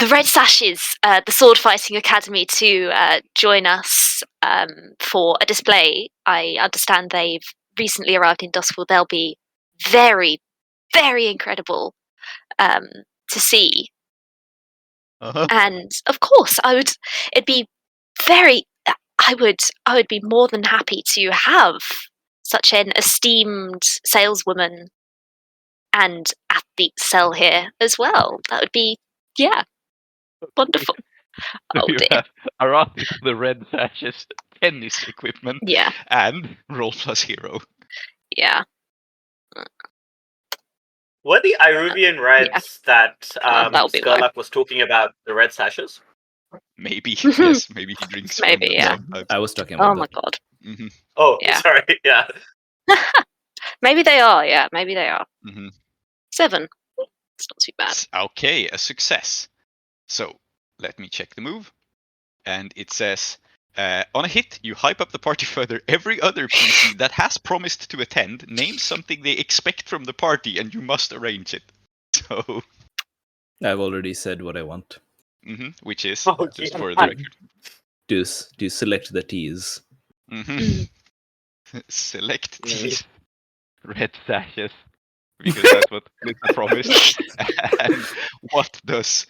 Speaker 2: Red Sashes, the Sword Fighting Academy, to join us for a display. I understand they've recently arrived in Duskfall. They'll be very, very incredible to see. And of course, I would be more than happy to have such an esteemed saleswoman and athlete cell here as well. That would be, wonderful.
Speaker 7: So you have Arathis, the Red Sashes,
Speaker 4: tennis equipment.
Speaker 2: Yeah.
Speaker 4: And roll plus hero.
Speaker 2: Yeah.
Speaker 5: Were the Iruvian Reds that
Speaker 2: that'll be why.
Speaker 5: Scurlock was talking about the red sashes?
Speaker 4: Maybe. Yes, maybe he drinks
Speaker 2: Maybe,
Speaker 4: from them
Speaker 2: yeah.
Speaker 4: sometimes.
Speaker 6: I was talking about
Speaker 2: Oh my god.
Speaker 4: Mm-hmm.
Speaker 5: Oh,
Speaker 2: Yeah.
Speaker 5: sorry. Yeah.
Speaker 2: Maybe they are, yeah. Maybe they are.
Speaker 4: Mm-hmm.
Speaker 2: 7. It's not too bad.
Speaker 4: Okay, a success. So, let me check the move. And it says, on a hit, you hype up the party further. Every other PC that has promised to attend names something they expect from the party, and you must arrange it. So,
Speaker 6: I've already said what I want.
Speaker 4: Which is,
Speaker 5: Oh,
Speaker 4: just
Speaker 5: yeah.
Speaker 4: for the record.
Speaker 6: Do select the T's.
Speaker 4: Select T's. Red sashes. Because that's what Lisa promised. And what does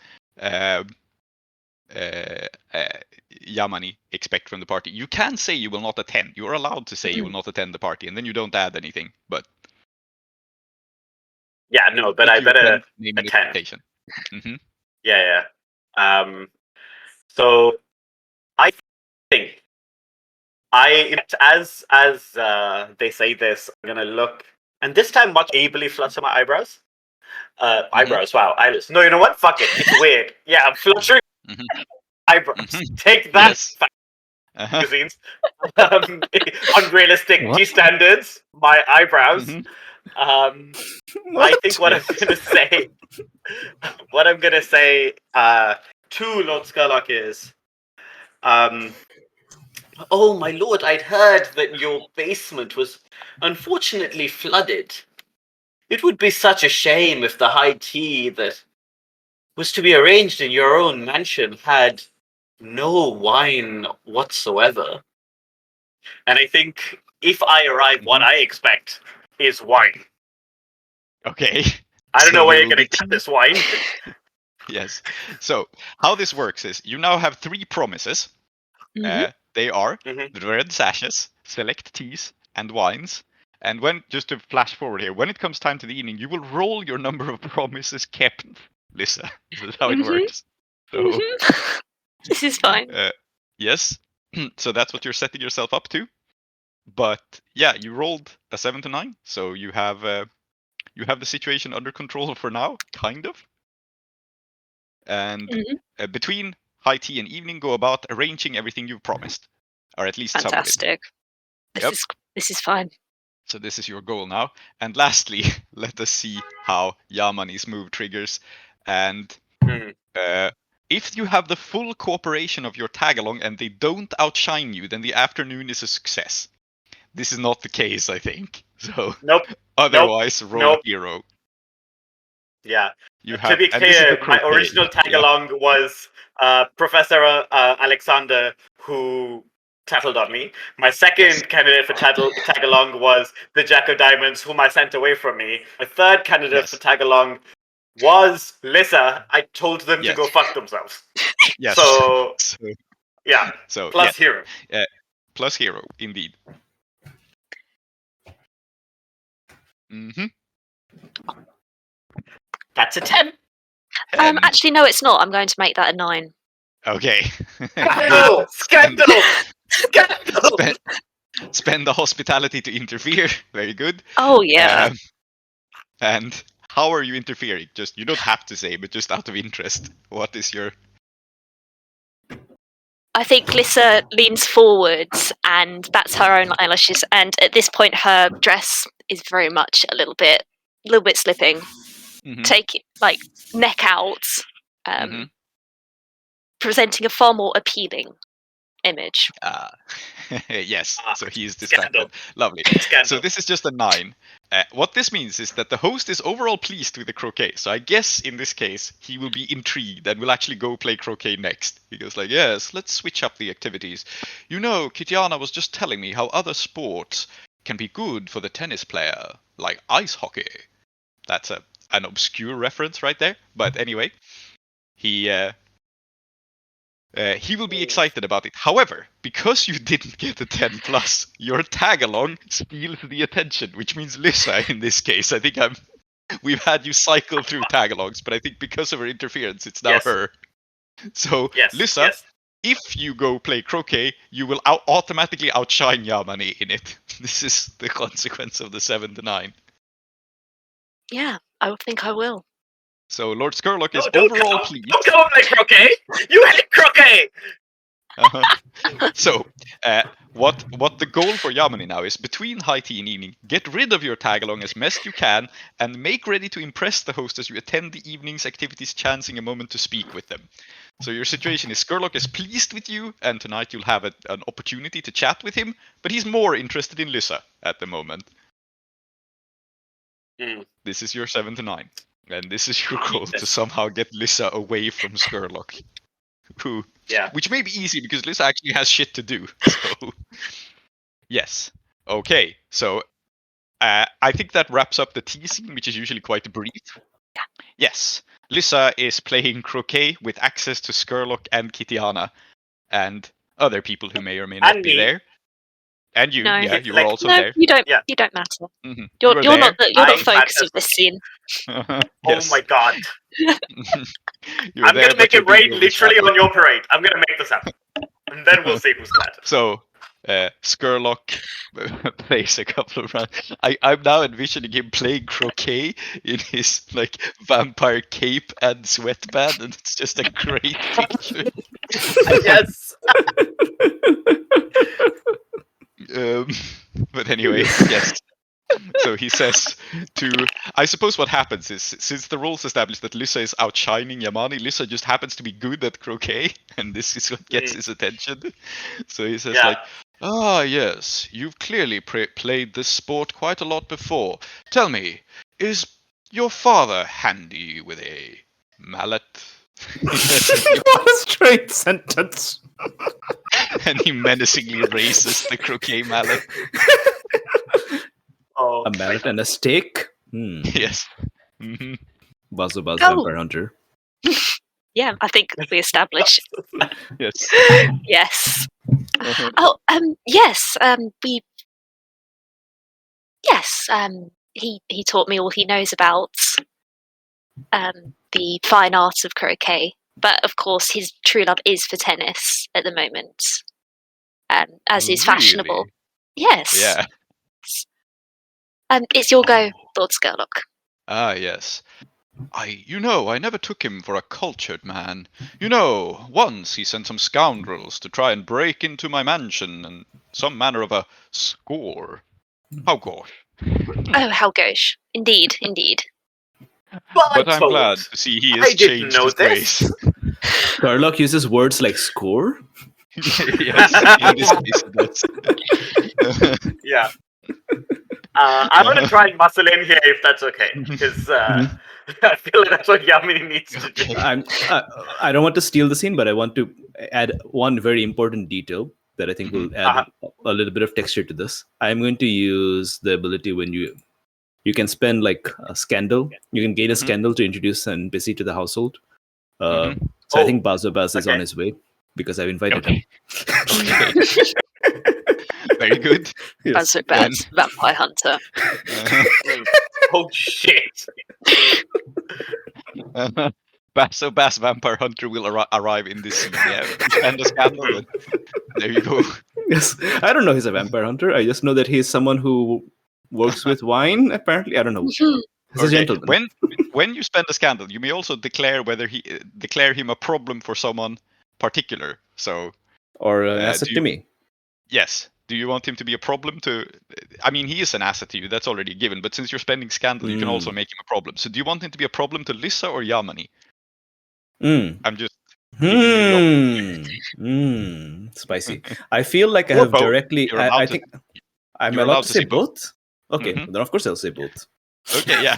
Speaker 4: Yamani expect from the party? You can say you will not attend. You are allowed to say you will not attend the party, and then you don't add anything. But
Speaker 5: Yeah, no, but I better attend.
Speaker 4: Mm-hmm.
Speaker 5: Yeah. So I think as they say this, I'm gonna look, and this time much ably flutter my eyebrows. Eyebrows, wow, eyelids. No, you know what? Fuck it. It's weird. Yeah, I'm fluttering eyebrows. Take that, magazines. Unrealistic G standards. My eyebrows. I think what I'm gonna say to Lord Scurlock is, oh my lord, I'd heard that your basement was unfortunately flooded. It would be such a shame if the high tea that was to be arranged in your own mansion had no wine whatsoever. And I think if I arrive, what I expect is wine.
Speaker 4: Okay.
Speaker 5: I don't know where you're going to get this wine.
Speaker 4: Yes. So how this works is you now have 3 promises. They are the red sashes, select teas, and wines. And just to flash forward here, when it comes time to the evening, you will roll your number of promises kept, Lisa. This is how it works. So,
Speaker 2: this is fine.
Speaker 4: Yes. So that's what you're setting yourself up to. But yeah, you rolled a 7 to 9, so you have the situation under control for now, kind of. And between high tea and evening, go about arranging everything you've promised, or at least
Speaker 2: fantastic. This is fine.
Speaker 4: So this is your goal now. And lastly, let us see how Yamani's move triggers. And if you have the full cooperation of your tag-along and they don't outshine you, then the afternoon is a success. This is not the case, I think. So otherwise, roll hero.
Speaker 5: Yeah. To be clear, my original tag-along was Professor Alexander, who tattled on me. My second candidate for tag-along was the Jack of Diamonds, whom I sent away from me. My third candidate for tag-along was Lissa. I told them to go fuck themselves.
Speaker 4: Yes.
Speaker 5: So yeah.
Speaker 4: So
Speaker 5: plus hero.
Speaker 4: Plus hero, indeed.
Speaker 5: That's a 10.
Speaker 2: Actually, no, it's not. I'm going to make that a 9.
Speaker 4: Okay.
Speaker 5: Scandal!
Speaker 4: Spend the hospitality to interfere. Very good.
Speaker 2: Oh, yeah.
Speaker 4: And how are you interfering? You don't have to say, but just out of interest. What is your...
Speaker 2: I think Lissa leans forwards, and that's her own eyelashes. And at this point, her dress is very much a little bit slipping. Take it neck out, presenting a far more appealing image.
Speaker 4: Yes, so he's distracted. Lovely. So this is just a 9. What this means is that the host is overall pleased with the croquet. So I guess in this case, he will be intrigued and will actually go play croquet next. He goes yes, let's switch up the activities. Kitiana was just telling me how other sports can be good for the tennis player, like ice hockey. That's an obscure reference right there. But anyway, he will be excited about it. However, because you didn't get a 10+, your tag-along steals the attention, which means Lissa in this case. I think we've had you cycle through tag-alongs, but I think because of her interference, it's now her. So, Lissa, if you go play croquet, you will automatically outshine Yamani in it. This is the consequence of the 7 to 9.
Speaker 2: Yeah, I think I will.
Speaker 4: So Lord Scurlock is
Speaker 5: don't
Speaker 4: overall pleased.
Speaker 5: Don't go and play croquet! You hate croquet!
Speaker 4: So, what the goal for Yamani now is, between high tea and evening, get rid of your tag-along as best you can, and make ready to impress the host as you attend the evening's activities, chancing a moment to speak with them. So your situation is Scurlock is pleased with you, and tonight you'll have an opportunity to chat with him, but he's more interested in Lyssa at the moment. This is your 7 to 9, and this is your goal to somehow get Lyssa away from Scurlock. Which may be easy because Lyssa actually has shit to do. So, yes. Okay. So, I think that wraps up the tea scene, which is usually quite brief.
Speaker 2: Yeah.
Speaker 4: Yes. Lyssa is playing croquet with access to Scurlock and Kitiana, and other people who may or may not be there. And you, you were also there.
Speaker 2: You don't. You don't matter.
Speaker 4: Mm-hmm.
Speaker 2: You're not the focus of this scene.
Speaker 5: Oh my god!
Speaker 4: I'm
Speaker 5: gonna make it rain literally on your parade. I'm gonna make this happen, and then we'll see who's glad.
Speaker 4: So, Scurlock plays a couple of rounds. I'm now envisioning him playing croquet in his vampire cape and sweatband, and it's just a great picture.
Speaker 5: Yes.
Speaker 4: But anyway, yes. So he says I suppose what happens is, since the rules establish that Lyssa is outshining Yamani, Lyssa just happens to be good at croquet, and this is what gets his attention. So he says yes, you've clearly played this sport quite a lot before. Tell me, is your father handy with a mallet?
Speaker 6: What a strange sentence.
Speaker 4: And he menacingly raises the croquet mallet.
Speaker 6: A mallet and a stake?
Speaker 4: Yes. Mm-hmm.
Speaker 6: Bazo Vampire Hunter.
Speaker 2: Yeah, I think we established.
Speaker 4: Yes.
Speaker 2: Yes.
Speaker 4: Uh-huh.
Speaker 2: Yes. He taught me all he knows about the fine art of croquet. But of course, his true love is for tennis at the moment, as is fashionable. Yes.
Speaker 4: Yeah.
Speaker 2: It's your go, Lord Scurlock.
Speaker 4: Ah, yes. I never took him for a cultured man. Once he sent some scoundrels to try and break into my mansion, and some manner of a score. How gosh.
Speaker 2: Oh, how gauche. Indeed.
Speaker 4: But I'm glad to see he has changed his ways.
Speaker 6: Scurlock uses words like score?
Speaker 4: Yes, in this case it does.
Speaker 5: Yeah. I'm going to try and muscle in here if that's okay, because I feel like that's what Yamini needs to do.
Speaker 6: I don't want to steal the scene, but I want to add one very important detail that I think will add a little bit of texture to this. I'm going to use the ability when you can spend a scandal. You can gain a scandal to introduce an NPC to the household. So I think Bazobaz is on his way because I've invited him.
Speaker 4: Very good.
Speaker 2: Yes. Bazobaz, Vampire Hunter.
Speaker 5: Oh shit!
Speaker 4: Bazobaz, Vampire Hunter will arrive in this scene. Yeah, spend a scandal. There you go.
Speaker 6: Yes, I don't know he's a vampire hunter. I just know that he's someone who works with wine. Apparently, I don't know. He's a gentleman.
Speaker 4: When you spend a scandal, you may also declare declare him a problem for someone particular. So,
Speaker 6: or an asset to me.
Speaker 4: Yes. Do you want him to be a problem to? I mean, he is an asset to you. That's already given. But since you're spending scandal, you can also make him a problem. So, do you want him to be a problem to Lyssa or Yamani? I'm just.
Speaker 6: Spicy. I feel like I have directly. I think I'm allowed to say both. Okay, then of course I'll say both.
Speaker 4: Okay, yeah.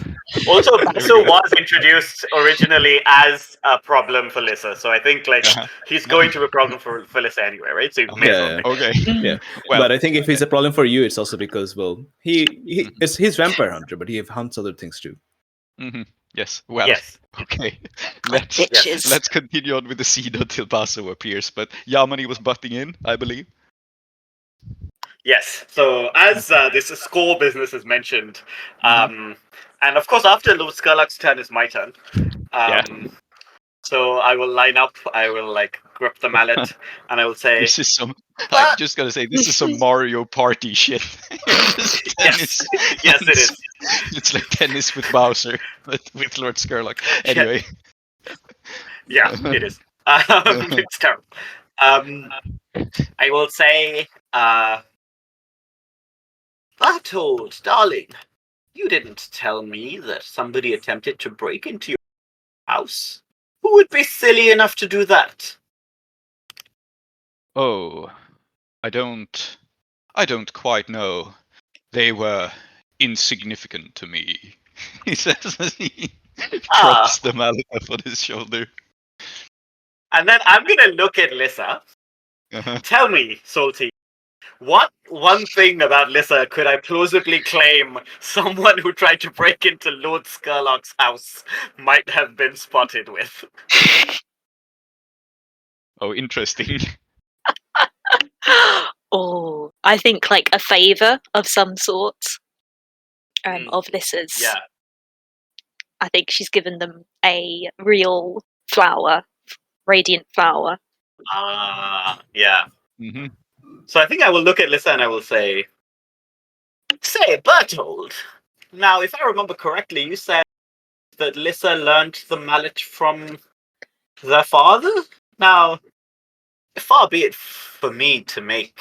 Speaker 5: Also, Basso was introduced originally as a problem for Lyssa, so I think he's going to be a problem for Lyssa anyway, right? So
Speaker 4: okay.
Speaker 6: Yeah. But I think if he's a problem for you, it's also because he's vampire hunter, but he hunts other things too.
Speaker 4: Mm-hmm. Yes. Well.
Speaker 5: Yes.
Speaker 4: Okay. Let's continue on with the scene until Basso appears. But Yamani was butting in, I believe.
Speaker 5: Yes. So as this score business is mentioned, and of course after Lord Scurlock's turn is my turn. So I will line up. I will grip the mallet, and I will say,
Speaker 4: "This is some." I'm just gonna say this is some Mario Party shit. Just tennis.
Speaker 5: Yes, it is.
Speaker 4: It's like tennis with Bowser, with Lord Scurlock. Anyway.
Speaker 5: Yeah, it is. It's terrible. I will say, Bartold, darling, you didn't tell me that somebody attempted to break into your house. Who would be silly enough to do that?
Speaker 4: Oh, I don't quite know. They were insignificant to me. He says as he drops the mallet up on his shoulder.
Speaker 5: And then I'm gonna look at Lissa. Tell me, Salty, what one thing about Lissa could I plausibly claim someone who tried to break into Lord Scurlock's house might have been spotted with?
Speaker 4: Oh, interesting.
Speaker 2: Oh, I think like a favor of some sort of Lissa's.
Speaker 5: Yeah.
Speaker 2: I think she's given them a real flower, radiant flower.
Speaker 5: Yeah.
Speaker 4: Mm-hmm.
Speaker 5: So I think I will look at Lissa and I will say, Bertold, now if I remember correctly, you said that Lissa learned the mallet from their father? Now, far be it for me to make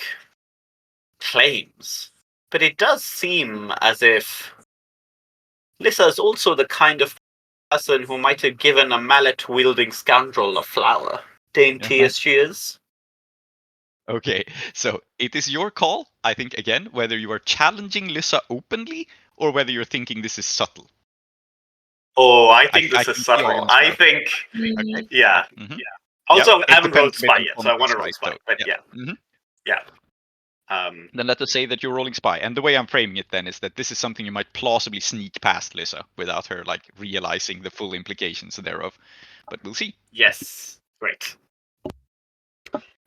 Speaker 5: claims, but it does seem as if Lissa is also the kind of person who might have given a mallet-wielding scoundrel a flower, dainty as she is.
Speaker 4: Okay, so it is your call, I think, again, whether you are challenging Lissa openly or whether you're thinking this is subtle.
Speaker 5: Oh, I think this is subtle. I think,
Speaker 4: okay.
Speaker 5: Yeah.
Speaker 4: Mm-hmm.
Speaker 5: Yeah. Also,
Speaker 4: yep,
Speaker 5: I haven't rolled Spy yet, so I want to roll Spy. But
Speaker 4: yeah. Mm-hmm.
Speaker 5: Yeah.
Speaker 4: Then let us say that you're rolling Spy. And the way I'm framing it then is that this is something you might plausibly sneak past Lissa without her realizing the full implications thereof. But we'll see.
Speaker 5: Yes. Great.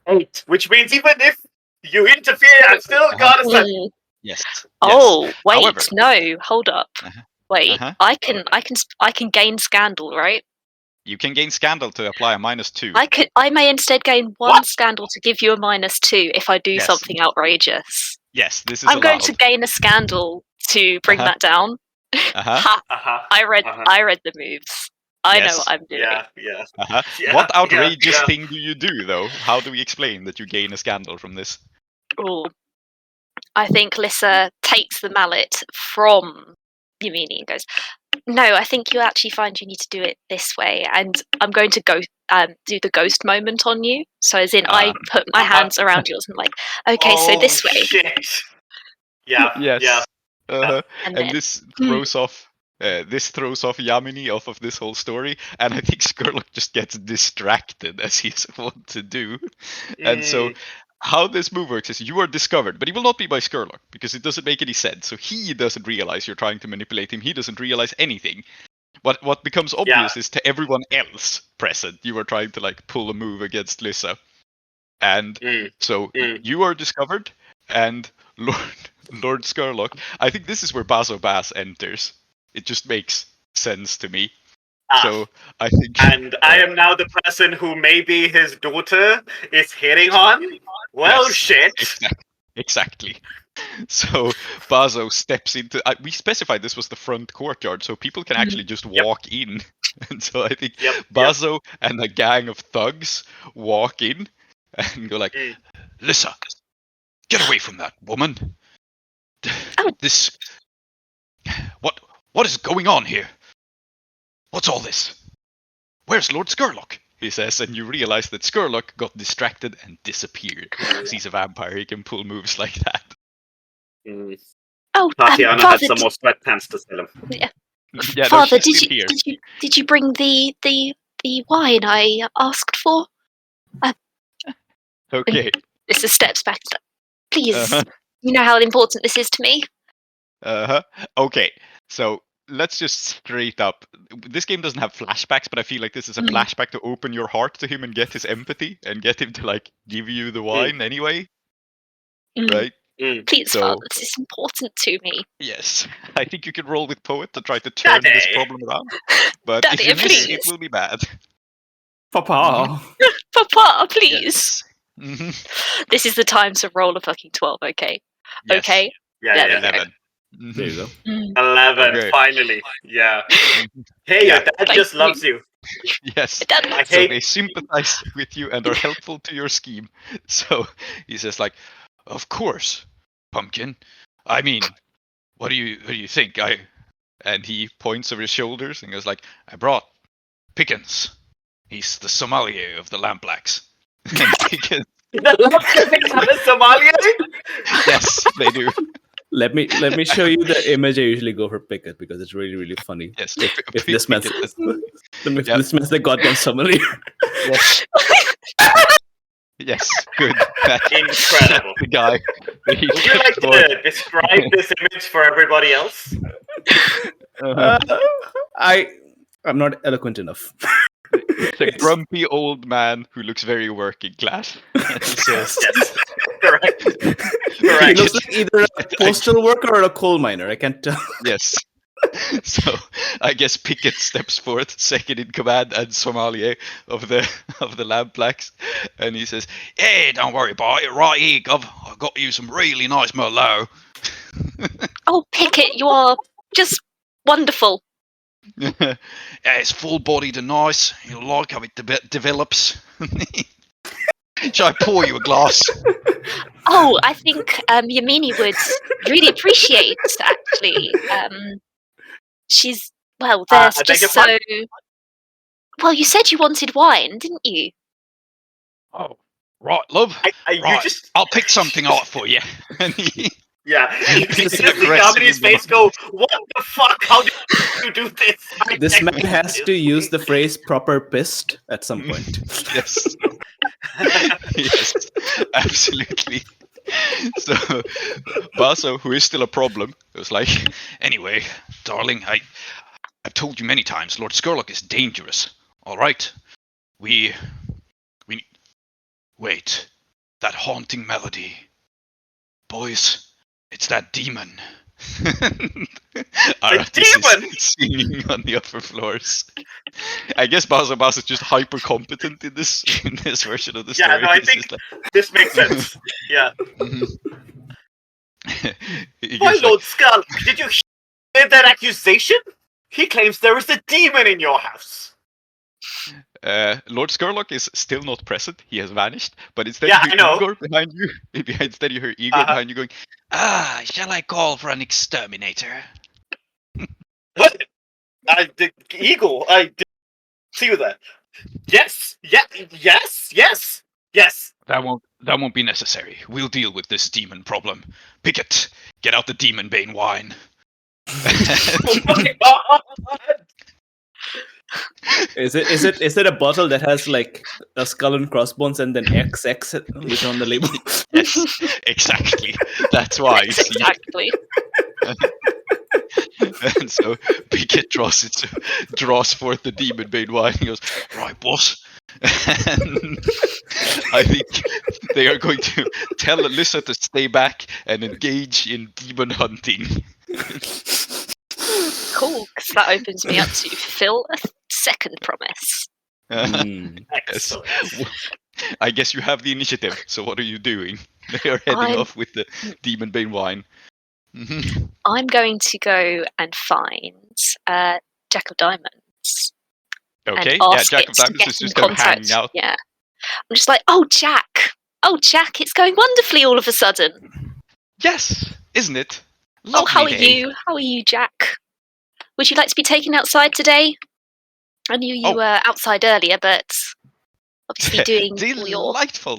Speaker 5: 8. Which means even if you interfere, I've still got a 7.
Speaker 4: Yes.
Speaker 2: Oh, wait,
Speaker 4: However,
Speaker 2: no, hold up. Wait, I can gain scandal, right?
Speaker 4: You can gain scandal to apply a -2.
Speaker 2: I may instead gain 1 scandal to give you a -2 if I do something outrageous.
Speaker 4: Yes, this is
Speaker 2: I'm
Speaker 4: allowed.
Speaker 2: going to gain a scandal to bring that down. I read the moves. I know what I'm doing.
Speaker 5: Yeah.
Speaker 4: What outrageous thing do you do, though? How do we explain that you gain a scandal from this?
Speaker 2: Oh, I think Lissa takes the mallet from Yamini and goes, no, I think you actually find you need to do it this way. And I'm going to go do the ghost moment on you. So as in, I put my hands around yours and I'm like, okay, so this way.
Speaker 5: Shit. Yeah.
Speaker 4: Yes.
Speaker 5: Yeah.
Speaker 4: And this throws off Yamini off of this whole story, and I think Scurlock just gets distracted as he's wont to do. And so how this move works is you are discovered, but he will not be by Scurlock because it doesn't make any sense. So he doesn't realize you're trying to manipulate him. He doesn't realize anything. What becomes obvious is to everyone else present, you are trying to pull a move against Lissa. And so you are discovered, and Lord Scurlock. I think this is where Bazo Bass enters. It just makes sense to me. So I think.
Speaker 5: And I am now the person who maybe his daughter is hitting on? Well,
Speaker 4: yes,
Speaker 5: shit.
Speaker 4: Exactly. So Bazo steps into. We specified this was the front courtyard, so people can actually just walk in. And so I think Bazo and a gang of thugs walk in and go like, Lissa, get away from that woman. This. What is going on here? What's all this? Where's Lord Scurlock? He says, and you realize that Scurlock got distracted and disappeared. Because he's a vampire, he can pull moves like that.
Speaker 5: Tatiana had some more sweatpants to sell him.
Speaker 4: Yeah,
Speaker 2: Father,
Speaker 4: no,
Speaker 2: did you bring the wine I asked for?
Speaker 4: Okay.
Speaker 2: This is steps back. Please, you know how important this is to me.
Speaker 4: Okay, so let's just straight up. This game doesn't have flashbacks, but I feel like this is a flashback to open your heart to him and get his empathy and get him to give you the wine anyway. Right?
Speaker 2: Please, Father, this is important to me.
Speaker 4: Yes, I think you can roll with Poet to try to turn this problem around. But
Speaker 2: Daddy,
Speaker 4: if you miss,
Speaker 2: please.
Speaker 4: it will be bad.
Speaker 6: Papa.
Speaker 2: Papa, please.
Speaker 4: Yes. Mm-hmm.
Speaker 2: This is the time to roll a fucking 12, okay?
Speaker 4: Yes.
Speaker 2: Okay?
Speaker 5: Yeah,
Speaker 2: There
Speaker 5: yeah.
Speaker 2: we go.
Speaker 4: 11.
Speaker 6: There you go.
Speaker 5: 11,
Speaker 4: Okay.
Speaker 5: finally. Yeah. Hey,
Speaker 4: Yeah.
Speaker 5: your dad
Speaker 2: Thank
Speaker 5: just
Speaker 2: you.
Speaker 5: loves you.
Speaker 4: Yes.
Speaker 2: Dad.
Speaker 5: I
Speaker 4: So
Speaker 5: hate.
Speaker 4: they sympathize with you and are helpful to your scheme. So he says, like, of course, Pumpkin. I mean, what do you think? And he points over his shoulders and goes like, I brought Pickens. He's the sommelier of the Lampblacks. And Pickens,
Speaker 5: The Lampblacks have a Somalia?
Speaker 4: yes, they do.
Speaker 6: Let me show you the image I usually go for Pickett because it's really, really funny.
Speaker 4: Yes.
Speaker 6: If this man's
Speaker 4: Yep.
Speaker 6: this man's the goddamn summary.
Speaker 4: Yes. Yes. Good. That's
Speaker 5: Incredible.
Speaker 4: the guy.
Speaker 5: Would you like to describe this image for everybody else?
Speaker 6: I'm not eloquent enough.
Speaker 4: It's a grumpy old man who looks very working class. And he says,
Speaker 5: Yes. Correct.
Speaker 6: He
Speaker 5: Correct.
Speaker 6: looks like either a postal worker or a coal miner. I can't tell.
Speaker 4: yes. So I guess Pickett steps forth, second in command and sommelier of the Lampblacks, and he says, "Hey, don't worry about it. Right here, Gov. I got you some really nice Merlot."
Speaker 2: Oh, Pickett, you are just wonderful.
Speaker 4: Yeah, it's full-bodied and nice. You'll like how it develops. Shall I pour you a glass?
Speaker 2: Oh, I think Yamini would really appreciate, actually. She's, well, there's
Speaker 5: I beg
Speaker 2: just
Speaker 5: your
Speaker 2: so...
Speaker 5: pardon?
Speaker 2: Well, you said you wanted wine, didn't you?
Speaker 4: Oh, right, love.
Speaker 5: You
Speaker 4: Right,
Speaker 5: just.
Speaker 4: I'll pick something out for you. And he,
Speaker 5: Yeah. You
Speaker 4: He's
Speaker 5: just see
Speaker 4: aggressive
Speaker 5: Yamini's
Speaker 4: in the
Speaker 5: face go, what the fuck? How did you do this? I
Speaker 6: This man
Speaker 5: technically
Speaker 6: has
Speaker 5: did
Speaker 6: to use the
Speaker 5: this."
Speaker 6: phrase "proper pissed" at some point.
Speaker 4: yes. Yes, absolutely. So Baso, who is still a problem, was like, anyway, darling, I've told you many times, Lord Scurlock is dangerous. All right, we wait. That haunting melody, boys. It's that demon. Aratis
Speaker 5: demon?
Speaker 4: is singing on the upper floors. I guess Baso is just hyper competent in this version of the story.
Speaker 5: Yeah, no, I
Speaker 4: He's
Speaker 5: think
Speaker 4: just like,
Speaker 5: this makes sense. Yeah.
Speaker 4: he
Speaker 5: My
Speaker 4: goes
Speaker 5: Lord Skull, did you hear that accusation? He claims there is a demon in your house.
Speaker 4: Lord Scurlock is still not present. He has vanished. But instead
Speaker 5: Yeah,
Speaker 4: you
Speaker 5: I know.
Speaker 4: hear Igor behind you. Instead you hear Igor behind you going, shall I call for an exterminator?
Speaker 5: What? The eagle. I did see you there. Yes. Yeah. Yes.
Speaker 4: That won't be necessary. We'll deal with this demon problem. Pickett, get out the demon bane wine.
Speaker 5: Oh my god.
Speaker 6: Is it a bottle that has like a skull and crossbones and then XX written on the label?
Speaker 4: Yes, exactly. That's why.
Speaker 2: Yes, exactly.
Speaker 4: And so Pickett draws forth the demon bane wine. He goes, right, boss. And I think they are going to tell Alyssa to stay back and engage in demon hunting.
Speaker 2: Cool, because that opens me up to fulfill a second promise.
Speaker 4: Yes.
Speaker 5: Excellent.
Speaker 4: I guess you have the initiative. So what are you doing? They are heading off with the demon bane wine. Mm-hmm.
Speaker 2: I'm going to go and find Jack of Diamonds.
Speaker 4: Okay,
Speaker 2: and
Speaker 4: yeah,
Speaker 2: ask
Speaker 4: Jack
Speaker 2: it
Speaker 4: of
Speaker 2: to
Speaker 4: Diamonds
Speaker 2: get
Speaker 4: is
Speaker 2: in
Speaker 4: just kind of
Speaker 2: contact.
Speaker 4: hanging out.
Speaker 2: Yeah, I'm just like, oh Jack, it's going wonderfully all of a sudden.
Speaker 4: Yes, isn't it?
Speaker 2: Oh, how are
Speaker 4: Lovely day.
Speaker 2: you? How are you, Jack? Would you like to be taken outside today? I knew you were outside earlier, but obviously doing all your...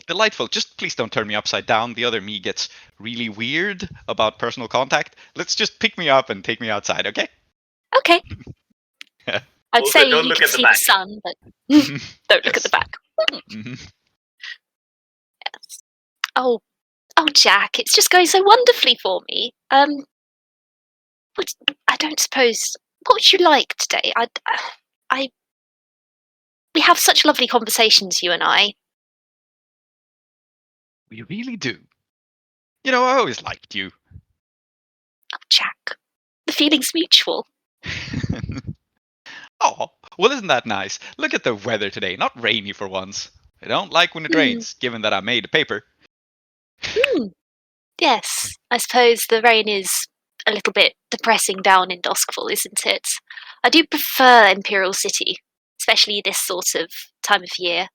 Speaker 4: Delightful. Just please don't turn me upside down. The other me gets really weird about personal contact. Let's just pick me up and take me outside, okay?
Speaker 2: Okay.
Speaker 4: Yeah.
Speaker 2: I'd
Speaker 5: Also,
Speaker 2: say
Speaker 5: don't
Speaker 2: you
Speaker 5: look
Speaker 2: can
Speaker 5: at the
Speaker 2: see
Speaker 5: back.
Speaker 2: the sun, but don't look at the back.
Speaker 4: Mm-hmm.
Speaker 2: Yes. Oh, Jack, it's just going so wonderfully for me. But I don't suppose. What would you like today? We have such lovely conversations, you and I.
Speaker 4: We really do. You know, I always liked you.
Speaker 2: Oh, Jack, the feeling's mutual.
Speaker 4: Oh, Well, isn't that nice? Look at the weather today. Not rainy for once. I don't like when it rains, given that I made a paper.
Speaker 2: Yes, I suppose the rain is a little bit depressing down in Duskfall, isn't it? I do prefer Imperial City, especially this sort of time of year.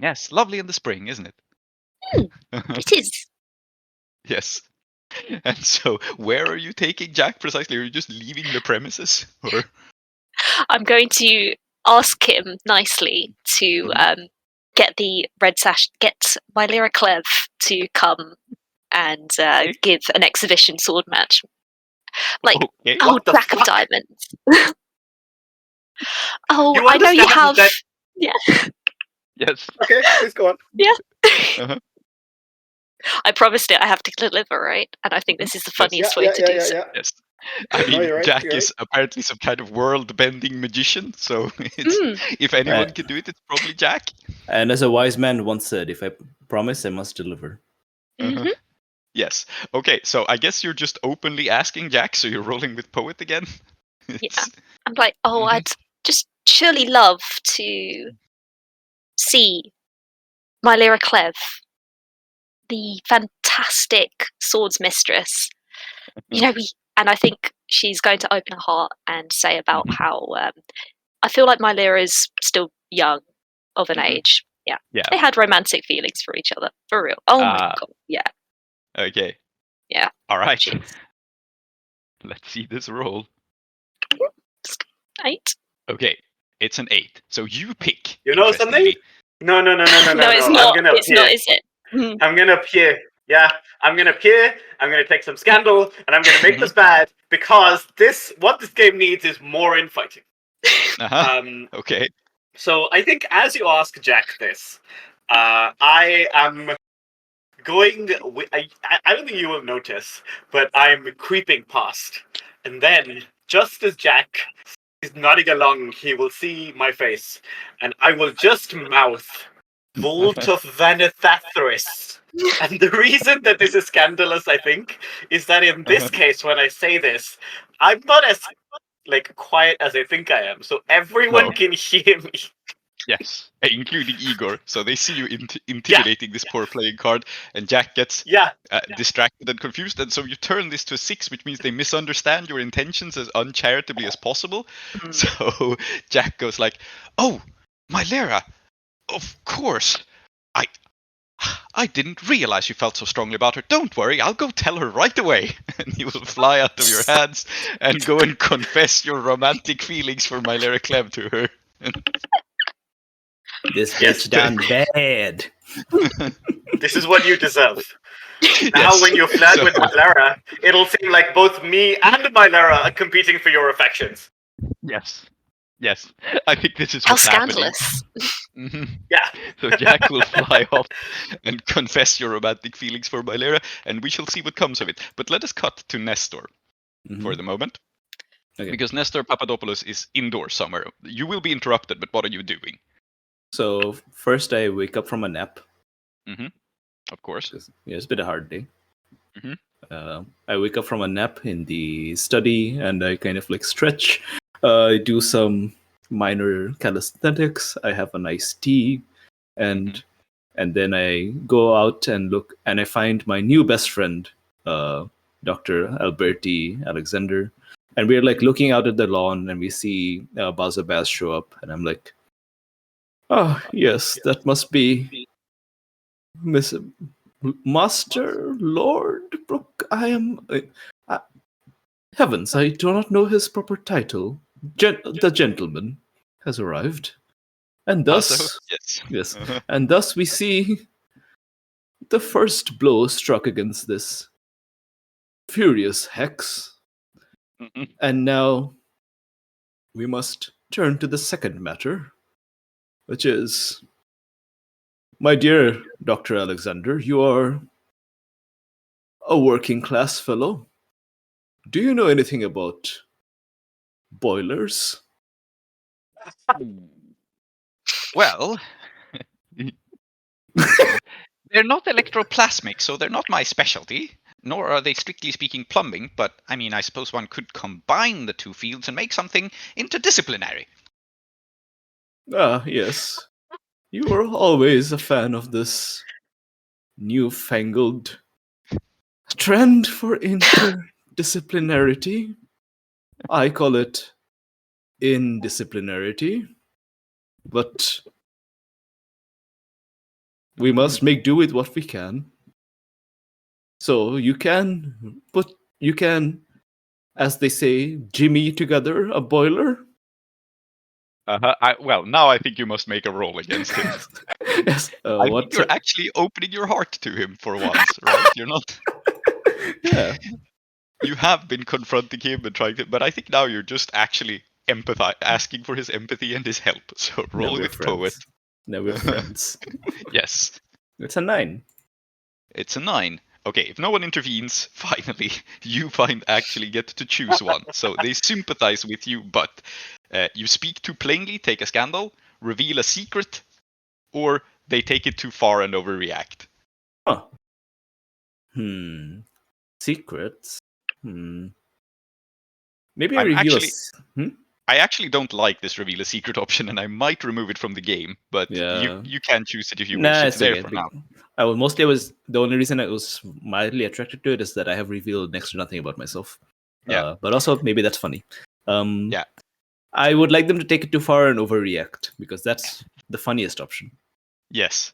Speaker 4: Yes, lovely in the spring, isn't it?
Speaker 2: It is.
Speaker 4: Yes. And so, where are you taking Jack precisely? Are you just leaving the premises? Or
Speaker 2: I'm going to ask him nicely to get the red sash, get my Lyra Clev to come and give an exhibition sword match. Like,
Speaker 4: okay.
Speaker 2: crack of diamonds.
Speaker 5: You
Speaker 2: I know you have.
Speaker 5: understand that-
Speaker 2: Yeah.
Speaker 4: Yes.
Speaker 5: Okay, please go on.
Speaker 2: Yeah.
Speaker 4: Uh-huh.
Speaker 2: I promised it. I have to deliver, right? And I think this is the funniest way to do so.
Speaker 4: Yes. I mean,
Speaker 5: you're right,
Speaker 4: Jack
Speaker 5: you're
Speaker 4: is apparently some kind of world-bending magician, so if anyone can do it, it's probably Jack.
Speaker 6: And as a wise man once said, if I promise, I must deliver.
Speaker 2: Mm-hmm.
Speaker 4: Yes. Okay, so I guess you're just openly asking Jack, so you're rolling with Poet again?
Speaker 2: Yeah. I'm like, I'd just surely love to see my Lyra Clev, the fantastic swords mistress. And I think she's going to open her heart and say about how I feel like my Lyra is still young of an age. Yeah. They had romantic feelings for each other, for real. Oh my god, yeah.
Speaker 4: Okay.
Speaker 2: Yeah.
Speaker 4: All right. Let's see this roll.
Speaker 2: 8.
Speaker 5: Okay,
Speaker 4: It's an 8. So you pick.
Speaker 5: You know something? No.
Speaker 2: No, it's not. It's not, is it?
Speaker 5: I'm gonna peer. Yeah, I'm gonna peer. I'm gonna take some scandal, and I'm gonna make this bad because what this game needs is more infighting.
Speaker 4: Okay.
Speaker 5: So I think as you ask Jack this, I am going. I don't think you will notice, but I'm creeping past, and then just as Jack is nodding along, he will see my face, and I will just mouth Vault of Vanithathris. And the reason that this is scandalous, I think, is that in this case, when I say this, I'm not as quiet as I think I am, so everyone can hear me.
Speaker 4: Yes, including Igor. So they see you intimidating this poor playing card, and Jack gets distracted and confused. And so you turn this to a 6, which means they misunderstand your intentions as uncharitably as possible. So Jack goes like, "Oh, my Lyra, of course. I didn't realize you felt so strongly about her. Don't worry, I'll go tell her right away." And he will fly out of your hands and go and confess your romantic feelings for my Lyra Clev to her.
Speaker 6: This bitch done bad.
Speaker 5: This is what you deserve. Now when you flirt with my Lyra, it'll seem like both me and my Lyra are competing for your affections.
Speaker 4: Yes, I think this is
Speaker 2: how
Speaker 4: what's
Speaker 2: scandalous.
Speaker 4: Happening.
Speaker 5: Yeah.
Speaker 4: So Jack will fly off and confess your romantic feelings for my Lyra, and we shall see what comes of it. But let us cut to Nestor for the moment. Okay. Because Nestor Papadopoulos is indoors somewhere. You will be interrupted, but what are you doing?
Speaker 6: So first I wake up from a nap.
Speaker 4: Of course.
Speaker 6: It's been a hard day. I wake up from a nap in the study and I kind of stretch. I do some minor calisthenics. I have a nice tea, and then I go out and look, and I find my new best friend, Dr. Alberti Alexander, and we're looking out at the lawn, and we see Bazabaz show up, and I'm like, "Oh yes, that must be Miss Master Lord Brooke. I am heavens, I do not know his proper title. The gentleman has arrived, and thus, yes, and thus we see the first blow struck against this furious hex, and now we must turn to the second matter, which is, my dear Dr. Alexander, you are a working class fellow. Do you know anything about boilers?
Speaker 4: Well, they're not electroplasmic, so they're not my specialty. nor are they strictly speaking plumbing, but I mean, I suppose one could combine the two fields and make something interdisciplinary.
Speaker 6: Ah, yes. You were always a fan of this newfangled trend for interdisciplinarity. I call it indisciplinarity. But we must make do with what we can. So you can, as they say, jimmy together a boiler.
Speaker 4: Well, now I think you must make a roll against him.
Speaker 6: Yes.
Speaker 4: I think you're actually opening your heart to him for once, right? You're not.
Speaker 6: Yeah.
Speaker 4: You have been confronting him and trying to, but I think now you're just actually asking for his empathy and his help. So roll with poet.
Speaker 6: Now we're friends.
Speaker 4: Yes.
Speaker 6: It's a 9.
Speaker 4: It's a 9. Okay, if no one intervenes, finally, you actually get to choose one. So they sympathize with you, but you speak too plainly, take a scandal, reveal a secret, or they take it too far and overreact.
Speaker 6: Huh. Secrets? Maybe I reveal
Speaker 4: I actually don't like this reveal a secret option, and I might remove it from the game. But you can choose it if you wish. It's there for now.
Speaker 6: The only reason I was mildly attracted to it is that I have revealed next to nothing about myself.
Speaker 4: Yeah.
Speaker 6: But also maybe that's funny.
Speaker 4: Yeah.
Speaker 6: I would like them to take it too far and overreact because that's the funniest option.
Speaker 4: Yes.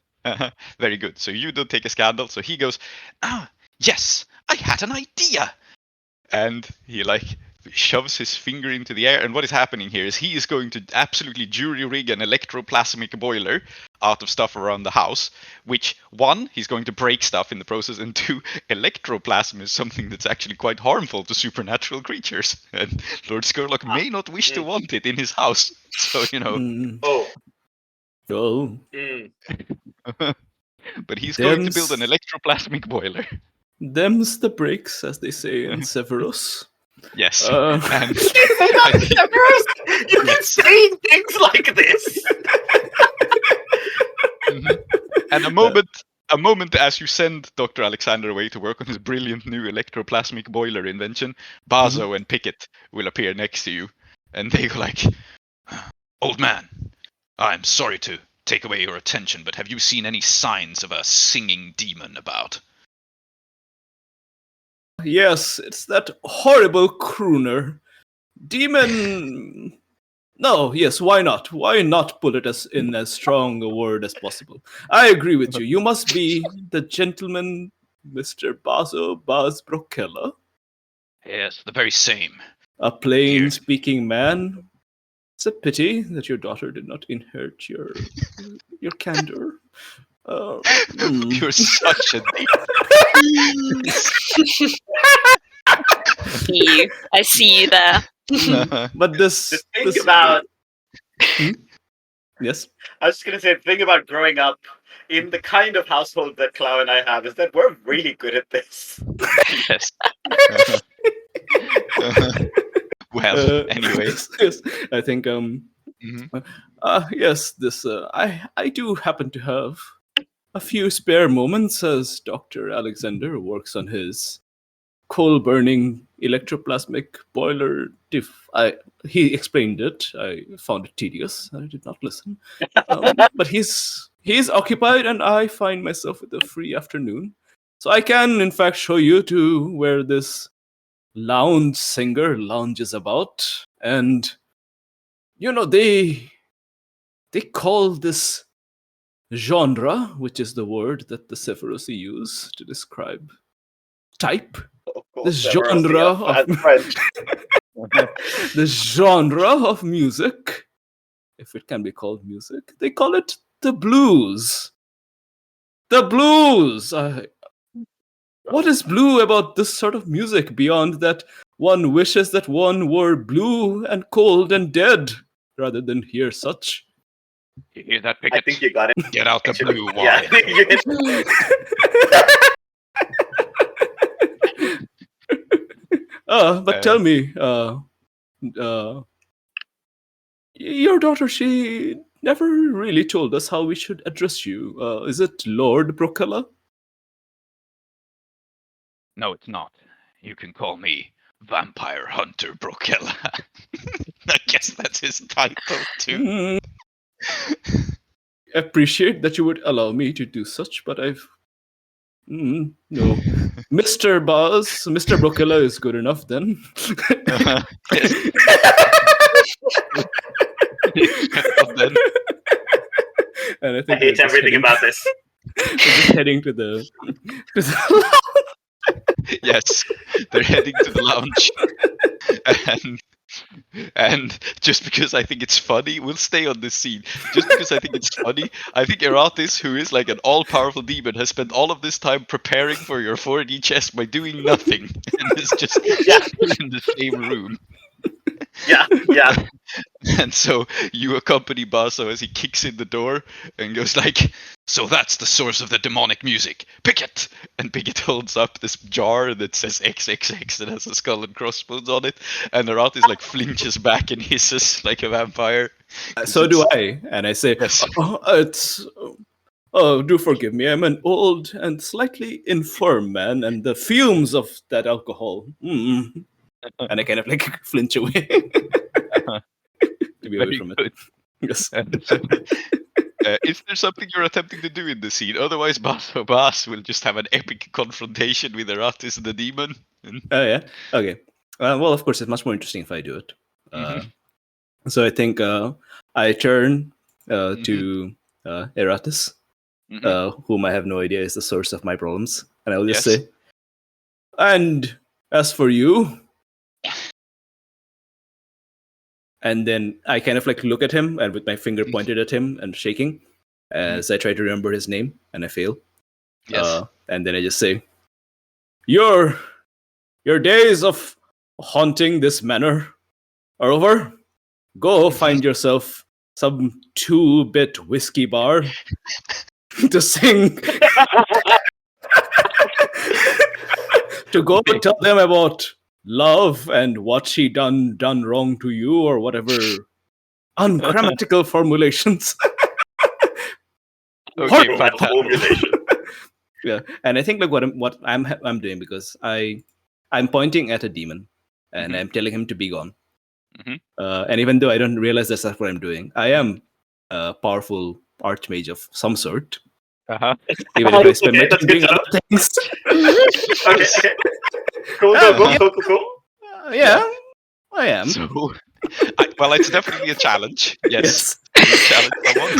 Speaker 4: Very good. So you don't take a scandal. So he goes, yes, I had an idea. And he shoves his finger into the air. And what is happening here is he is going to absolutely jury rig an electroplasmic boiler out of stuff around the house, which 1, he's going to break stuff in the process, and 2, electroplasm is something that's actually quite harmful to supernatural creatures. And Lord Scurlock may not wish to want it in his house. So,
Speaker 6: Oh.
Speaker 4: But he's going to build an electroplasmic boiler.
Speaker 6: Them's the breaks, as they say in Severus.
Speaker 4: Yes.
Speaker 5: And Severus, you can say things like this.
Speaker 4: And a moment as you send Dr. Alexander away to work on his brilliant new electroplasmic boiler invention, Bazo and Pickett will appear next to you, and they go "Old man, I'm sorry to take away your attention, but have you seen any signs of a singing demon about?"
Speaker 6: Yes, it's that horrible crooner. Demon... No, yes, why not? Why not put it in as strong a word as possible? I agree with you. You must be the gentleman, Mr. Bazo Baz Brokella.
Speaker 4: Yes, the very same.
Speaker 6: A plain-speaking man. It's a pity that your daughter did not inherit your candor.
Speaker 4: You're such a
Speaker 2: I see you there.
Speaker 6: But
Speaker 5: the thing about
Speaker 6: yes,
Speaker 5: I was just gonna say the thing about growing up in the kind of household that Klow and I have is that we're really good at this.
Speaker 4: Yes. Well, anyway,
Speaker 6: yes, I think yes, this I do happen to have a few spare moments as Dr. Alexander works on his coal-burning electroplasmic boiler. He explained it. I found it tedious. I did not listen. But he's occupied, and I find myself with a free afternoon. So I can, in fact, show you to where this lounge singer lounges about. And, they call this genre, which is the word that the Sephirothi use to describe type. This genre of the genre of music, if it can be called music, they call it the blues. The blues. What is blue about this sort of music beyond that one wishes that one were blue and cold and dead rather than hear such?
Speaker 4: You hear that, Pickett?
Speaker 5: I think you got it.
Speaker 4: Get out the blue wine.
Speaker 5: Yeah, I think you hit
Speaker 6: but tell me, your daughter, she never really told us how we should address you. Is it Lord Brokella?
Speaker 4: No, it's not. You can call me Vampire Hunter Brokella. I guess that's his title too.
Speaker 6: Appreciate that you would allow me to do such, but I've no. Mr. Brokella is good enough then.
Speaker 4: Yes. Then.
Speaker 6: And I think
Speaker 5: hate everything about this.
Speaker 6: We're just heading to the
Speaker 4: Yes, they're heading to the lounge. And just because I think it's funny, we'll stay on this scene. Just because I think it's funny, I think Eratis, who is like an all-powerful demon, has spent all of this time preparing for your 4D chess by doing nothing, and is just in the same room.
Speaker 5: Yeah.
Speaker 4: And so you accompany Basso as he kicks in the door and goes like, "So that's the source of the demonic music. Pickett!" And Pickett holds up this jar that says XXX and has a skull and crossbones on it. And Aratis like flinches back and hisses like a vampire.
Speaker 6: So do I. And I say,
Speaker 4: Yes.
Speaker 6: do forgive me. I'm an old and slightly infirm man, and the fumes of that alcohol. And I kind of like flinch away. To be away from it. Yes.
Speaker 4: Is there something you're attempting to do in the scene? Otherwise, Bass will just have an epic confrontation with Eratis the demon.
Speaker 6: Oh, yeah? Okay. Well, of course, it's much more interesting if I do it. So I think I turn to Eratis, whom I have no idea is the source of my problems. And I'll just say, and as for you... And then I kind of like look at him and with my finger pointed at him and shaking as I try to remember his name and I fail.
Speaker 4: Yes.
Speaker 6: And then I just say, Your days of haunting this manor are over. Go find yourself some 2-bit whiskey bar to sing. To go and tell them about love and what she done wrong to you or whatever ungrammatical formulations.
Speaker 4: Okay, fantastic.
Speaker 6: Yeah, and I think like what I'm doing, because I'm pointing at a demon and I'm telling him to be gone. And even though I don't realize that's what I'm doing, I am a powerful archmage of some sort. Even if I spend my time doing other things.
Speaker 5: Okay. Cool.
Speaker 6: Yeah, I am.
Speaker 4: So, well, it's definitely a challenge. Yes. Challenge someone.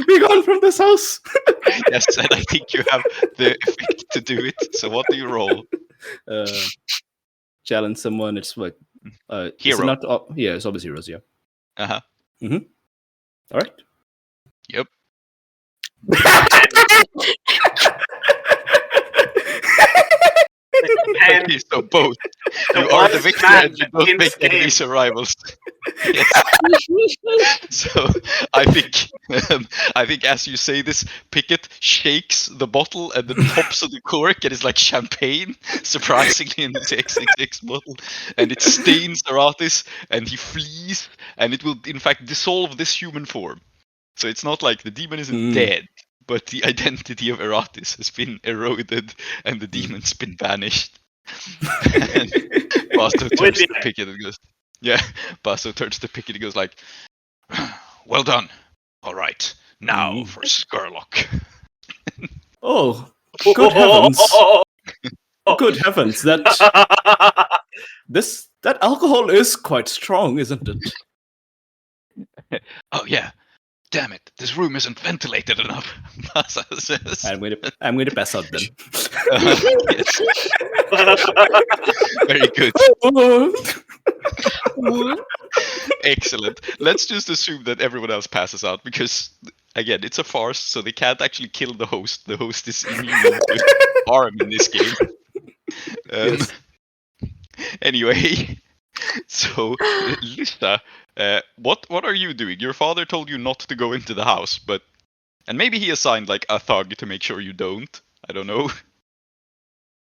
Speaker 6: Be gone from this house.
Speaker 4: Yes, and I think you have the effect to do it. So what do you roll?
Speaker 6: Challenge someone. It's like
Speaker 4: hero.
Speaker 6: It's always heroes. Yeah. All right.
Speaker 4: Yep. Okay, so both. You are the victor and you don't make enemies or rivals. Yes. So I think as you say this, Pickett shakes the bottle and the tops of the cork, and it's like champagne, surprisingly, in this XXX bottle, and it stains Aratis, and he flees, and it will in fact dissolve this human form. So it's not like the demon isn't dead, but the identity of Eratis has been eroded and the demon's been banished. And Basso turns to Pickett and goes, Basso turns to Pickett and goes like, "Well done. All right, now for Scurlock."
Speaker 6: Oh, good heavens. Good heavens, that alcohol is quite strong, isn't it?
Speaker 4: Oh yeah. Damn it! This room isn't ventilated enough. Basso says.
Speaker 6: I'm going to pass out then.
Speaker 4: Yes. Very good. Excellent. Let's just assume that everyone else passes out because, again, it's a farce, so they can't actually kill the host. The host is immune to harm in this game.
Speaker 6: Yes.
Speaker 4: Anyway, so Lista, what are you doing? Your father told you not to go into the house, and maybe he assigned like a thug to make sure you don't. I don't know.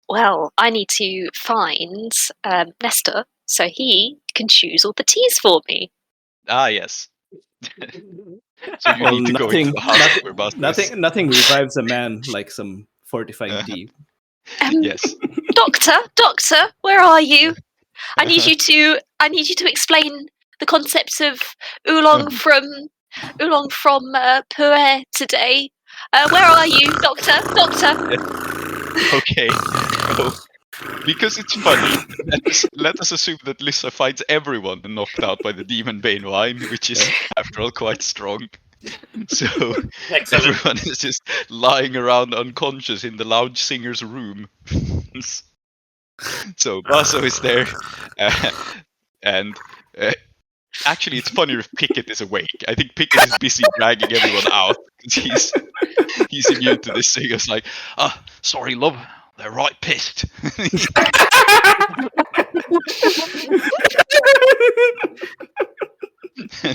Speaker 2: Well, I need to find Nestor so he can choose all the teas for me.
Speaker 4: Ah, yes. So you need to go into the house where Basso is.
Speaker 6: Nothing revives a man like some fortifying tea.
Speaker 4: Yes.
Speaker 2: Doctor, where are you? I need you to explain the concept of oolong from Puer today. Where are you, Doctor?
Speaker 4: Okay. So, because it's funny, let us assume that Lissa finds everyone knocked out by the Demon Bane wine, which is, after all, quite strong. So everyone is just lying around unconscious in the lounge singer's room. So Basso is there, and actually, it's funnier if Pickett is awake. I think Pickett is busy dragging everyone out because he's immune to this. So he goes like, sorry, love, they're right pissed.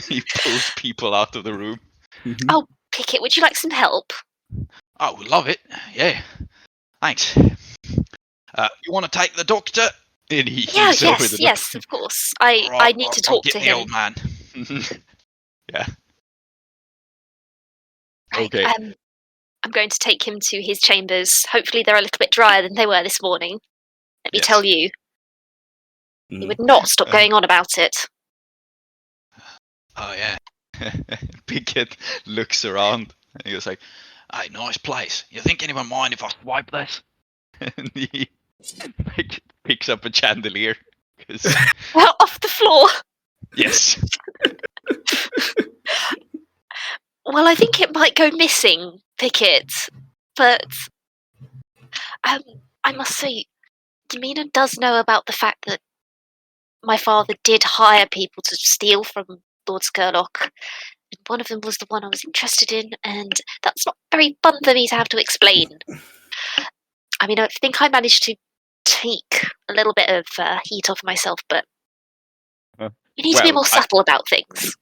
Speaker 4: He pulls people out of the room.
Speaker 2: Oh, Pickett, would you like some help?
Speaker 4: Oh, love it. Yeah, thanks. You want to take the doctor? And
Speaker 2: Yes, of course. I need to talk to him.
Speaker 4: Old man. Yeah. Okay.
Speaker 2: I'm going to take him to his chambers. Hopefully they're a little bit drier than they were this morning. Let me tell you. He would not stop going on about it.
Speaker 4: Oh, yeah. Pickett looks around and he goes like, hey, nice place. You think anyone mind if I swipe this? And he picks up a chandelier.
Speaker 2: Off the floor?
Speaker 4: Yes.
Speaker 2: Well, I think it might go missing, Pickett. But I must say, Demina does know about the fact that my father did hire people to steal from Lord Scurlock. And one of them was the one I was interested in, and that's not very fun for me to have to explain. I mean, I think I managed to take a little bit of heat off myself, but you need to be more subtle about things.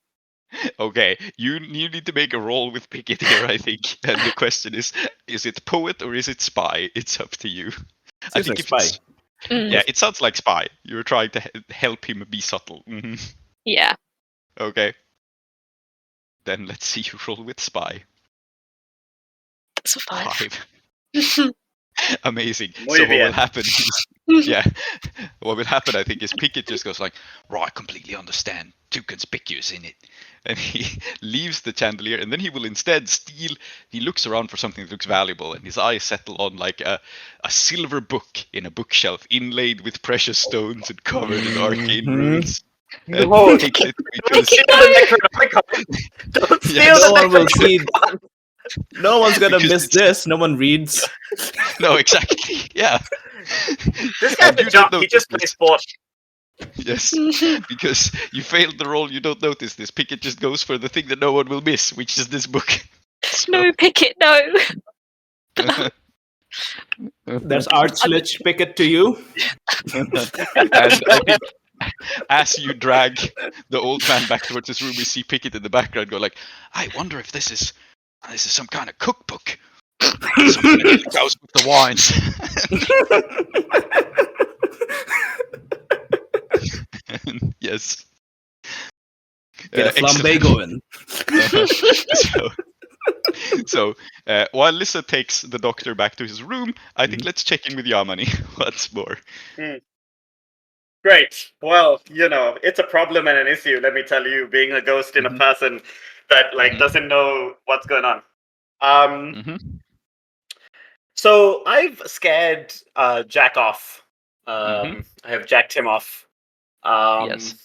Speaker 4: Okay, you need to make a roll with Pickett here, I think. And the question is it poet or is it spy? It's up to you. I think if spy. Yeah, it sounds like spy. You're trying to help him be subtle. Mm-hmm.
Speaker 2: Yeah.
Speaker 4: Okay. Then let's see you roll with spy.
Speaker 2: That's a 5.
Speaker 4: Amazing. So what will happen is, what will happen, I think, is Pickett just goes like, right, I completely understand. Too conspicuous in it. And he leaves the chandelier, and then he will instead steal. He looks around for something that looks valuable, and his eyes settle on like a silver book in a bookshelf, inlaid with precious stones and covered in arcane runes.
Speaker 5: No, don't steal the Necronomicon. Don't steal the Necronomicon.
Speaker 6: No one's gonna miss this. No one reads.
Speaker 4: No, exactly. Yeah.
Speaker 5: This guy's a jump. He just plays sport.
Speaker 4: Yes, because you failed the roll, you don't notice this. Pickett just goes for the thing that no one will miss, which is this book.
Speaker 2: So... No, Pickett, no.
Speaker 6: There's Archlich Pickett to you.
Speaker 4: And I think as you drag the old man back towards his room, we see Pickett in the background go like, I wonder if this is some kind of cookbook. Something that goes with the wines. Yes.
Speaker 6: Get a flambe going.
Speaker 4: So while Lissa takes the doctor back to his room, I think let's check in with Yamani once more.
Speaker 5: Great. Well, it's a problem and an issue, let me tell you, being a ghost in a person that doesn't know what's going on. So I've scared Jack off. I have jacked him off.
Speaker 4: Yes.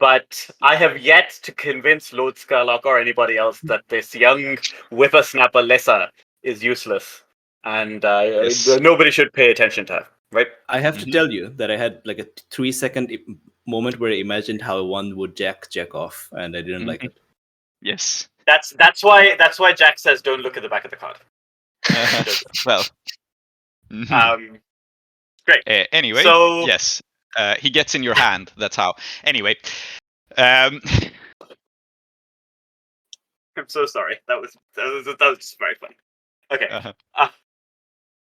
Speaker 5: But I have yet to convince Lord Scurlock or anybody else that this young whippersnapper Lissa is useless. And nobody should pay attention to her, right?
Speaker 6: I have to tell you that I had like a 3-second moment where I imagined how one would jack off, and I didn't like it.
Speaker 4: Yes.
Speaker 5: That's why Jack says don't look at the back of the card.
Speaker 4: Well.
Speaker 5: Great.
Speaker 4: Anyway,
Speaker 5: so...
Speaker 4: yes. He gets in your hand. That's how. Anyway, I'm
Speaker 5: so sorry. That was just very funny. Okay.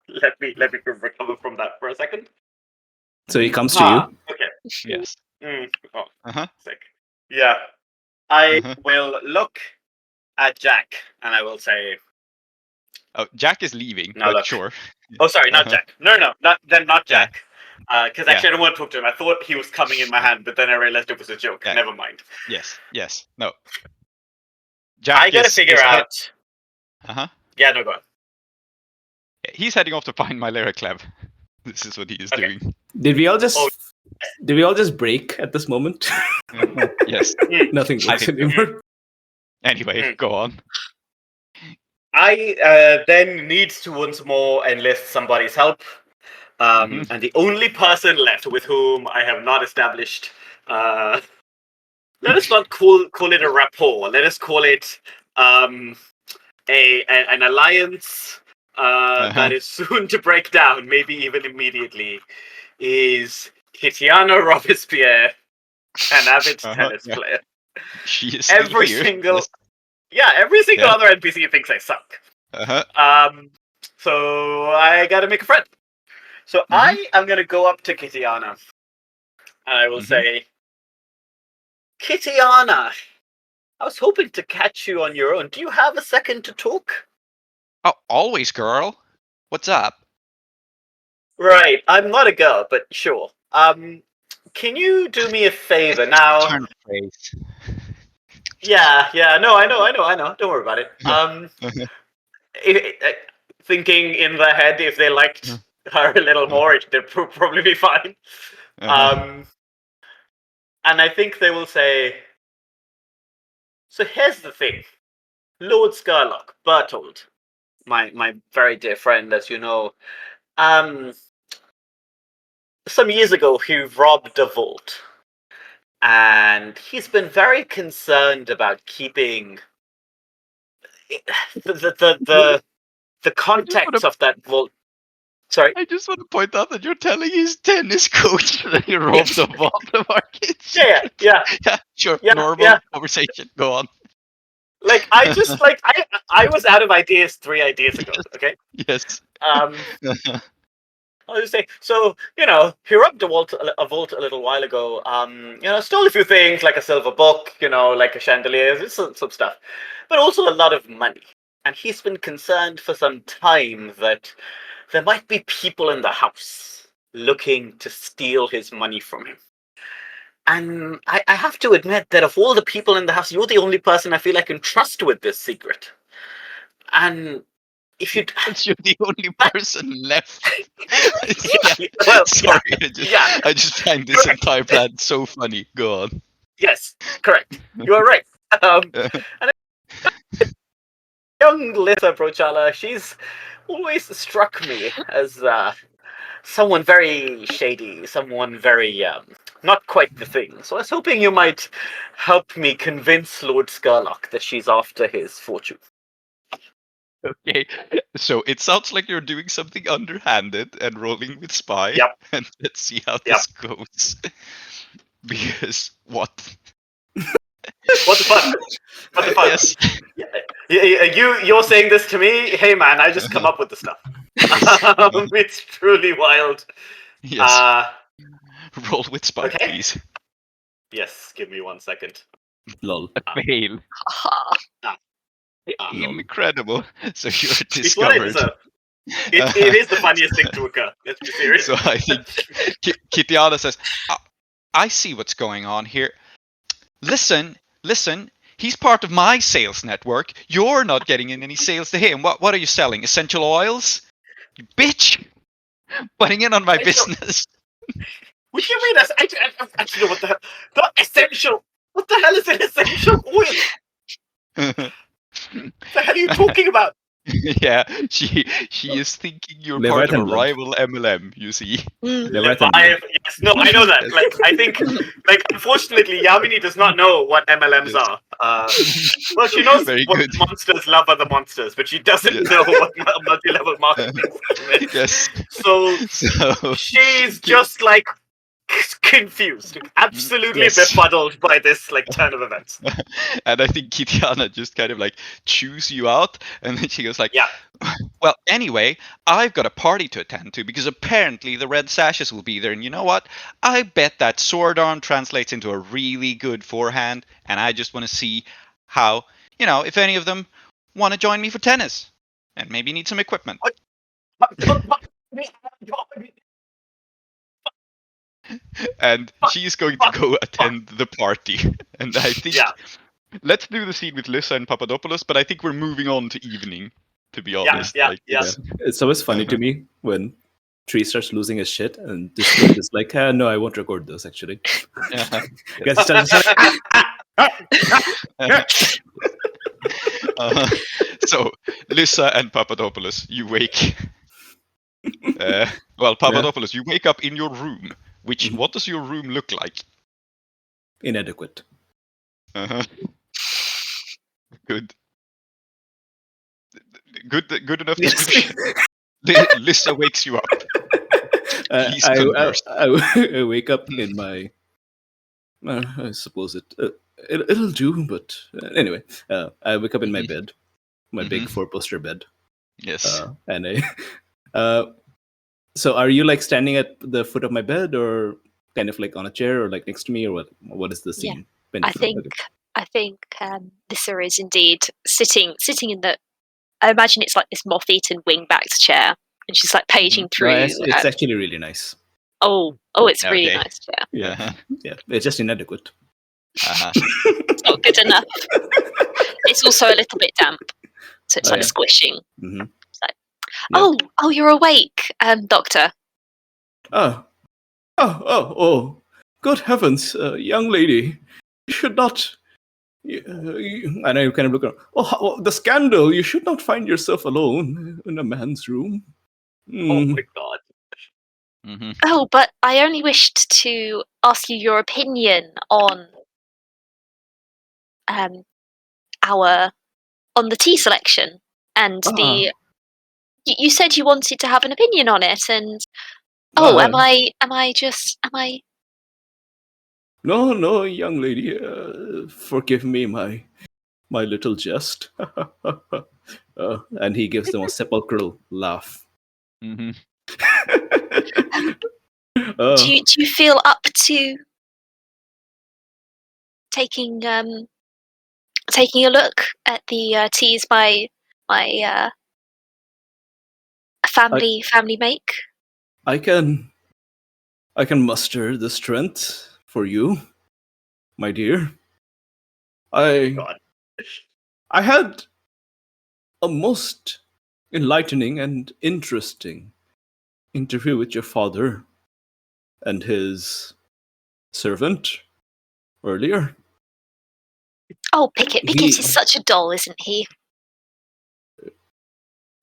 Speaker 5: Let me recover from that for a second.
Speaker 6: So he comes to you.
Speaker 5: Okay.
Speaker 4: Yes.
Speaker 5: Sick. Yeah. I will look at Jack and I will say,
Speaker 4: Oh, Jack is leaving,
Speaker 5: Now
Speaker 4: but
Speaker 5: look.
Speaker 4: sure.
Speaker 5: Oh, sorry, not Jack. No, not Jack. Because
Speaker 4: Yeah.
Speaker 5: actually, I don't want to talk to him. I thought he was coming in my hand, but then I realized it was a joke.
Speaker 4: Yeah.
Speaker 5: Never mind.
Speaker 4: Yes. No. Jack
Speaker 5: I gotta figure out.
Speaker 4: Uh-huh.
Speaker 5: Yeah, no, go on.
Speaker 4: He's heading off to find my Lyra Clev. This is what he is doing.
Speaker 6: Did we all just break at this moment?
Speaker 4: Yes.
Speaker 6: Nothing works anymore.
Speaker 4: Anyway, go on.
Speaker 5: I then need to once more enlist somebody's help. And the only person left with whom I have not established, let us not call it a rapport. Let us call it an alliance that is soon to break down, maybe even immediately, is Kitiana Robespierre, an avid tennis player.
Speaker 4: She is
Speaker 5: every
Speaker 4: here.
Speaker 5: single other NPC thinks I suck. So I gotta make a friend. So I am gonna go up to Kitiana, and I will say, Kitiana, I was hoping to catch you on your own. Do you have a second to talk?
Speaker 4: Oh, always, girl. What's up?
Speaker 5: Right, I'm not a girl, but sure. Can you do me a favor now?
Speaker 4: Turn of phrase.
Speaker 5: Yeah, no, I know. Don't worry about it. Thinking in their head, if they liked her a little more, they'd probably be fine. And I think they will say, so here's the thing. Lord Scurlock, Bertold, my very dear friend, as you know, some years ago he robbed a vault. And he's been very concerned about keeping the context of that vault. Sorry?
Speaker 4: I just want to point out that you're telling his tennis coach that he robbed the vault market.
Speaker 5: Yeah.
Speaker 4: Sure.
Speaker 5: Yeah,
Speaker 4: Normal conversation. Go on.
Speaker 5: Like, I just, like, I was out of ideas 3 ideas ago, okay?
Speaker 4: Yes.
Speaker 5: I'll just say, so, he robbed a vault a little while ago, stole a few things, like a silver book, like a chandelier, some stuff, but also a lot of money. And he's been concerned for some time that there might be people in the house looking to steal his money from him. And I have to admit that of all the people in the house, you're the only person I feel I can trust with this secret. And if you're
Speaker 4: the only person left.
Speaker 5: Sorry,
Speaker 4: I just find this entire plan so funny. Go on.
Speaker 5: Yes, correct. You are right. And young Lisa Prochala, she's always struck me as someone very shady, someone very not quite the thing. So I was hoping you might help me convince Lord Scurlock that she's after his fortune.
Speaker 4: Okay, so it sounds like you're doing something underhanded and rolling with spy.
Speaker 5: Yep.
Speaker 4: And let's see how this goes. Because what?
Speaker 5: What the fuck? What the fuck?
Speaker 4: Yes.
Speaker 5: You're saying this to me? Hey man, I just come up with the stuff. It's truly wild.
Speaker 4: Yes. Roll with spy, please.
Speaker 5: Yes, give me 1 second.
Speaker 6: Lol.
Speaker 4: A fail. Incredible. So you're discovered.
Speaker 5: It is the funniest thing to occur. Let's be serious.
Speaker 4: So I think Kitiana says, I see what's going on here. Listen. He's part of my sales network. You're not getting in any sales to him. What are you selling? Essential oils? You bitch! Putting in on my business.
Speaker 5: What do you mean? I don't know what the hell. Not essential. What the hell is an essential oil? What the hell are you talking about?
Speaker 4: Yeah, she is thinking you're part of a rival MLM, you see.
Speaker 5: Yes, no, I know that. Like, I think, unfortunately, Yamini does not know what MLMs are. Well, she knows what monsters love other monsters, but she doesn't know what multi-level marketing is.
Speaker 4: Yes.
Speaker 5: So she's just like confused, absolutely befuddled by this turn of events.
Speaker 4: And I think Kitiana just kind of chews you out, and then she goes well, anyway, I've got a party to attend to because apparently the red sashes will be there, and you know what? I bet that sword arm translates into a really good forehand, and I just want to see how, if any of them want to join me for tennis. And maybe need some equipment. And she's going to go attend the party. And I think let's do the scene with Lyssa and Papadopoulos, but I think we're moving on to evening, to be honest.
Speaker 6: It's always funny to me when Tree starts losing his shit and this dude is like, no, I won't record those actually.
Speaker 4: So, Lyssa and Papadopoulos, you wake. Papadopoulos, you wake up in your room. What does your room look like?
Speaker 6: Inadequate.
Speaker 4: Good enough description. Lyssa wakes you up.
Speaker 6: I wake up in my. I suppose it'll do, but anyway, I wake up in my bed, my big 4-poster bed.
Speaker 4: Yes.
Speaker 6: And so are you like standing at the foot of my bed, or kind of like on a chair, or like next to me, or what? What is the scene?
Speaker 2: Yeah. I think Lyssa is indeed sitting in the. I imagine it's like this moth-eaten wing-backed chair, and she's like paging through.
Speaker 6: No, it's actually really nice.
Speaker 2: Oh, it's a really nice chair.
Speaker 6: Yeah, it's just inadequate.
Speaker 2: It's not good enough. It's also a little bit damp, so it's like squishing.
Speaker 6: Mm-hmm.
Speaker 2: It's like, oh, you're awake, Doctor.
Speaker 6: Oh, good heavens, young lady, you should not. And I kind of look around. Oh, the scandal! You should not find yourself alone in a man's room.
Speaker 5: Oh my god.
Speaker 4: Mm-hmm.
Speaker 2: Oh, but I only wished to ask you your opinion on the tea selection and the. You said you wanted to have an opinion on it, and am I?
Speaker 6: No, young lady. Forgive me my little jest. And he gives them a sepulchral laugh.
Speaker 4: Mm-hmm.
Speaker 2: Do you feel up to taking a look at the teas my family make?
Speaker 6: I can muster the strength for you, my dear. I had a most enlightening and interesting interview with your father and his servant earlier.
Speaker 2: Oh, Pickett is such a doll, isn't he?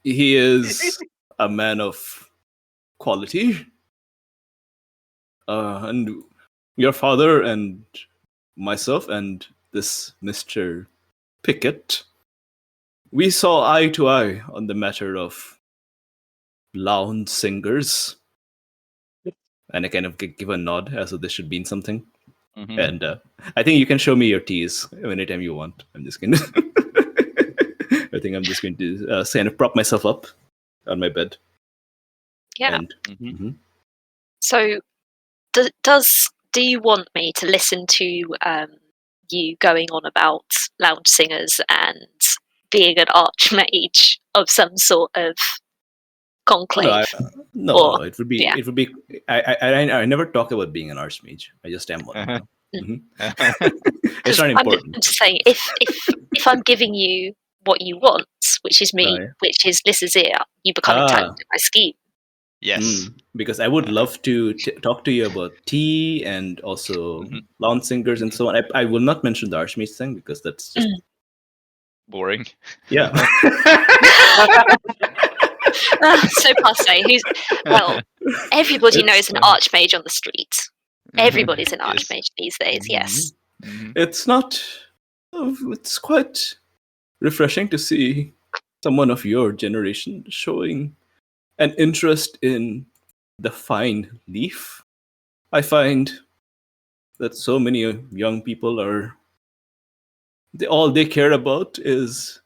Speaker 6: He is a man of quality. And your father and myself and this Mr. Pickett, we saw eye to eye on the matter of lounge singers. And I kind of give a nod as if this should mean something.
Speaker 4: Mm-hmm.
Speaker 6: And I think you can show me your teas anytime you want. I'm just going to... I think I'm just going to kind of prop myself up on my bed.
Speaker 2: Yeah.
Speaker 6: And,
Speaker 2: So, do you want me to listen to you going on about lounge singers and being an archmage of some sort of conclave?
Speaker 6: No, it would be. Yeah. It would be. I never talk about being an archmage. I just am one.
Speaker 4: Uh-huh.
Speaker 6: It's not important.
Speaker 2: I'm just saying, if I'm giving you what you want, which is me, which is Lyssa's ear, you become entangled in my scheme.
Speaker 4: Yes,
Speaker 6: because I would love to talk to you about tea and also lounge singers and so on. I will not mention the archmage thing because that's just
Speaker 4: boring.
Speaker 6: Yeah.
Speaker 2: So passe. Everybody knows an archmage on the street. Everybody's an archmage these days. Yes.
Speaker 4: Mm-hmm.
Speaker 6: It's not. It's quite refreshing to see someone of your generation showing an interest in the fine leaf. I find that so many young people all they care about is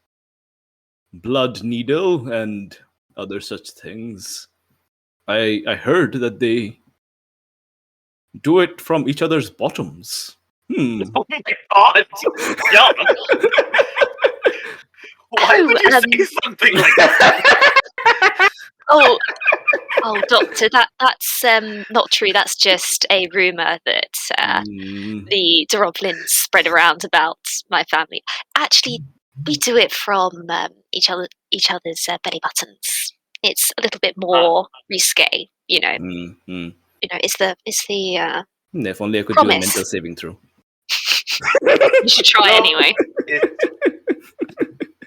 Speaker 6: blood needle and other such things. I heard that they do it from each other's bottoms.
Speaker 5: Oh my god! Why would you say something like that?
Speaker 2: Oh, Doctor, that's not true. That's just a rumor that the Doroblins spread around about my family. Actually, we do it from each other's belly buttons. It's a little bit more risque, you know. You know, it's the
Speaker 6: If only I could
Speaker 2: promise.
Speaker 6: do a mental saving throw.
Speaker 2: You should try anyway.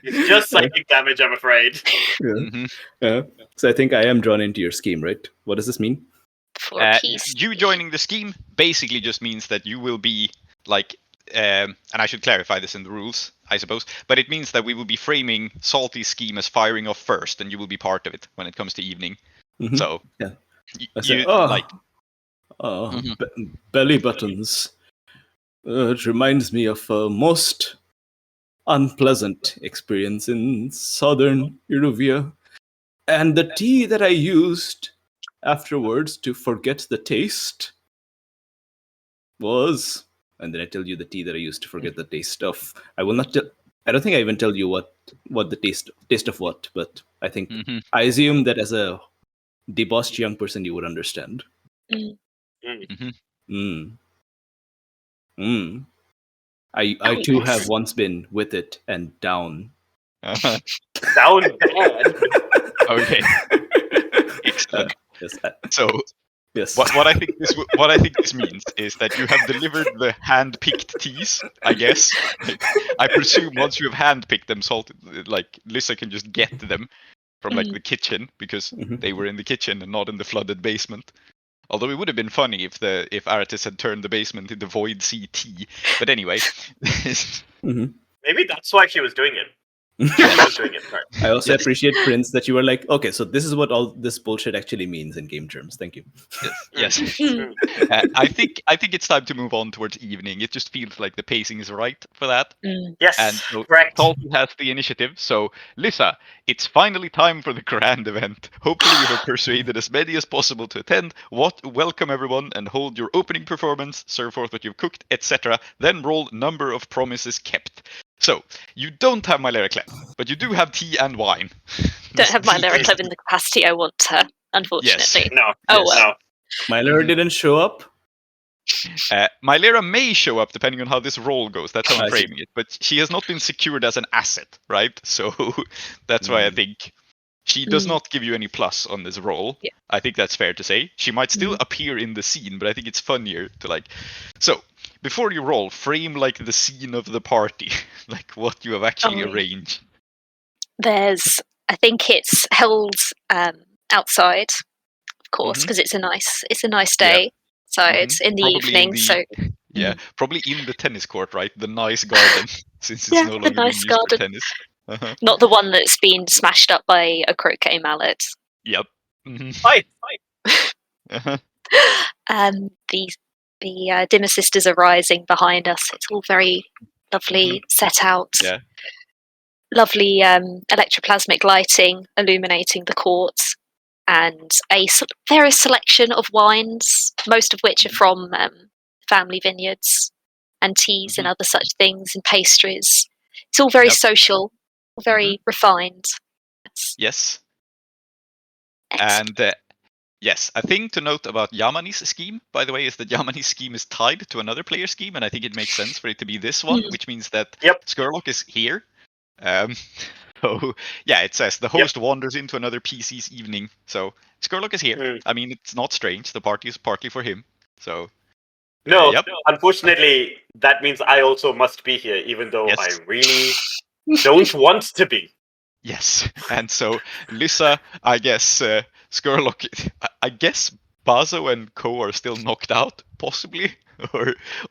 Speaker 5: It's just psychic damage, I'm afraid.
Speaker 6: So I think I am drawn into your scheme, right? What does this mean?
Speaker 4: You joining the scheme basically just means that you will be like, and I should clarify this in the rules, I suppose, but it means that we will be framing Salty's scheme as firing off first, and you will be part of it when it comes to evening. So,
Speaker 6: belly buttons. It reminds me of a most unpleasant experience in southern Iruvia. And the tea that I used afterwards to forget the taste was... And then I tell you the tea that I used to forget the taste of. I will not tell... I don't think I even tell you what the taste of what, but I think I assume that as a debauched young person you would understand. I too have once been with it and down.
Speaker 5: Down bad.
Speaker 4: Okay. Excellent.
Speaker 6: Yes.
Speaker 4: What I think this means is that you have delivered the hand-picked teas. I guess. I presume once you have hand-picked them, like Lissa can just get them from like the kitchen because they were in the kitchen and not in the flooded basement. Although it would have been funny if Aratis had turned the basement into Void Sea tea. But anyway.
Speaker 5: Maybe that's why she was doing it.
Speaker 6: I also appreciate, Prince, that you were like, okay, so this is what all this bullshit actually means in game terms. Thank you.
Speaker 4: Yes. I think it's time to move on towards evening. It just feels like the pacing is right for that.
Speaker 5: Yes,
Speaker 4: and so
Speaker 5: correct.
Speaker 4: Salty has the initiative. So, Lissa, it's finally time for the grand event. Hopefully you have persuaded as many as possible to attend. Welcome everyone and hold your opening performance, serve forth what you've cooked, etc. Then roll number of promises kept. So, you don't have Mylera Clem, but you do have tea and wine.
Speaker 2: Don't have Mylera Clem in the capacity I want her, unfortunately.
Speaker 5: Yes. No.
Speaker 2: Well.
Speaker 6: Mylera didn't show up?
Speaker 4: Mylera may show up depending on how this roll goes. That's how I'm framing it. But she has not been secured as an asset, right? So that's why I think she does not give you any plus on this roll.
Speaker 2: Yeah.
Speaker 4: I think that's fair to say. She might still appear in the scene, but I think it's funnier to like... So, before you roll, frame like the scene of the party, like what you have actually arranged.
Speaker 2: I think it's held outside, of course, because it's a nice day. So it's in the evening.
Speaker 4: Probably in the tennis court, right? The nice garden, since it's no longer being used for tennis.
Speaker 2: Not the one that's been smashed up by a croquet mallet.
Speaker 4: Yep.
Speaker 5: Hi.
Speaker 2: The Dimmer Sisters are rising behind us. It's all very lovely set out.
Speaker 4: Yeah.
Speaker 2: Lovely electroplasmic lighting illuminating the court, and a various selection of wines, most of which are from family vineyards, and teas and other such things, and pastries. It's all very social, very refined.
Speaker 4: Yes.
Speaker 2: Excellent.
Speaker 4: And yes, a thing to note about Yamani's scheme, by the way, is that Yamani's scheme is tied to another player's scheme, and I think it makes sense for it to be this one, which means that Scurlock is here. So yeah, it says the host wanders into another PC's evening. So Scurlock is here. I mean, it's not strange. The party is partly for him. So
Speaker 5: unfortunately, that means I also must be here, even though I really don't want to be.
Speaker 4: Yes, and so Lissa, I guess Scurlock, I guess Bazo and Co are still knocked out, possibly,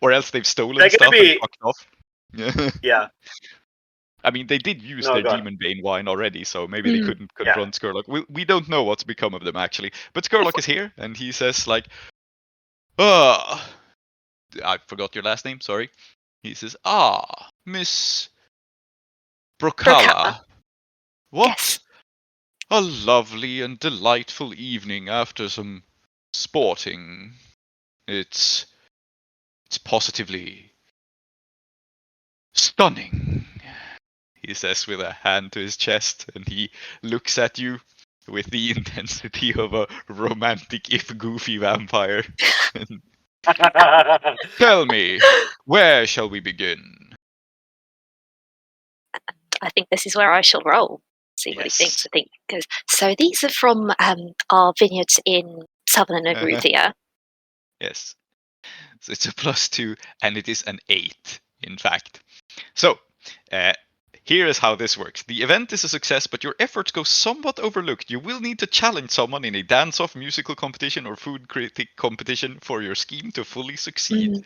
Speaker 4: or else they've stolen stuff and fucked off.
Speaker 5: Yeah.
Speaker 4: I mean, they did use their Demon Bane wine already, so maybe they couldn't confront Scurlock. We don't know what's become of them, actually. But Scurlock is here, and he says, like, I forgot your last name, sorry. He says, Miss Brocala. What?
Speaker 2: Yes.
Speaker 4: A lovely and delightful evening after some sporting. It's positively stunning. he says with a hand to his chest, and he looks at you with the intensity of a romantic if goofy vampire. Tell me, where shall we begin?
Speaker 2: I think this is where I shall roll. See what he thinks. I think goes. So these are from our vineyards in southern Negruzia.
Speaker 4: Yes. So it's a +2, and it is an 8, in fact. So, here is how this works. The event is a success, but your efforts go somewhat overlooked. You will need to challenge someone in a dance-off, musical competition, or food critic competition for your scheme to fully succeed.
Speaker 2: Mm.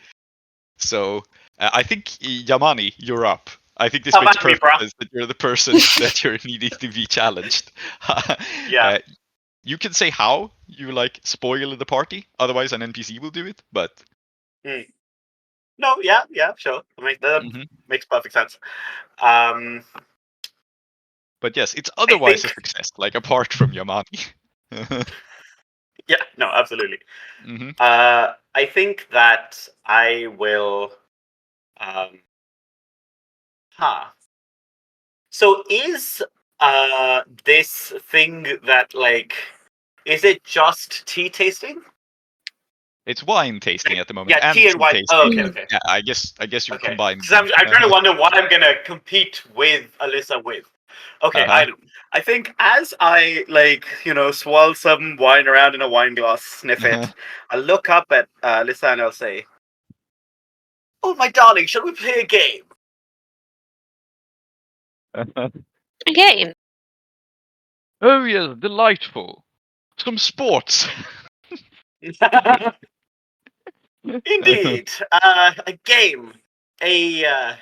Speaker 4: So, I think, Yamani, you're up. I think this makes perfect sense that you're the person that you're needing to be challenged.
Speaker 5: Yeah.
Speaker 4: You can say how you spoil the party. Otherwise, an NPC will do it. But
Speaker 5: no, yeah, sure. That makes perfect sense.
Speaker 4: But yes, it's otherwise a success. Apart from Yamani.
Speaker 5: Yeah. No, absolutely. I think that I will. So is this thing that is it just tea tasting?
Speaker 4: It's wine tasting at the moment.
Speaker 5: Yeah, tea and wine. Oh, okay.
Speaker 4: Yeah, I guess you combine.
Speaker 5: I'm trying to wonder what I'm gonna compete with Alyssa with. Okay, I think as I swirl some wine around in a wine glass, sniff it, I'll look up at Alyssa and I'll say, "Oh, my darling, shall we play a game?"
Speaker 2: A game.
Speaker 4: Oh yes, delightful. Some sports.
Speaker 5: Indeed, a game, I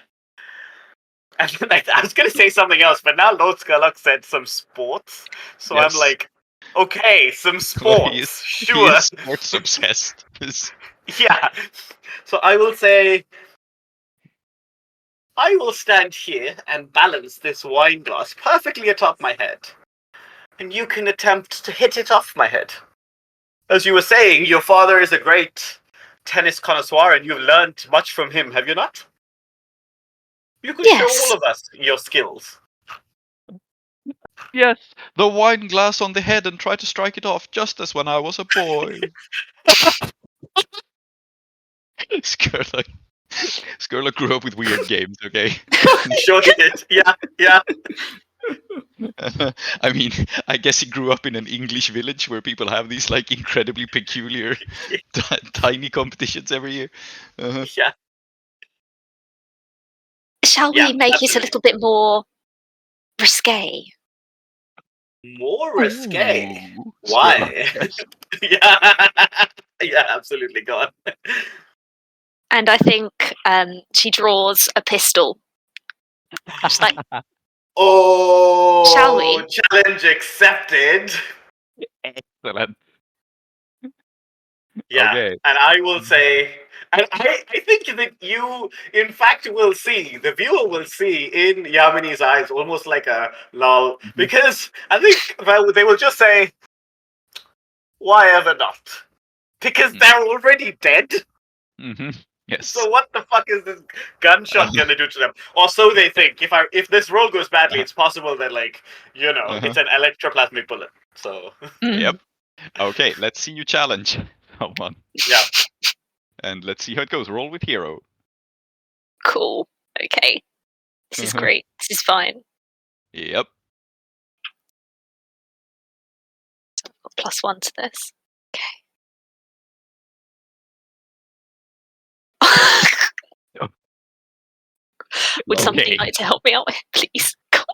Speaker 5: was going to say something else, but now Lord Scurlock said some sports, so yes. I'm like, okay, some sports, sure.
Speaker 4: He is sports obsessed.
Speaker 5: Yeah, so I will say, I will stand here and balance this wine glass perfectly atop my head, and you can attempt to hit it off my head. As you were saying, your father is a great tennis connoisseur, and you've learned much from him, have you not? You could show all of us your skills.
Speaker 4: Yes, the wine glass on the head and try to strike it off, just as when I was a boy. Scurlock grew up with weird games, okay?
Speaker 5: Sure he did, yeah.
Speaker 4: I mean, I guess he grew up in an English village where people have these incredibly peculiar tiny competitions every year.
Speaker 5: Yeah.
Speaker 2: Shall we make it a little bit more risque?
Speaker 5: More risque? Why? Yeah, absolutely. Go on.
Speaker 2: And I think she draws a pistol. Just like,
Speaker 5: oh,
Speaker 2: shall we?
Speaker 5: Challenge accepted.
Speaker 4: Excellent.
Speaker 5: Yeah,
Speaker 4: okay.
Speaker 5: And I will say, and I think that you, in fact, will see, the viewer will see in Yamini's eyes almost like a lull, because I think they will just say, why ever not? Because they're already dead.
Speaker 4: Yes.
Speaker 5: So what the fuck is this gunshot gonna do to them? Or so they think. If this roll goes badly, it's possible that it's an electroplasmic bullet. So.
Speaker 4: Yep. Okay, let's see you challenge someone.
Speaker 5: Yeah.
Speaker 4: And let's see how it goes. Roll with hero.
Speaker 2: Cool. Okay. This is great. This is fine.
Speaker 4: Yep.
Speaker 2: So I've got +1 to this. Okay. Would somebody like to help me out, please? God.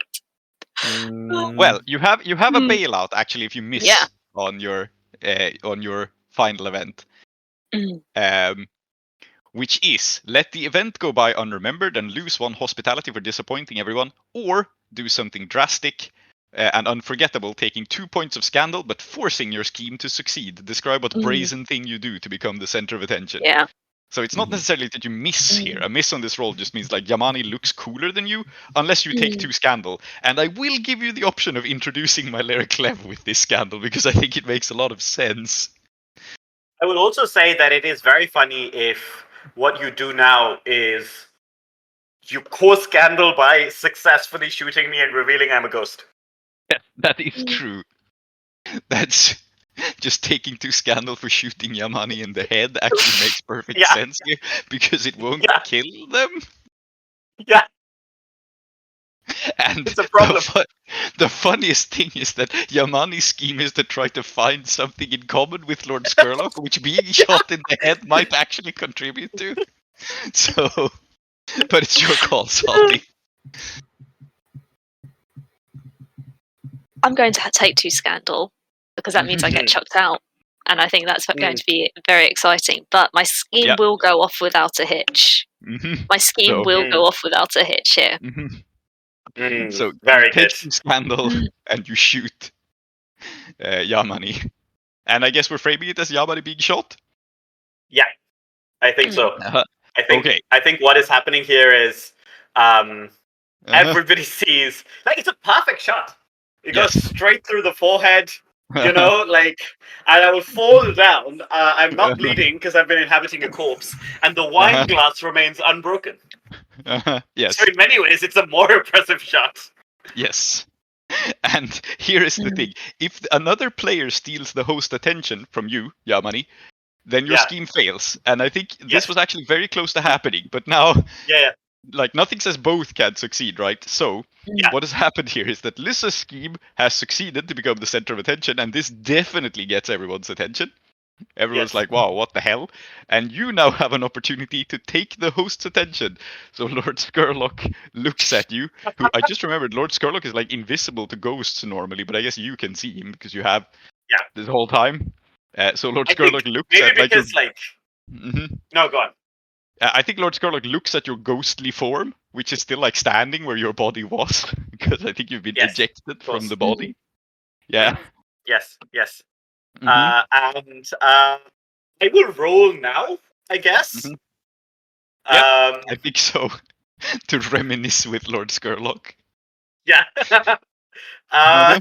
Speaker 4: Well, you have a bailout actually if you miss on your final event, which is let the event go by unremembered and lose 1 hospitality for disappointing everyone, or do something drastic and unforgettable, taking 2 points of scandal but forcing your scheme to succeed. Describe what brazen thing you do to become the center of attention.
Speaker 2: Yeah.
Speaker 4: So it's not necessarily that you miss here. A miss on this roll just means Yamani looks cooler than you, unless you take 2 scandal. And I will give you the option of introducing my lyric Klev with this scandal, because I think it makes a lot of sense.
Speaker 5: I will also say that it is very funny if what you do now is You cause scandal by successfully shooting me and revealing I'm a ghost.
Speaker 4: Yeah, that is true. That's just taking to scandal for shooting Yamani in the head actually makes perfect sense here because it won't kill them.
Speaker 5: Yeah.
Speaker 4: And
Speaker 5: it's a problem.
Speaker 4: The funniest thing is that Yamani's scheme is to try to find something in common with Lord Scurlock, which being shot in the head might actually contribute to. So, but it's your call, Salty.
Speaker 2: I'm going to take 2 scandal because that means I get chucked out, and I think that's going to be very exciting. But my scheme will go off without a hitch. My scheme will go off without a hitch here.
Speaker 4: So
Speaker 5: very
Speaker 4: you take
Speaker 5: good.
Speaker 4: 2 scandal and you shoot Yamani, and I guess we're framing it as Yamani being shot.
Speaker 5: Yeah, I think so. I think what is happening here is everybody sees it's a perfect shot. It goes straight through the forehead, and I will fall down. I'm not bleeding because I've been inhabiting a corpse, and the wine glass remains unbroken.
Speaker 4: Yes.
Speaker 5: So in many ways, it's a more impressive shot.
Speaker 4: Yes. And here is the thing. If another player steals the host attention from you, Yamani, then your scheme fails. And I think this was actually very close to happening. But now, nothing says both can succeed, right? So what has happened here is that Lissa's scheme has succeeded to become the center of attention, and this definitely gets everyone's attention. Everyone's like, wow, what the hell? And you now have an opportunity to take the host's attention. So Lord Scurlock looks at you, who I just remembered Lord Scurlock is invisible to ghosts normally, but I guess you can see him because you have this whole time. So Lord Scurlock looks at
Speaker 5: because No, go on.
Speaker 4: I think Lord Scurlock looks at your ghostly form, which is still standing where your body was, because I think you've been ejected from the body. Yeah.
Speaker 5: Yes. And I will roll now, I guess.
Speaker 4: I think so. To reminisce with Lord Scurlock.
Speaker 5: Yeah.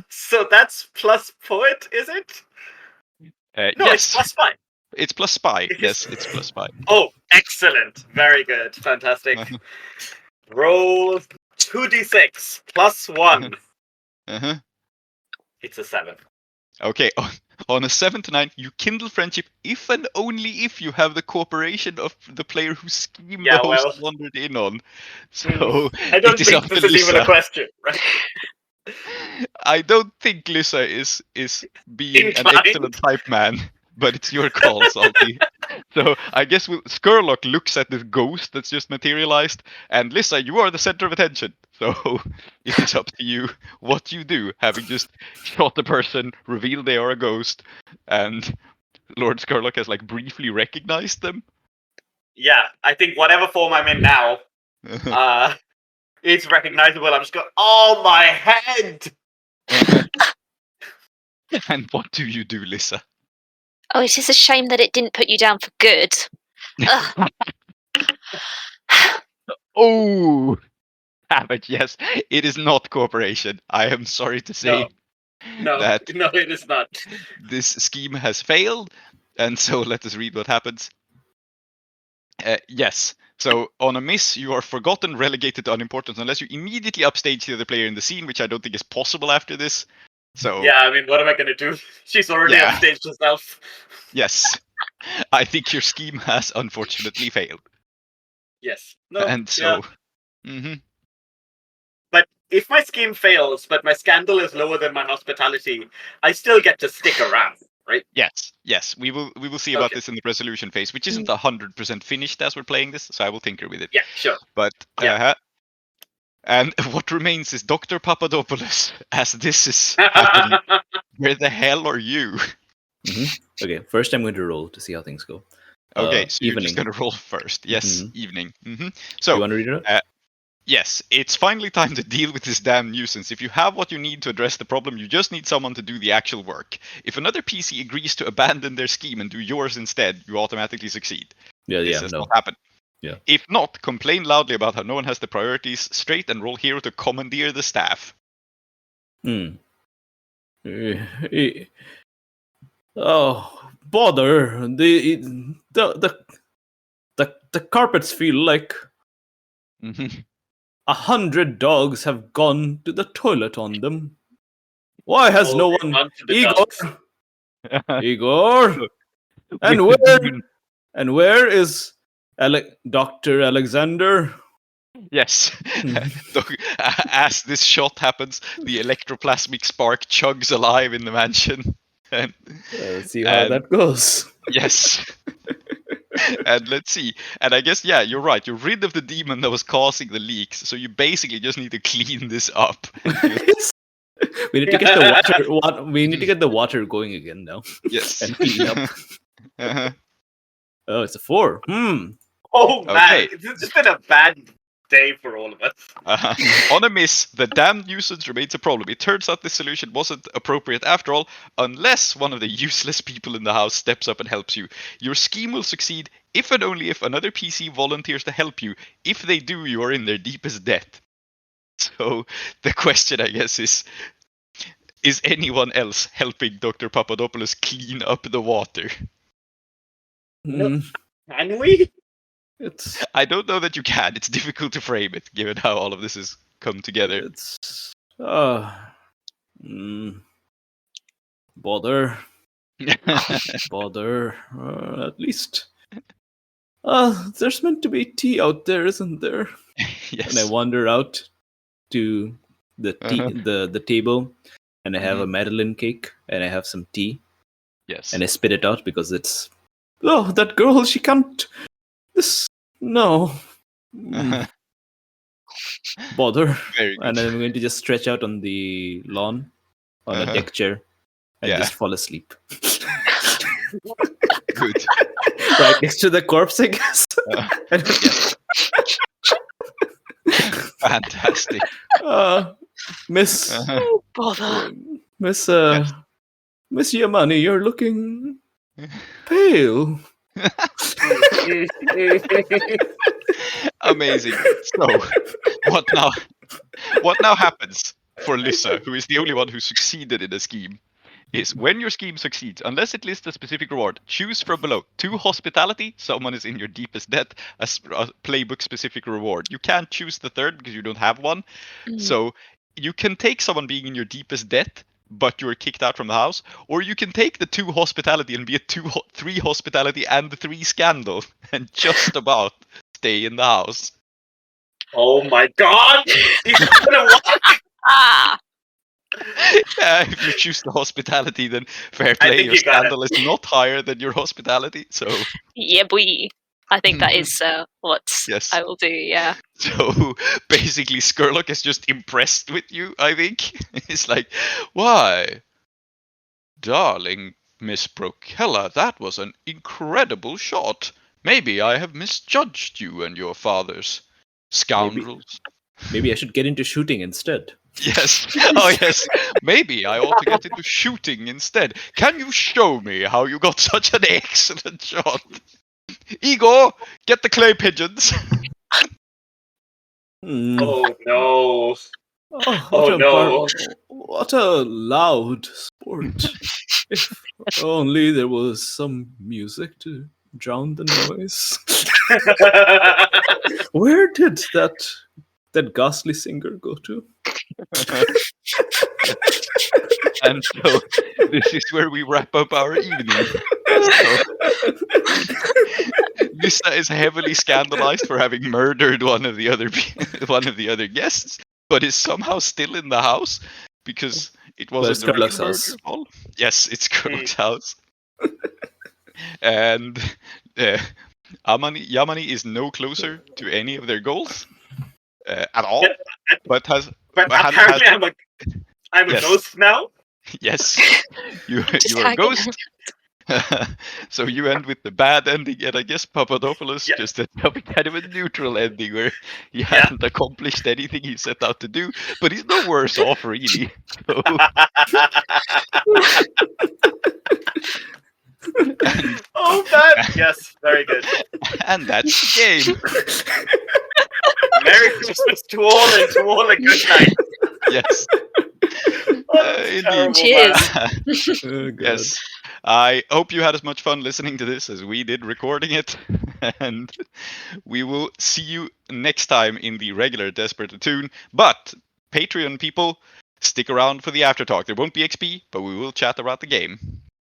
Speaker 5: So that's plus poet, is it? No,
Speaker 4: yes.
Speaker 5: it's plus spy.
Speaker 4: It's plus spy. Yes, it's plus spy.
Speaker 5: Oh, excellent. Very good. Fantastic. Roll 2d6 plus 1. It's a 7.
Speaker 4: Okay. On a 7 to 9, you kindle friendship if and only if you have the cooperation of the player whose scheme the host wandered in on. So
Speaker 5: I don't think this is even a question, right?
Speaker 4: I don't think Lissa is being an excellent hype man, but it's your call, Salty. So I guess Scurlock looks at this ghost that's just materialized, and Lissa, you are the center of attention. So it is up to you what you do, having just shot the person, revealed they are a ghost, and Lord Scurlock has briefly recognized them.
Speaker 5: Yeah, I think whatever form I'm in now, it's recognizable. I'm just going, oh, my head!
Speaker 4: And what do you do, Lissa?
Speaker 2: Oh, it is a shame that it didn't put you down for good.
Speaker 4: Oh, savage! Yes, it is not cooperation. I am sorry to say that
Speaker 5: it is not.
Speaker 4: This scheme has failed, and so let us read what happens. Yes. So on a miss, you are forgotten, relegated to unimportance, unless you immediately upstage the other player in the scene, which I don't think is possible after this. So
Speaker 5: yeah, I mean, what am I going to do? She's already upstaged herself.
Speaker 4: Yes. I think your scheme has unfortunately failed.
Speaker 5: Yes. No.
Speaker 4: And so...
Speaker 5: But if my scheme fails, but my scandal is lower than my hospitality, I still get to stick around, right?
Speaker 4: Yes. We will see about this in the resolution phase, which isn't 100% finished as we're playing this, so I will tinker with it.
Speaker 5: Yeah, sure.
Speaker 4: But and what remains is Dr. Papadopoulos, as this is happening. Where the hell are you?
Speaker 6: Okay, first I'm going to roll to see how things go.
Speaker 4: Okay, so you're just going to roll first. Yes, evening. So,
Speaker 6: you want to read it out?
Speaker 4: Yes, it's finally time to deal with this damn nuisance. If you have what you need to address the problem, you just need someone to do the actual work. If another PC agrees to abandon their scheme and do yours instead, you automatically succeed. This has not happened.
Speaker 6: Yeah.
Speaker 4: If not, complain loudly about how no one has the priorities straight and roll hero to commandeer the staff.
Speaker 6: Oh, bother! The carpets feel like 100 dogs have gone to the toilet on them. Why has no one... Igor? And where is Dr. Alexander?
Speaker 4: Yes. As this shot happens, the electroplasmic spark chugs alive in the mansion. And,
Speaker 6: let's see how that goes.
Speaker 4: Yes. And let's see. And I guess, yeah, you're right. You're rid of the demon that was causing the leaks. So you basically just need to clean this up.
Speaker 6: We need to get the water. We need to get the water going again now.
Speaker 4: Yes.
Speaker 6: And clean up. Oh, it's a 4.
Speaker 5: Oh man, it's been a bad day for all of us.
Speaker 4: On a miss, the damned nuisance remains a problem. It turns out this solution wasn't appropriate after all, unless one of the useless people in the house steps up and helps you. Your scheme will succeed if and only if another PC volunteers to help you. If they do, you are in their deepest debt. So the question, I guess, is anyone else helping Dr. Papadopoulos clean up the water?
Speaker 5: Can we?
Speaker 4: I don't know that you can. It's difficult to frame it, given how all of this has come together.
Speaker 6: It's bother. Bother. At least. There's meant to be tea out there, isn't there?
Speaker 4: Yes.
Speaker 6: And I wander out to the the table, and I have a Madeleine cake, and I have some tea.
Speaker 4: Yes.
Speaker 6: And I spit it out because it's... Oh, that girl, she can't... No. Bother.
Speaker 4: Very good.
Speaker 6: And I'm going to just stretch out on the lawn, on a deck chair, and just fall asleep.
Speaker 4: Good.
Speaker 6: Right next to the corpse, I guess.
Speaker 4: Fantastic.
Speaker 6: Miss...
Speaker 2: Oh, bother.
Speaker 6: Miss Yamani, you're looking pale.
Speaker 4: Amazing. So, what now happens for Lissa, who is the only one who succeeded in the scheme, is when your scheme succeeds, unless it lists a specific reward, choose from below 2 hospitality, someone is in your deepest debt, a playbook specific reward. You can't choose the third because you don't have one. So you can take someone being in your deepest debt, but you're kicked out from the house, or you can take the 2 hospitality and be a 3 hospitality and 3 scandal, and just about stay in the house.
Speaker 5: Oh my god! He's gonna walk!
Speaker 4: If you choose the hospitality, then fair play. Your scandal is not higher than your hospitality, so...
Speaker 2: Yeah, boy. I think that is what I will do, yeah.
Speaker 4: So, basically, Scurlock is just impressed with you, I think. He's like, why? Darling Miss Brokella, that was an incredible shot. Maybe I have misjudged you and your fathers. Scoundrels.
Speaker 6: Maybe I should get into shooting instead.
Speaker 4: Yes. Oh, yes. Maybe I ought to get into shooting instead. Can you show me how you got such an excellent shot? Igor, get the clay pigeons.
Speaker 5: Oh no.
Speaker 6: Oh no. What a loud sport. If only there was some music to drown the noise. Where did that ghastly singer go to?
Speaker 4: And so this is where we wrap up our evening. Lissa is heavily scandalized for having murdered one of the other guests, but is somehow still in the house because it wasn't a real murder. Yes, it's Scurlock's house. And Yamani is no closer to any of their goals at all. But
Speaker 5: apparently I'm a ghost now.
Speaker 4: Yes, you are a ghost. So you end with the bad ending, and I guess Papadopoulos just ended up kind of a neutral ending where he hadn't accomplished anything he set out to do, but he's no worse off, really. So...
Speaker 5: Oh, man! Yes, very good.
Speaker 4: And that's the game.
Speaker 5: Merry Christmas to all, and to all a good night.
Speaker 4: Yes.
Speaker 5: Indeed.
Speaker 2: Cheers.
Speaker 6: Oh,
Speaker 4: yes. I hope you had as much fun listening to this as we did recording it. And we will see you next time in the regular Desperate Attune. But Patreon people, stick around for the after talk. There won't be XP, but we will chat about the game.